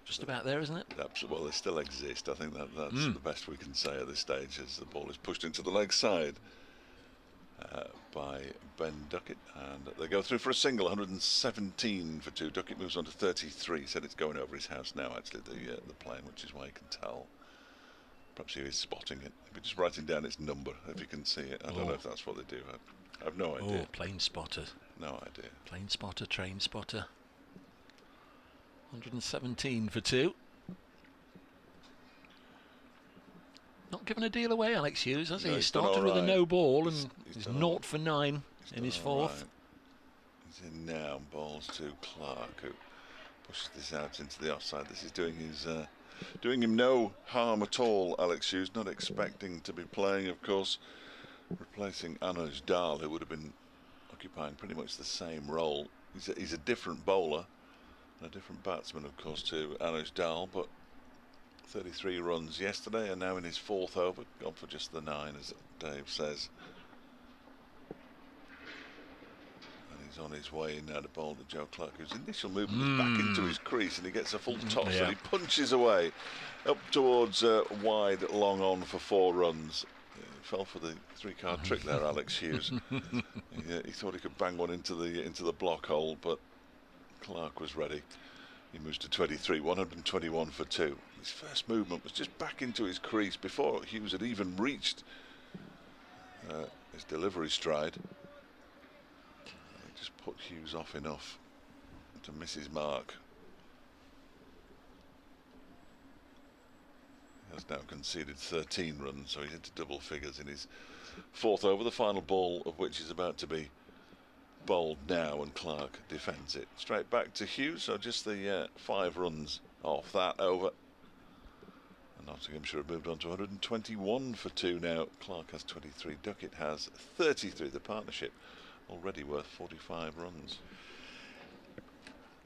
just about there, isn't it?
Absolutely. Well, they still exist. I think that's the best we can say at this stage, as the ball is pushed into the leg side by Ben Duckett, and they go through for a single. 117 for 2. Duckett moves on to 33. He said it's going over his house now, actually, the plane, which is why you can tell. Perhaps he is spotting it. If you're just writing down its number, if you can see it. I don't know if that's what they do. I have no idea.
Oh, plane spotter.
No idea.
Plane spotter, train spotter. 117 for 2. Not given a deal away, Alex Hughes, has he?
No,
He
he's
started
done
with
all
a
right.
no ball, and
He's
he's
done
0 for 9 in his 4th.
Right. He's in now and bowls to Clark, who pushes this out into the offside. This is doing him no harm at all. Alex Hughes, not expecting to be playing, of course, replacing Anuj Dal, who would have been occupying pretty much the same role. He's a different bowler and a different batsman, of course, to Anuj Dal, but 33 runs yesterday, and now in his 4th over, gone for just the 9, as Dave says. And He's on his way now to bowl to Joe Clark, whose initial movement was back into his crease, and he gets a full toss and he punches away up towards wide, long on for 4 runs. Fell for the 3-card trick there, Alex Hughes. He thought he could bang one into the block hole, but Clark was ready. He moves to 23, 121 for 2. His first movement was just back into his crease before Hughes had even reached his delivery stride. He just put Hughes off enough to miss his mark. He has now conceded 13 runs, so he's into double figures in his 4th over, the final ball of which is about to be bowled now, and Clark defends it. Straight back to Hughes, so just the 5 runs off that over. And Nottinghamshire have moved on to 121 for 2 now. Clark has 23, Duckett has 33. The partnership already worth 45 runs.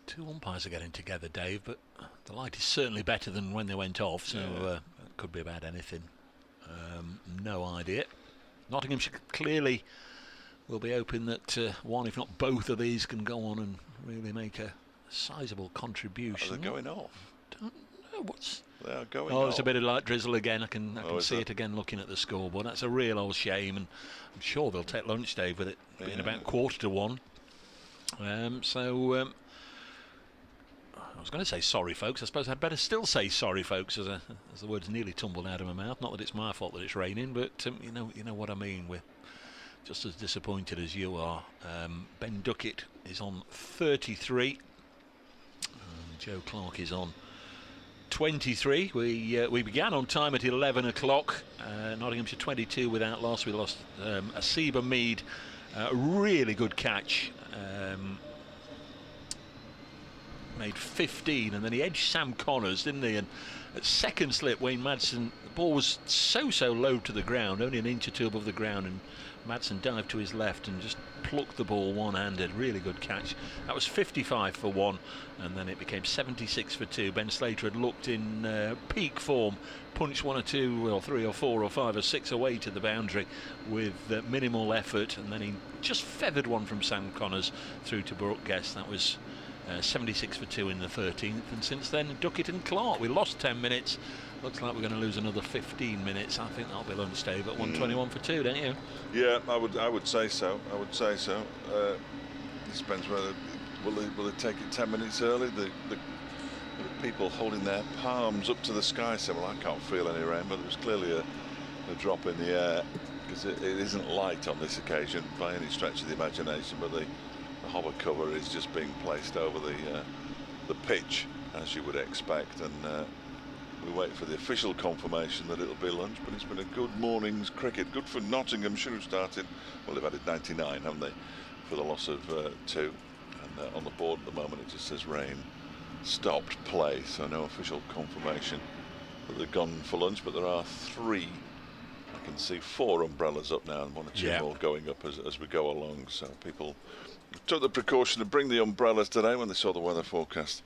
2 umpires are getting together, Dave, but the light is certainly better than when they went off, so it could be about anything. No idea. Nottinghamshire clearly will be hoping that one, if not both of these, can go on and really make a sizable contribution.
Are they going off?
Don't know what's.
They are going off.
Oh, it's a bit of light drizzle again. I can see it again looking at the scoreboard. That's a real old shame, and I'm sure they'll take lunch, Dave, with it being about 1:15. I was going to say sorry, folks. I suppose I'd better still say sorry, folks, as the words nearly tumbled out of my mouth. Not that it's my fault that it's raining, but you know what I mean. We're just as disappointed as you are. Ben Duckett is on 33. Joe Clark is on 23. We began on time at 11 o'clock. Nottinghamshire 22 without loss. We lost Asiba Mead. Really good catch. Made 15, and then he edged Sam Connors, didn't he? And at second slip, Wayne Madsen, the ball was so low to the ground, only an inch or 2 above the ground, and Madsen dived to his left and just plucked the ball one-handed. Really good catch. That was 55 for 1, and then it became 76 for 2. Ben Slater had looked in peak form, punched 1 or 2 or 3 or 4 or 5 or 6 away to the boundary with minimal effort, and then he just feathered one from Sam Connors through to Brooke Guest. That was 76 for 2 in the 13th, and since then Duckett and Clark. We lost 10 minutes. Looks like we're going to lose another 15 minutes. I think that'll be lunch, Dave, at 121 for 2, don't you?
Yeah, I would say so. It depends whether will they take it 10 minutes early. The people holding their palms up to the sky said, well, I can't feel any rain, but it was clearly a drop in the air, because it isn't light on this occasion by any stretch of the imagination, but the hobber cover is just being placed over the pitch, as you would expect, and we wait for the official confirmation that it'll be lunch. But it's been a good morning's cricket. Good for Nottinghamshire, who started, well, they've added 99, haven't they, for the loss of 2, and on the board at the moment it just says rain stopped play, so no official confirmation that they've gone for lunch. But there are 3, I can see 4 umbrellas up now, and 1 or 2 more going up as we go along, so people took the precaution to bring the umbrellas today when they saw the weather forecast.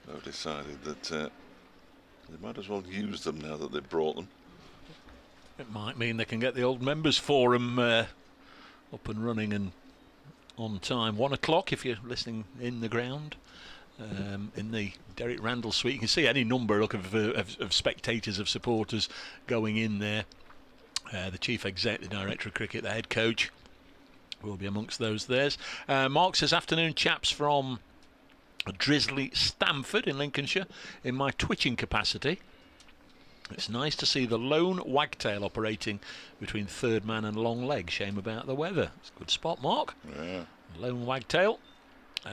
They've decided that they might as well use them now that they've brought them.
It might mean they can get the old members forum up and running and on time. 1 o'clock if you're listening in the ground, in the Derek Randall suite. You can see any number of spectators, of supporters going in there. The chief exec, the director of cricket, the head coach will be amongst those there. Mark says, afternoon chaps from drizzly Stamford in Lincolnshire. In my twitching capacity, it's nice to see the lone wagtail operating between third man and long leg. Shame about the weather. It's a good spot, Mark.
Yeah.
Lone wagtail.
I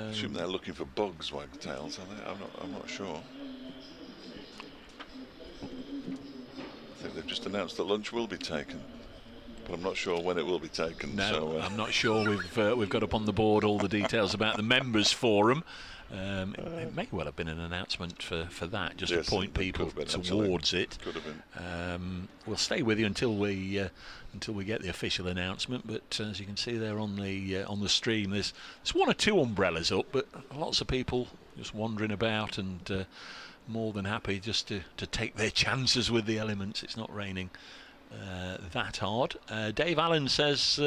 assume they're looking for bugs, wagtails, are they? I'm not sure. I think they've just announced that lunch will be taken, but I'm not sure when it will be taken.
No,
so,
I'm not sure. We've got up on the board all the details about the members forum. It may well have been an announcement for that, just to point people towards it.
Could have been.
We'll stay with you until we get the official announcement. But as you can see there on the stream, there's 1 or 2 umbrellas up, but lots of people just wandering about and more than happy just to take their chances with the elements. It's not raining that hard. Dave Allen says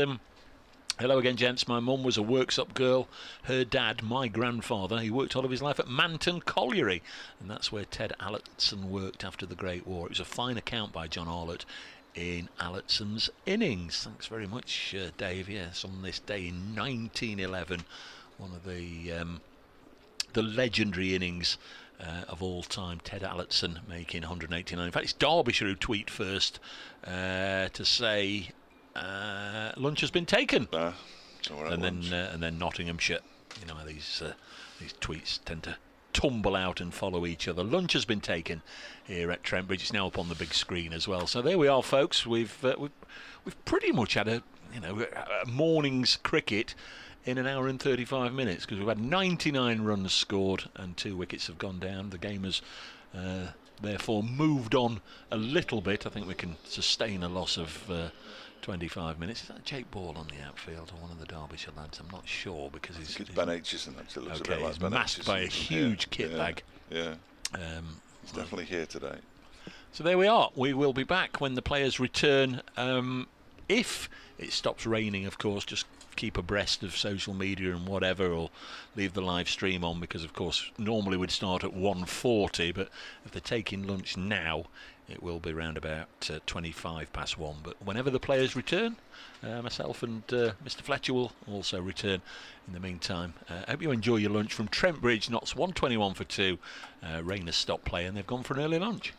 Hello again, gents. My mum was a works-up girl. Her dad, my grandfather, he worked all of his life at Manton Colliery, and that's where Ted Allotson worked after the Great War. It was a fine account by John Arlott in Allotson's innings. Thanks very much, Dave. Yes, on this day in 1911, one of the legendary innings of all time, Ted Allotson making 189. In fact, it's Derbyshire who tweet first to say lunch has been taken, and then Nottinghamshire. You know how these tweets tend to tumble out and follow each other. Lunch has been taken here at Trent Bridge. It's now up on the big screen as well. So there we are, folks. We've pretty much had a morning's cricket in an hour and 35 minutes, because we've had 99 runs scored and 2 wickets have gone down. The game has therefore moved on a little bit. I think we can sustain a loss of 25 minutes. Is that Jake Ball on the outfield or one of the Derbyshire lads? I'm not sure, because he's
Ben Aitchison. It looks a bit like
he's
Ben
masked
Aitchison
by a huge kit bag.
Yeah. He's definitely here today.
So there we are. We will be back when the players return. If it stops raining, of course, just keep abreast of social media and whatever, or leave the live stream on, because of course normally we'd start at 1:40, but if they're taking lunch now, it will be round about 25 past 1. But whenever the players return, myself and Mr. Fletcher will also return. In the meantime, I hope you enjoy your lunch from Trent Bridge. Notts 121 for 2. Rain has stopped playing. They've gone for an early lunch.